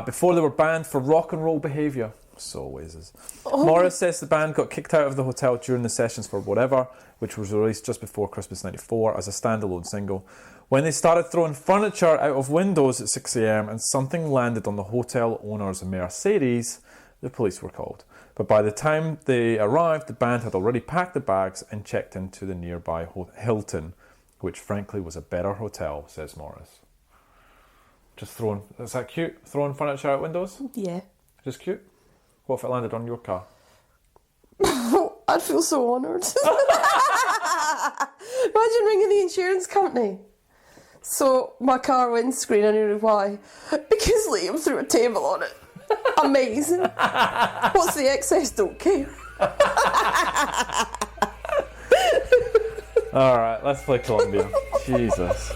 before they were banned for rock and roll behaviour. So Oasis. Morris says the band got kicked out of the hotel during the sessions for Whatever, which was released just before Christmas '94 as a standalone single. When they started throwing furniture out of windows at 6 a.m. and something landed on the hotel owner's Mercedes, the police were called. But by the time they arrived, the band had already packed the bags and checked into the nearby Hilton, which frankly was a better hotel, says Morris. Just throwing, is that cute? Throwing furniture out windows? Yeah. Just cute? What if it landed on your car? I'd feel so honoured. Imagine ringing the insurance company. So, my car windscreen, and you know why? Because Liam threw a table on it. Amazing. What's the excess? Don't care. Alright, let's play Columbia. Jesus.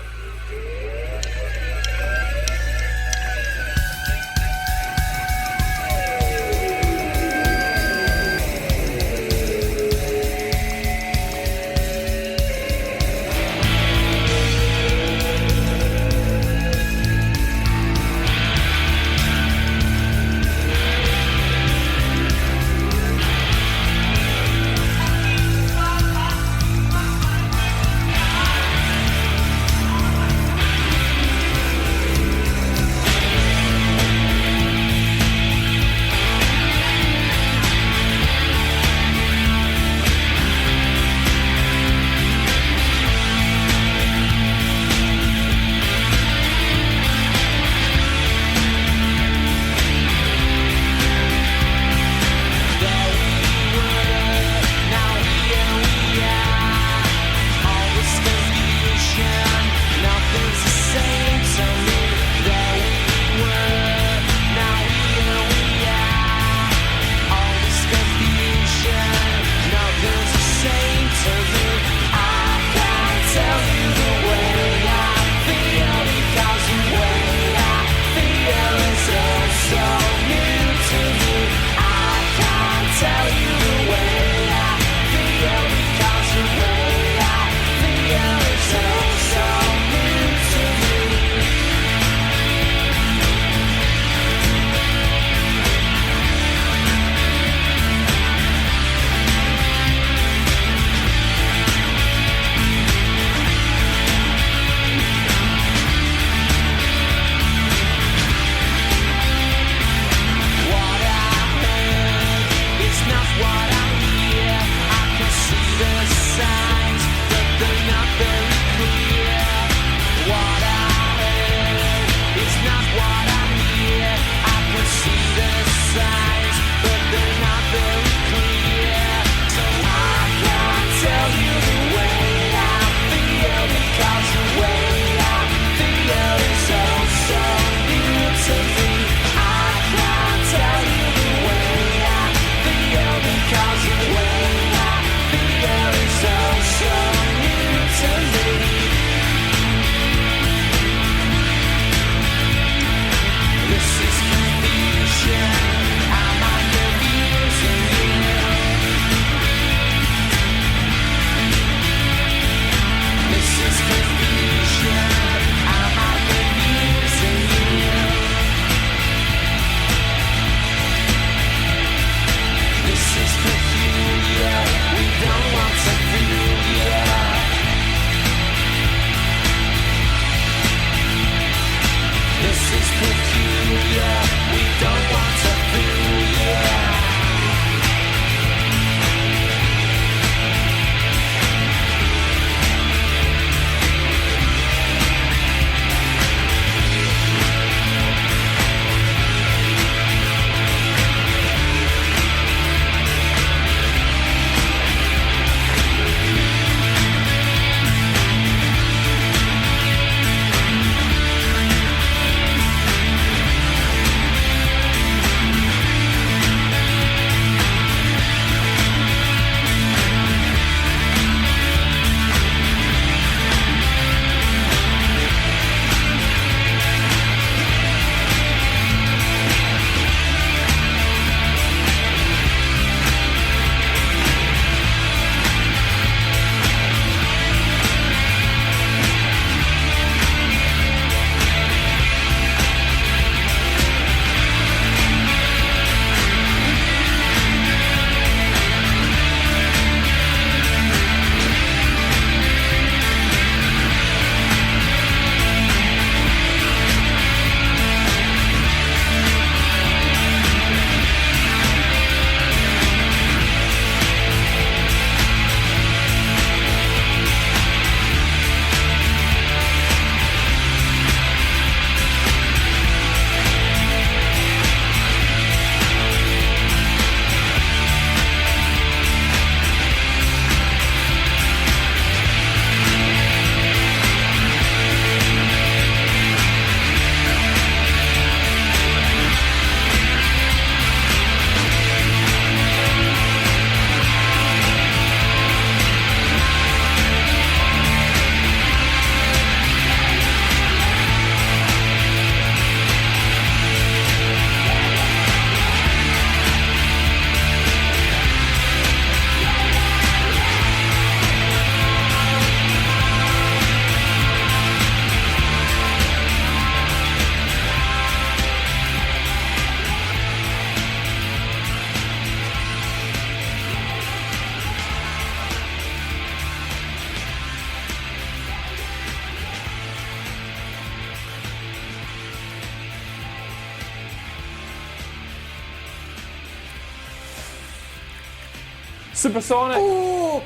Supersonic. Oh!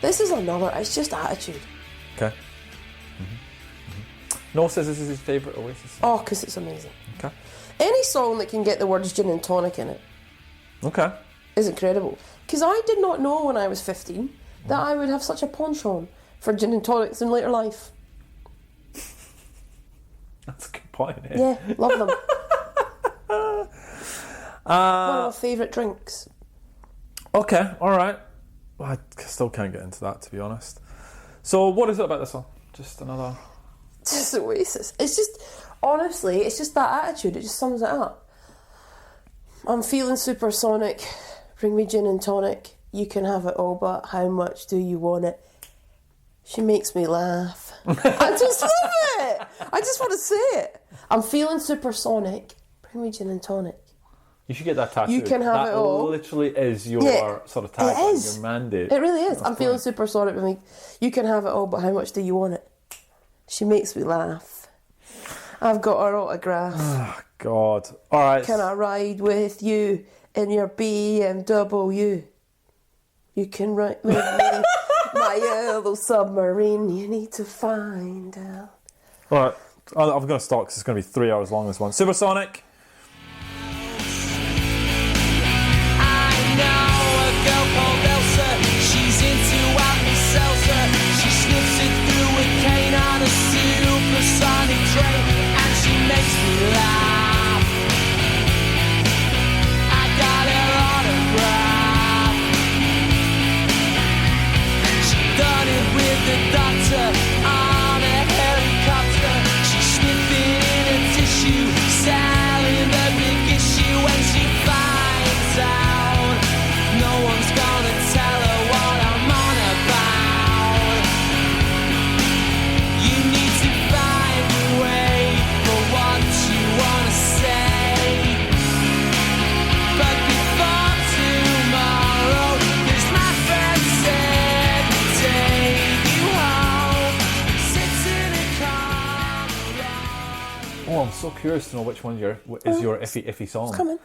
This is another, it's just attitude. Okay. Noel says this is his favourite Oasis song. Oh, because it's amazing. Okay. Any song that can get the words gin and tonic in it Okay. is incredible. Because I did not know when I was 15 that I would have such a penchant for gin and tonics in later life. That's a good point. Eh? Yeah, love them. One of my favourite drinks. Okay, alright. Well, I still can't get into that, to be honest. So, what is it about this song? Just another... Just Oasis. It's just, honestly, it's just that attitude. It just sums it up. I'm feeling supersonic. Bring me gin and tonic. You can have it all, but how much do you want it? She makes me laugh. I just love it. I just want to say it. I'm feeling supersonic. Bring me gin and tonic. You should get that tattoo. You can have that it all. Literally is your sort of It tagline, is. your mandate. It really is. That's I'm feeling supersonic. Bring me. You can have it all, but how much do you want it? She makes me laugh. I've got her autograph. Oh, God. All right. Can I ride with you in your BMW? You can ride with me, my yellow submarine. You need to find out. All right. I'm going to stop because it's going to be 3 hours long, this one. Supersonic. I know a girl called Elsa. She's into Alka-Seltzer. She sniffs it through a cane on a supersonic train, and she makes me laugh. I got her autograph. She done it with the doctor on a helicopter. She's sniffing in a tissue, selling the big issue when she finds out. No one's gonna tell her what I'm on about. You need to find a way for what you wanna say. But before tomorrow, 'cause my friend said to take you home. Sits in a car. Oh, I'm so curious to know which one is your iffy song. Come on.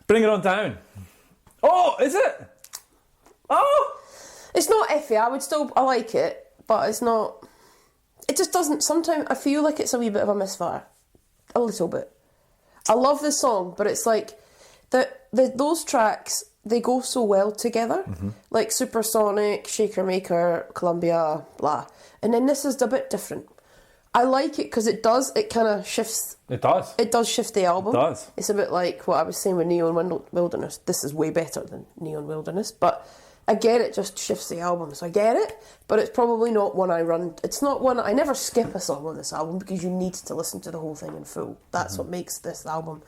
Bring it on down. Oh, is it? Oh! It's not iffy. I like it, but it's not. It just doesn't. Sometimes I feel like it's a wee bit of a misfire, a little bit. I love this song, but it's like those tracks, they go so well together, like Supersonic, Shaker Maker, Columbia, blah, and then this is a bit different. I like it because it kind of shifts. It does. It does shift the album. It does. It's a bit like what I was saying with Neon Wilderness. This is way better than Neon Wilderness, but I get it just shifts the album. So I get it, but it's probably not one I run. It's not one I never skip a song on this album because you need to listen to the whole thing in full. That's what makes this album,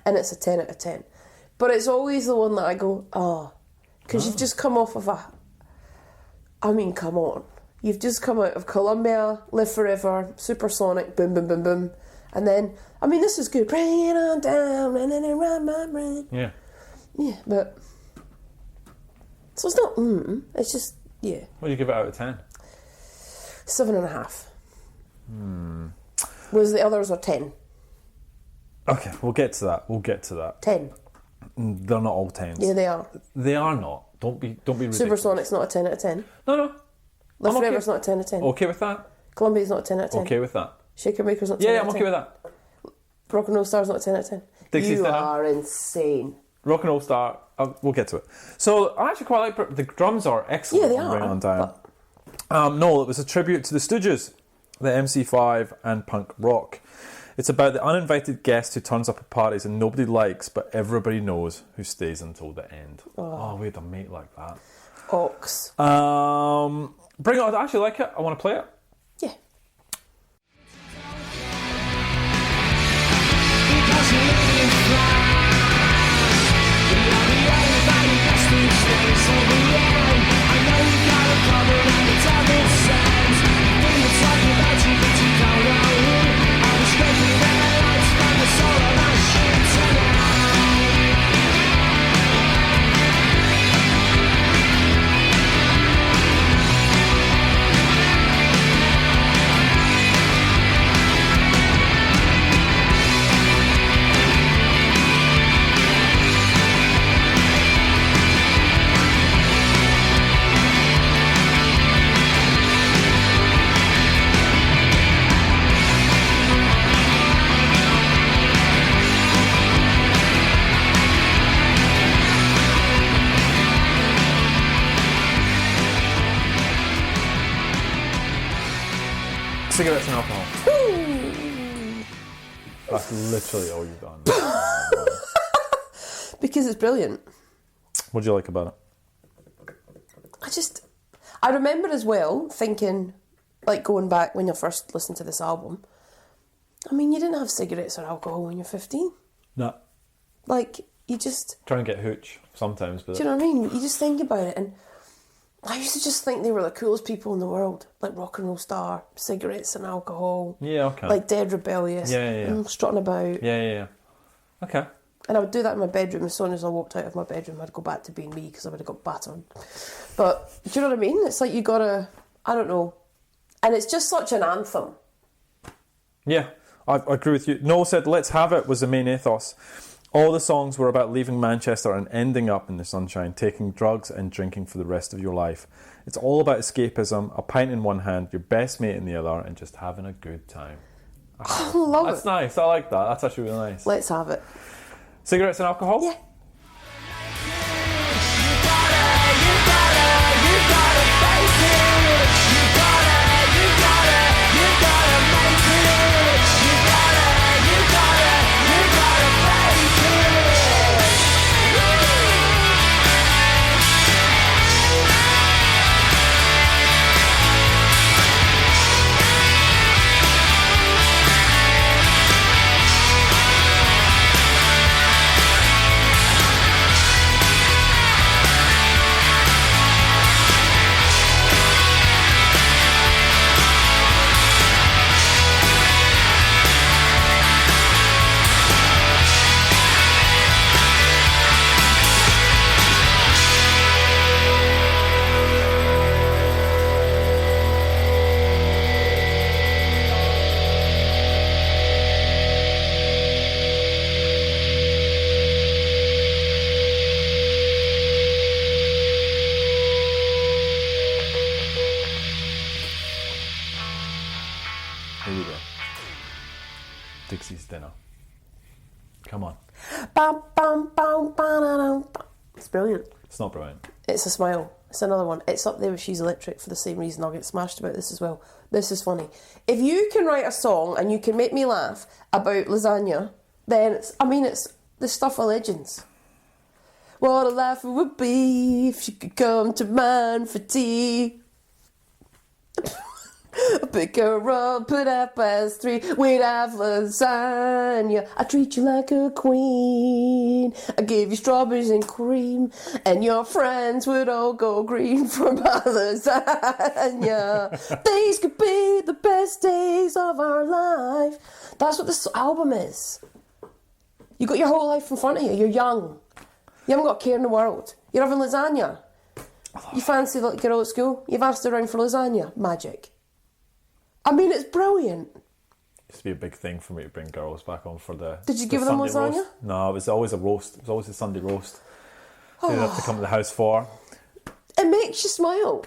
and it's a 10 out of 10. But it's always the one that I go, because you've just come off of come on. You've just come out of Columbia, Live Forever, Supersonic, boom, boom, boom, boom. And then, this is good. Bring it on down, and then around my brain. Yeah. Yeah, but... So it's not, it's just, yeah. What do you give it out of 10? 7.5. Whereas the others are 10. Okay, we'll get to that. 10. They're not all 10s. Yeah, they are. They are not. Don't be ridiculous. Supersonic's not a 10 out of 10. No. Live I'm Forever's not a 10 out of 10. Okay with that? Columbia's not a 10 out of 10. Okay with that? Shaker Maker's not a 10 Yeah, out I'm of 10. okay with that. Rock and Roll Star's not a 10 out of 10. Dixie's You dinner. are insane. Rock and Roll Star, we'll get to it. So, I actually quite like the drums are excellent. Yeah, they on are, Bring On Down. No, it was a tribute to the Stooges, the MC5 and punk rock. It's about the uninvited guest who turns up at parties and nobody likes, but everybody knows who stays until the end. Oh, we had a mate like that. Ox. Bring It On. I actually like it. I want to play it. Yeah. Because you live in France, you're the only value best who stays over the end. I know you got a cover and the devil sends. Think it's talking about you, but you don't know. I was scraping the lights from the soul of my shit tonight. Cigarettes and alcohol. That's literally all you've done. Because it's brilliant. What do you like about it? I remember as well thinking, like going back when you first listened to this album, I mean, you didn't have cigarettes or alcohol when you're 15. No. Like, you just... Trying to get hooch sometimes. But Do you know what I mean? You just think about it, and I used to just think they were the coolest people in the world. Like rock and roll star, cigarettes and alcohol. Yeah, okay. Like dead rebellious. Yeah. Strutting about. Yeah. Okay. And I would do that in my bedroom. As soon as I walked out of my bedroom, I'd go back to being me because I would have got battered. But do you know what I mean? It's like you gotta, I don't know. And it's just such an anthem. Yeah, I agree with you. Noel said, "Let's Have It" was the main ethos. All the songs were about leaving Manchester and ending up in the sunshine, taking drugs and drinking for the rest of your life. It's all about escapism, a pint in one hand, your best mate in the other, and just having a good time. I love That's it. nice. I like that. That's actually really nice. Let's have it. Cigarettes and alcohol? Yeah. Here we go. Dixie's Dinner. Come on. Bam, bam, bam, ba-da-dum, bam. It's brilliant. It's not brilliant. It's a smile. It's another one. It's up there with She's Electric for the same reason. I'll get smashed about this as well. This is funny. If you can write a song and you can make me laugh about lasagna, then it's the stuff of legends. What a laugh it would be if you could come to mine for tea. Pick her up at 3:30. We'd have lasagna. I treat you like a queen. I give you strawberries and cream, and your friends would all go green for my lasagna. These could be the best days of our life. That's what this album is. You got your whole life in front of you. You're young. You haven't got a care in the world. You're having lasagna. You fancy the little girl at school? You've asked her around for lasagna. Magic. I mean, it's brilliant. It used to be a big thing for me to bring girls back on for the. Did you give them Sunday lasagna? Roast. No, it was always a roast. It was always a Sunday roast. They'd have to come to the house for. It makes you smile.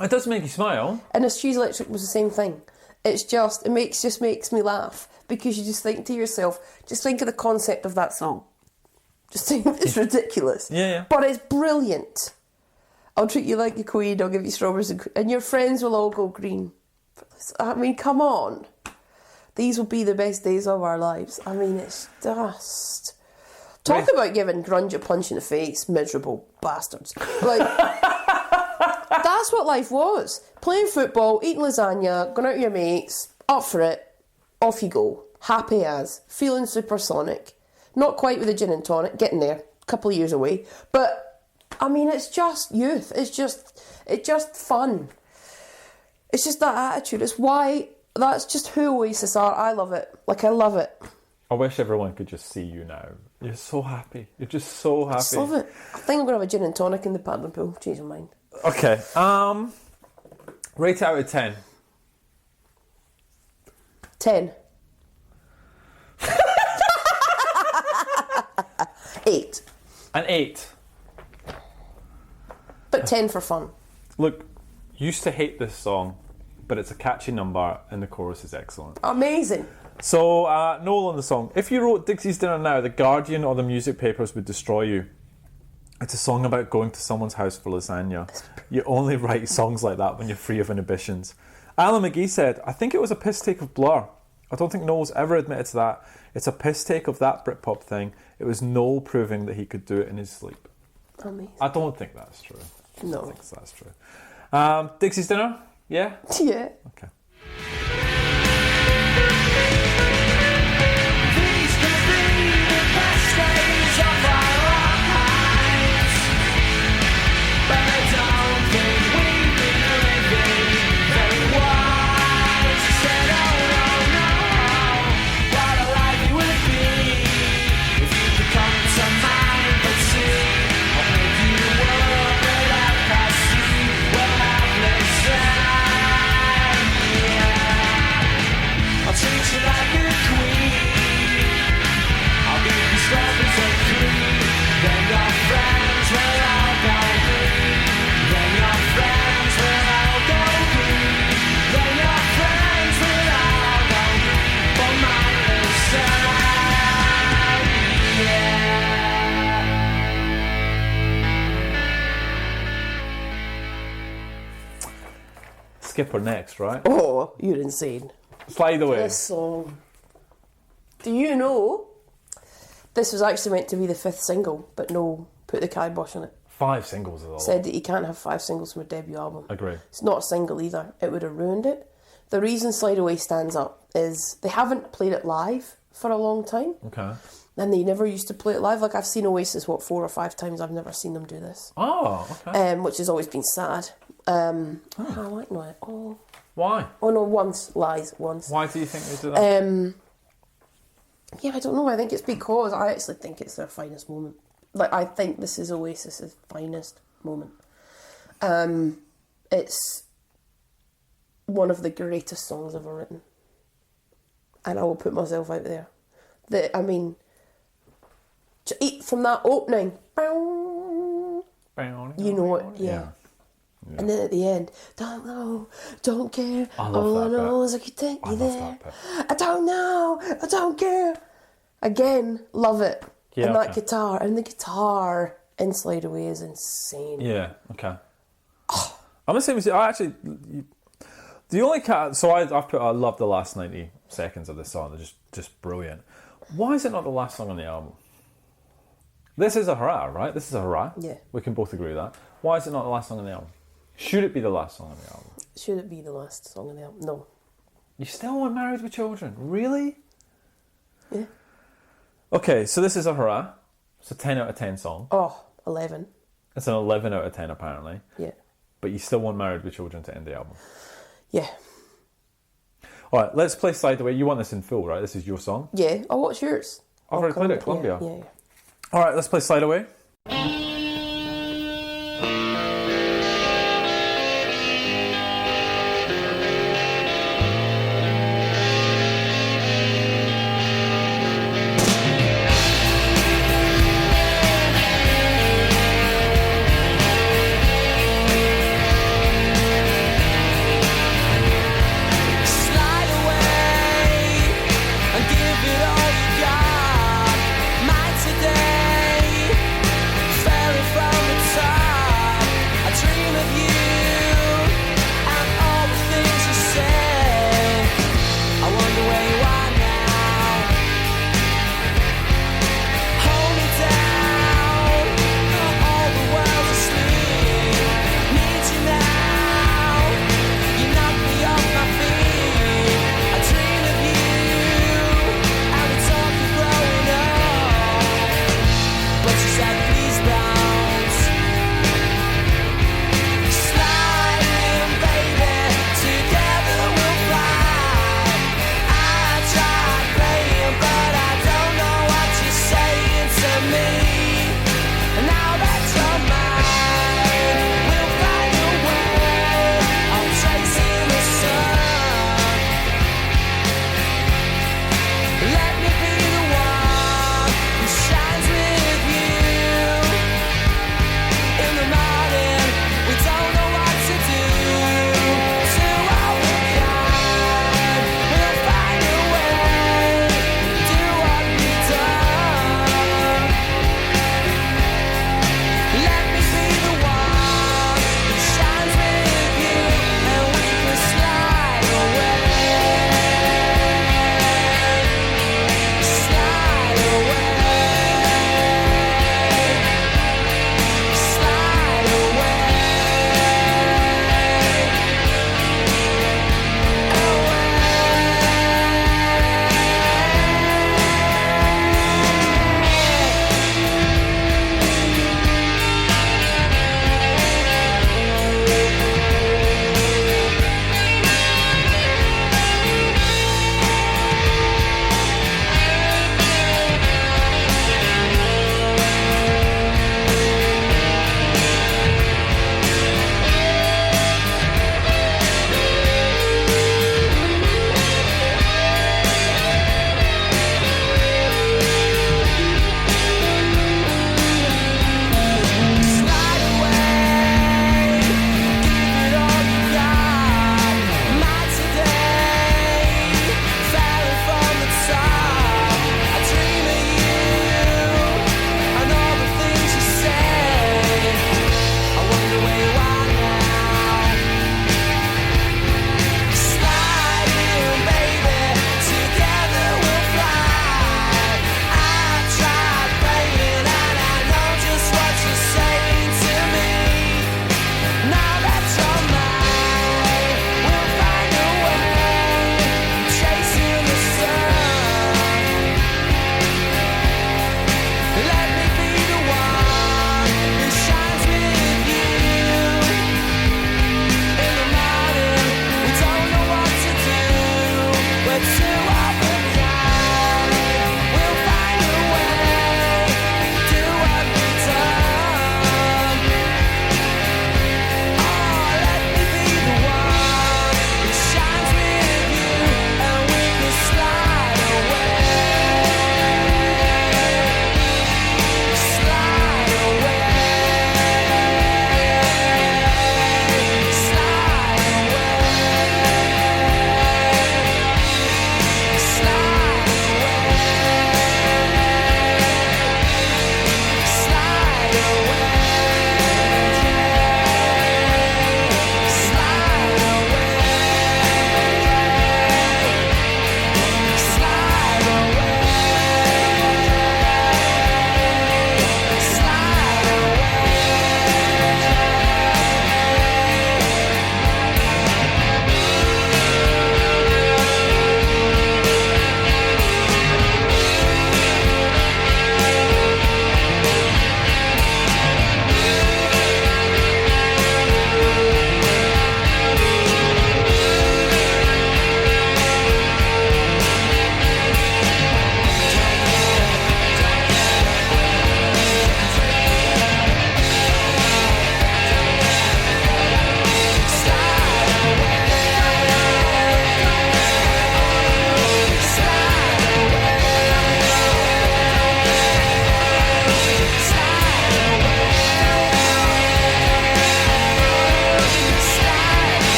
It does make you smile. And as She's Electric was the same thing. It's just, just makes me laugh because you just think to yourself, just think of the concept of that song. Just think it's ridiculous. Yeah. But it's brilliant. I'll treat you like a queen, I'll give you strawberries and your friends will all go green. I mean, come on. These will be the best days of our lives. I mean, it's just... Talk about giving grunge a punch in the face, miserable bastards. Like, that's what life was. Playing football, eating lasagna, going out with your mates, up for it, off you go. Happy as, feeling supersonic. Not quite with a gin and tonic, getting there, a couple of years away. But, I mean, it's just youth. It's just fun. It's just that attitude. It's why, that's just who Oasis are. I love it. Like, I love it. I wish everyone could just see you now. You're so happy. You're just so happy. I just love it. I think I'm going to have a gin and tonic in the paddling pool. Change my mind. Okay. Rate it out of 10. 10. 8. An 8. But 10 for fun. Look, used to hate this song, but it's a catchy number and the chorus is excellent. Amazing. So, Noel on the song. If you wrote Dixie's Dinner now, the Guardian or the music papers would destroy you. It's a song about going to someone's house for lasagna. You only write songs like that when you're free of inhibitions. Alan McGee said, I think it was a piss take of Blur. I don't think Noel's ever admitted to that. It's a piss take of that Britpop thing. It was Noel proving that he could do it in his sleep. Amazing. I don't think that's true. No. I don't think that's true. Dixie's Dinner? Yeah? Yeah. Okay. These could be the best days of our lives, but I don't think we've been living very wise. I said, oh no, what a life it would be if you could come to mind, but see, I'll make you work that I pass you well I've listened, yeah. I'll treat you like a queen. I'll give you strawberries and cream. Then your friends will all go green. Then your friends will all go green. Then your friends will all go green. For my listen, yeah. Skipper next, right? Oh, you're insane. Slide away. This song. Do you know this was actually meant to be the 5th single, but no, put the kibosh on it. 5 singles is a lot. Said that you can't have 5 singles from a debut album. Agree. It's not a single either. It would have ruined it. The reason Slide Away stands up is they haven't played it live for a long time. Okay. And they never used to play it live. Like, I've seen Oasis, 4 or 5 times. I've never seen them do this. Oh, okay. Which has always been sad. I like no. Why? Oh no, once. Lies, once. Why do you think they do that? Yeah, I don't know. I think it's because I actually think it's their finest moment. Like, I think this is Oasis's finest moment. It's one of the greatest songs ever written. And I will put myself out there. I mean, from that opening, you know it, yeah. And then at the end, don't know, don't care. I love All I that know bit. is I could take I you love there. that bit. I don't know, I don't care. Again, love it. Yeah, and that okay. guitar, and the guitar in Slide Away is insane. Yeah, okay. I'm the same as you. I actually... The only cat... So I've put... I love the last 90 seconds of this song. They're just brilliant. Why is it not the last song on the album? This is a hurrah, right? This is a hurrah. Yeah. We can both agree with that. Why is it not the last song on the album? Should it be the last song on the album? Should it be the last song on the album? No. You still want Married with Children? Really? Yeah. Okay, so this is a hurrah. It's a 10 out of 10 song. Oh, 11. It's an 11 out of 10 apparently. Yeah. But you still want Married with Children to end the album. Yeah. Alright, let's play Slide Away. You want this in full, right? This is your song. Yeah. Oh, what's yours? I've already played it, Columbia. Yeah. Alright, let's play Slide Away. Slide away and give it all you got. My today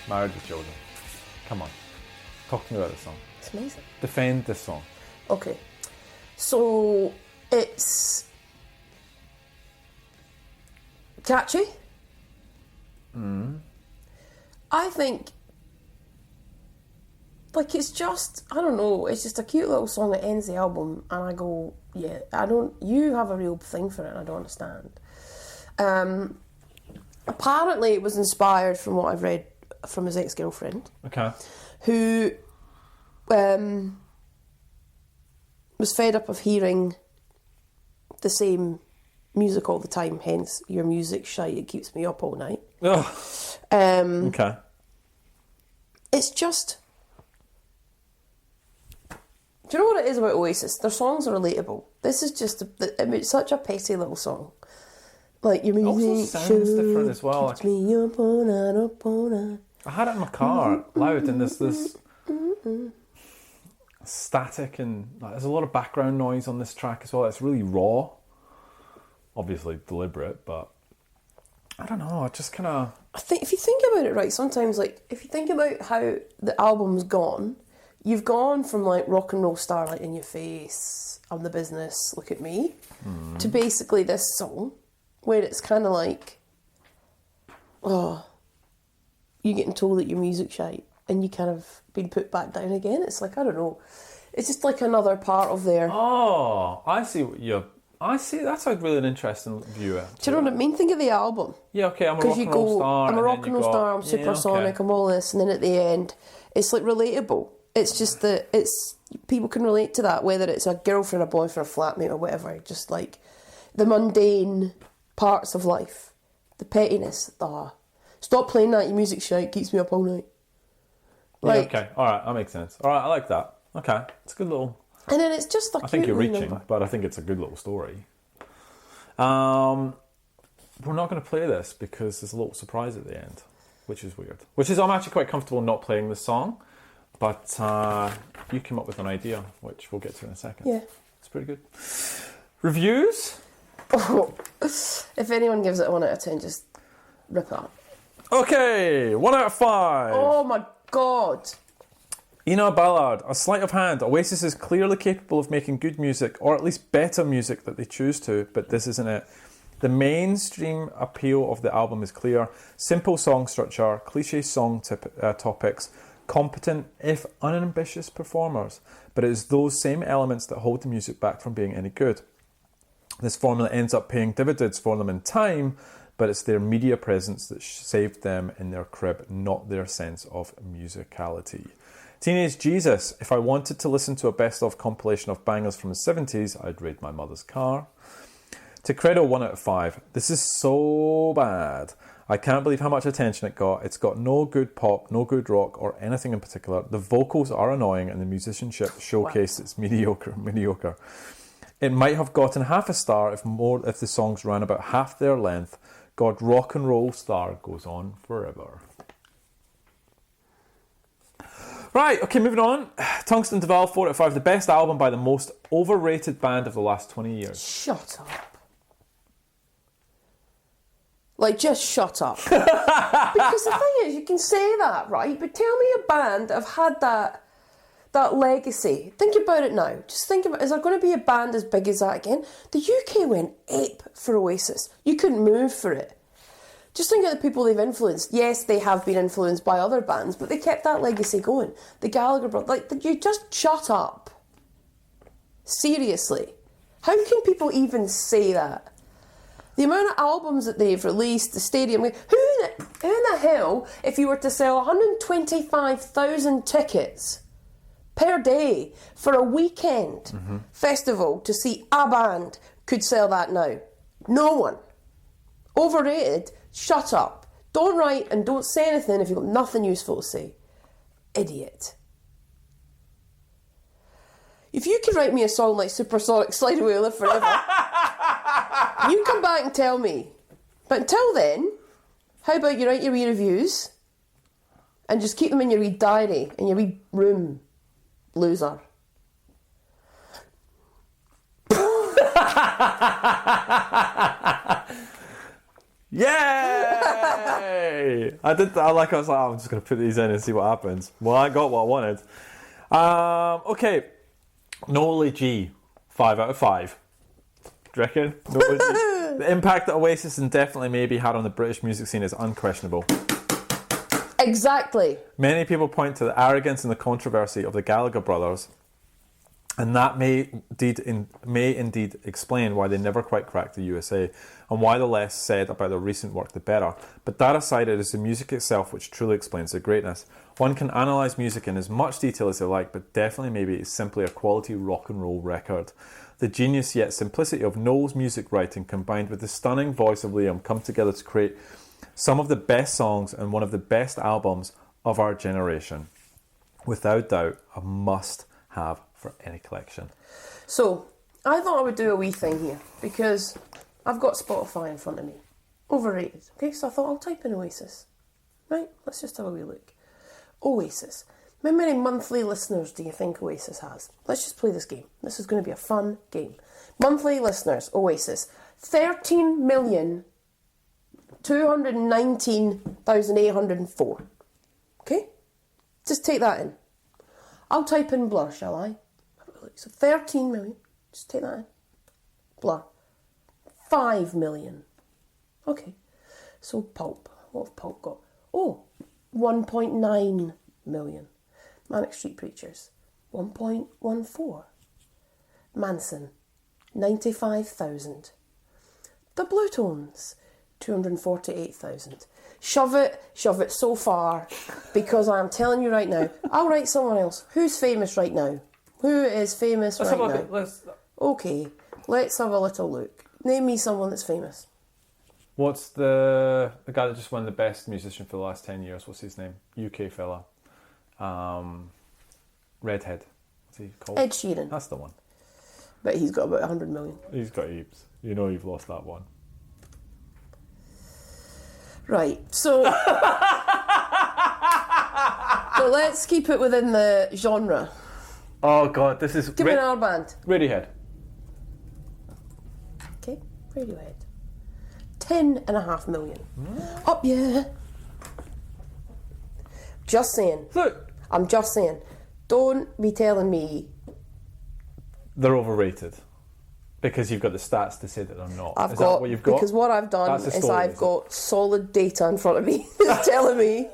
Married with Children. Come on. Talk to me about this song. It's amazing. Defend this song. Okay. So, it's catchy. I think, like, it's just, I don't know, it's just a cute little song that ends the album, and I go, yeah, you have a real thing for it, and I don't understand. Apparently it was inspired from what I've read from his ex-girlfriend. Okay. Who was fed up of hearing the same music all the time, hence your music shite, it keeps me up all night. Ugh. Okay. It's just... Do you know what it is about Oasis? Their songs are relatable. This is just... it's such a petty little song. Like, your music also sounds different as well. keeps me up all night, up all night. I had it in my car loud, and there's this static, and like, there's a lot of background noise on this track as well. It's really raw, obviously deliberate, but I don't know. I just kind of... I think if you think about it, right, sometimes, like, if you think about how the album's gone, you've gone from, like, rock and roll star, like, in your face, I'm the business, look at me, to basically this song, where it's kind of like, oh, you're getting told that your music's shite, and you kind of been put back down again. It's like, I don't know. It's just like another part of their... Oh, I see what you're... I see. That's a really interesting view. Do you know what I mean? Think of the album. Yeah, okay, I'm a rock and roll star. I'm a rock and roll star, I'm supersonic, I'm all this, and then at the end, it's like relatable. It's just that it's... People can relate to that, whether it's a girlfriend, a boyfriend, a flatmate, or whatever. Just like the mundane parts of life. The pettiness. Stop playing that, your music's shite, keeps me up all night. Like, yeah, okay, alright, that makes sense. Alright, I like that. Okay, it's a good little... And then it's just like... I think you're reaching, but I think it's a good little story. We're not going to play this because there's a little surprise at the end, which is weird. I'm actually quite comfortable not playing this song, but you came up with an idea, which we'll get to in a second. Yeah. It's pretty good. Reviews? Oh, if anyone gives it a 1 out of 10, just rip it up. Okay, 1 out of 5. Oh my god. Ina Ballard, a sleight of hand. Oasis is clearly capable of making good music, or at least better music that they choose to, but this isn't it. The mainstream appeal of the album is clear. Simple song structure, cliche song topics, competent, if unambitious performers. But it is those same elements that hold the music back from being any good. This formula ends up paying dividends for them in time, but it's their media presence that saved them in their crib, not their sense of musicality. Teenage Jesus, if I wanted to listen to a best-of compilation of bangers from the 70s, I'd raid my mother's car. To Credo, 1 out of 5. This is so bad. I can't believe how much attention it got. It's got no good pop, no good rock, or anything in particular. The vocals are annoying, and the musicianship showcased its mediocre. It might have gotten half a star if the songs ran about half their length. God, rock and roll star goes on forever. Right, okay, moving on. Tungsten Duval, 4 out of 5. The best album by the most overrated band of the last 20 years. Shut up. Like, just shut up. Because the thing is, you can say that, right? But tell me a band that have had that legacy. Think about it now. Just think about, is there going to be a band as big as that again? The UK went ape for Oasis. You couldn't move for it. Just think of the people they've influenced. Yes, they have been influenced by other bands, but they kept that legacy going. The Gallagher brothers, like, you just shut up. Seriously. How can people even say that? The amount of albums that they've released, the stadium... Who in the hell, if you were to sell 125,000 tickets per day for a weekend festival to see a band, could sell that now? No one. Overrated? Shut up. Don't write and don't say anything if you've got nothing useful to say. Idiot. If you could write me a song like Supersonic Slide Away, Live Forever, you come back and tell me. But until then, how about you write your wee reviews and just keep them in your wee diary, in your wee room, loser. Yay! I was like, I'm just going to put these in and see what happens. Well, I got what I wanted. Okay. Noli G, 5 out of 5. Do you reckon? Noli G. The impact that Oasis and Definitely Maybe had on the British music scene is unquestionable. Exactly. Many people point to the arrogance and the controversy of the Gallagher brothers, and that may indeed explain why they never quite cracked the USA, and why the less said about their recent work the better. But that aside, it is the music itself which truly explains their greatness. One can analyse music in as much detail as they like, but Definitely Maybe it's simply a quality rock and roll record. The genius yet simplicity of Noel's music writing combined with the stunning voice of Liam come together to create some of the best songs and one of the best albums of our generation. Without doubt, a must-have for any collection. So, I thought I would do a wee thing here, because I've got Spotify in front of me. Overrated. Okay, so I thought I'll type in Oasis. Right, let's just have a wee look. Oasis. How many monthly listeners do you think Oasis has? Let's just play this game. This is going to be a fun game. Monthly listeners, Oasis. 13,219,804. Okay? Just take that in. I'll type in Blur, shall I? So 13 million. Just take that in. Blur. 5 million. Okay. So Pulp. What have Pulp got? Oh, 1.9 million. Manic Street Preachers. 1.14. Manson. 95,000. The Blue Tones. 248,000. Shove it so far, because I'm telling you right now, I'll write someone else. Who's famous right now? Who is famous right now? Okay, let's have a little look. Name me someone that's famous. What's the guy that just won the best musician for the last 10 years? What's his name? UK fella. Redhead. What's he called? Ed Sheeran. That's the one. But he's got about 100 million. He's got heaps. You know you've lost that one. Right, so... so let's keep it within the genre. Oh God, this is... Give me another band. Radiohead. Okay, Radiohead. 10.5 million. Up, yeah. Just saying. Look. I'm just saying. Don't be telling me... They're overrated. Because you've got the stats to say that they're not. Is that what you've got? Because what I've done That's a is story, I've got solid data in front of me. It's telling me.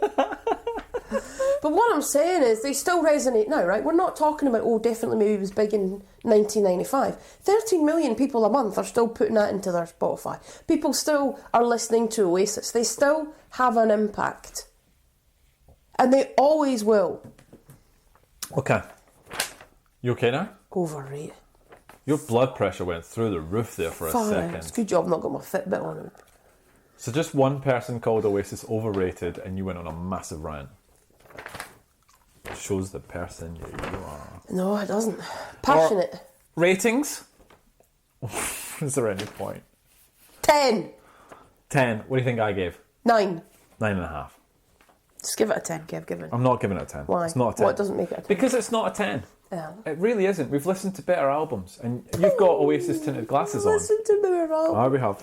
But what I'm saying is they still resonate now, right? We're not talking about, Definitely Maybe was big in 1995. 13 million people a month are still putting that into their Spotify. People still are listening to Oasis. They still have an impact. And they always will. Okay. You okay now? Overrated. Your blood pressure went through the roof there for a second. It's a good job I've not got my Fitbit on it. So just one person called Oasis overrated and you went on a massive rant. It shows the person you are. No, it doesn't. Passionate. Ratings? Is there any point? 10. 10. What do you think I gave? 9. 9.5. Just give it a 10, Kev. Give it. I'm not giving it a 10. Why? It's not a 10. What doesn't make it a 10? Because it's not a 10. Yeah. It really isn't. We've listened to better albums, and you've got Oasis tinted glasses on. Listen to me, Rob. Oh, we have.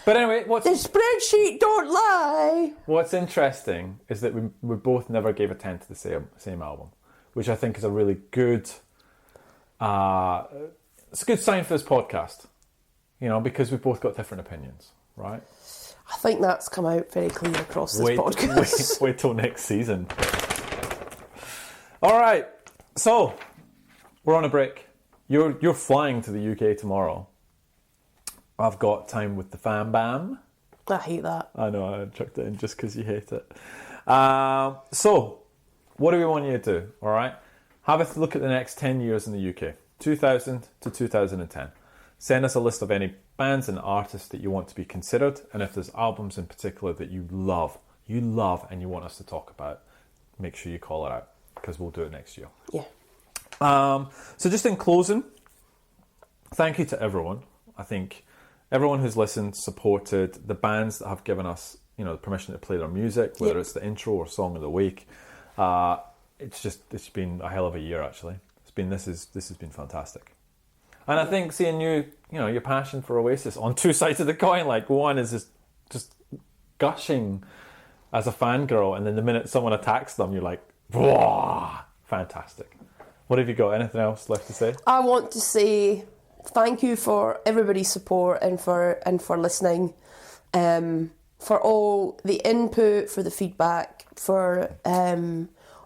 But anyway, The spreadsheet don't lie. what's interesting is that we both never gave a 10 to the same album, which I think is a really good... it's a good sign for this podcast, because we've both got different opinions, right? I think that's come out very clear across this podcast. Wait till next season. All right, so we're on a break. You're flying to the UK tomorrow. I've got time with the fam bam. I hate that. I know, I chucked it in just because you hate it. So, what do we want you to do? All right, have a look at the next 10 years in the UK, 2000 to 2010. Send us a list of any bands and artists that you want to be considered, and if there's albums in particular that you love and you want us to talk about, make sure you call it out, because we'll do it next year. Yeah. So just in closing, thank you to everyone. I think everyone who's listened, supported, the bands that have given us, the permission to play their music, whether it's the intro or song of the week. It's been a hell of a year, actually. This has been fantastic. And I think seeing your passion for Oasis on two sides of the coin, like one is just gushing as a fangirl, and then the minute someone attacks them, you're like, "Whoa, fantastic." What have you got? Anything else left to say? I want to say thank you for everybody's support and for listening, for all the input, for the feedback, for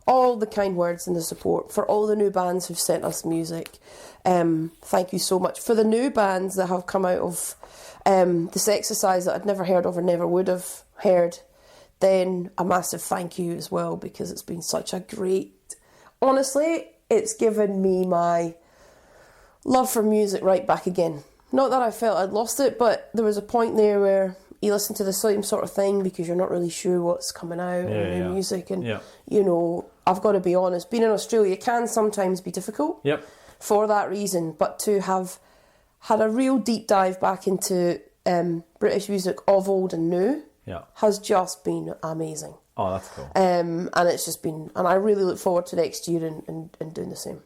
all the kind words and the support, for all the new bands who've sent us music. Thank you so much. For the new bands that have come out of this exercise that I'd never heard of or never would have heard, then a massive thank you as well, because it's been such a great... Honestly, it's given me my love for music right back again. Not that I felt I'd lost it, but there was a point there where you listen to the same sort of thing because you're not really sure what's coming out and new music. And, you know, I've got to be honest, being in Australia can sometimes be difficult for that reason. But to have had a real deep dive back into British music of old and new has just been amazing. Oh, that's cool. And it's just been... And I really look forward to next year and doing the same.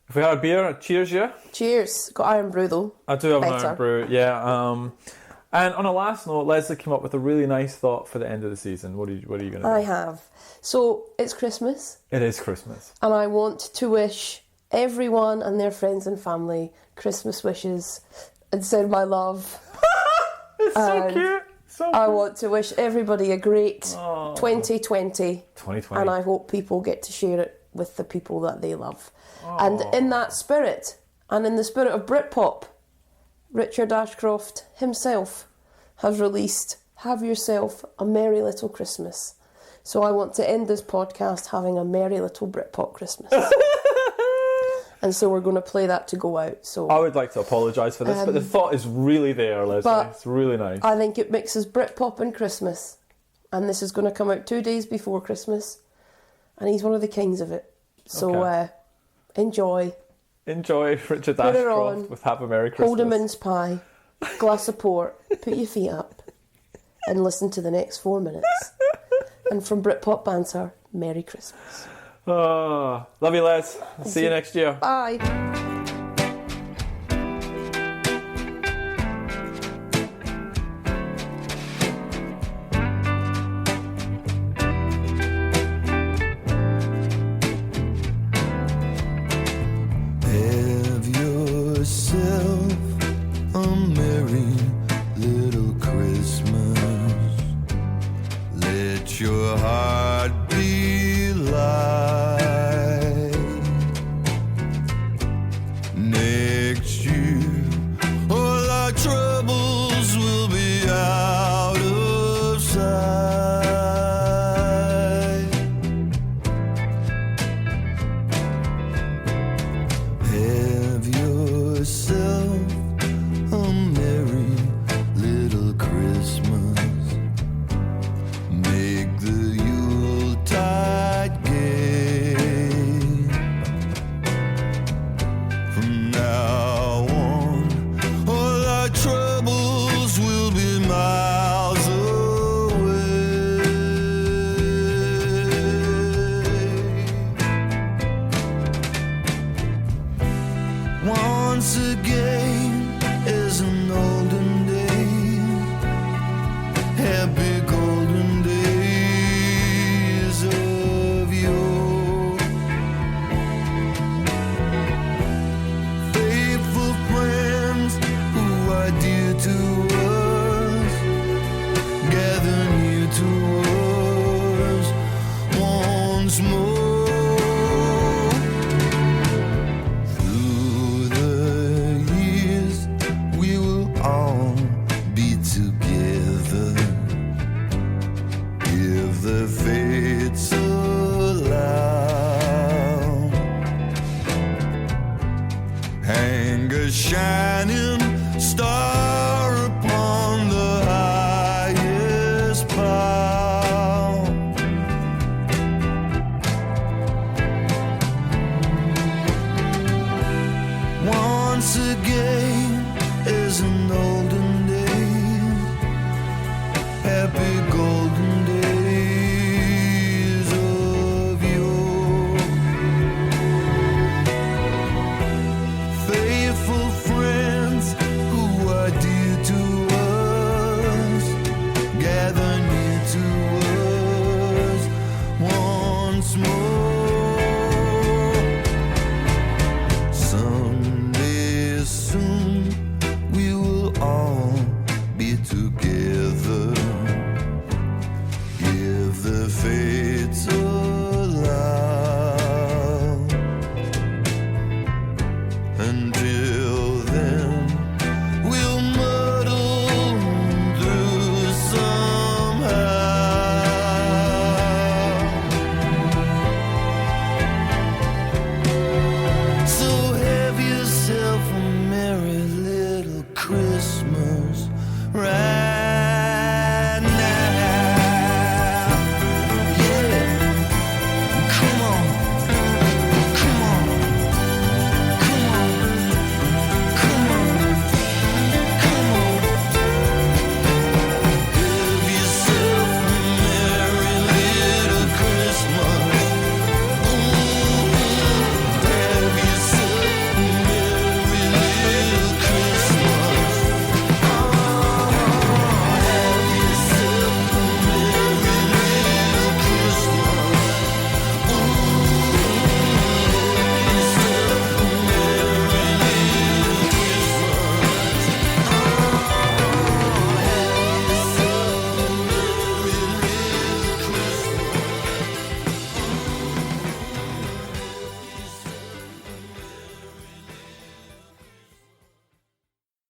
If we had a beer, cheers, yeah? Cheers. Got Iron Brew, though. I do have an Iron Brew, yeah. And on a last note, Lesley came up with a really nice thought for the end of the season. What are you going to do? I have. So, it's Christmas. It is Christmas. And I want to wish everyone and their friends and family Christmas wishes and send my love. It's so cute. I want to wish everybody a great 2020. And I hope people get to share it with the people that they love. And in that spirit, and in the spirit of Britpop, Richard Ashcroft himself has released Have Yourself a Merry Little Christmas. So I want to end this podcast having a merry little Britpop Christmas. And so we're going to play that to go out. So I would like to apologise for this, but the thought is really there, Lesley. It's really nice. I think it mixes Britpop and Christmas. And this is going to come out 2 days before Christmas. And he's one of the kings of it. So enjoy. Enjoy Richard Ashcroft with Have a Merry Christmas. Hold a mince pie, glass of port, put your feet up, and listen to the next 4 minutes. And from Britpop Banter, Merry Christmas. Oh, love you, Les. See you next year. Bye. Hang a shining star upon Christmas. Right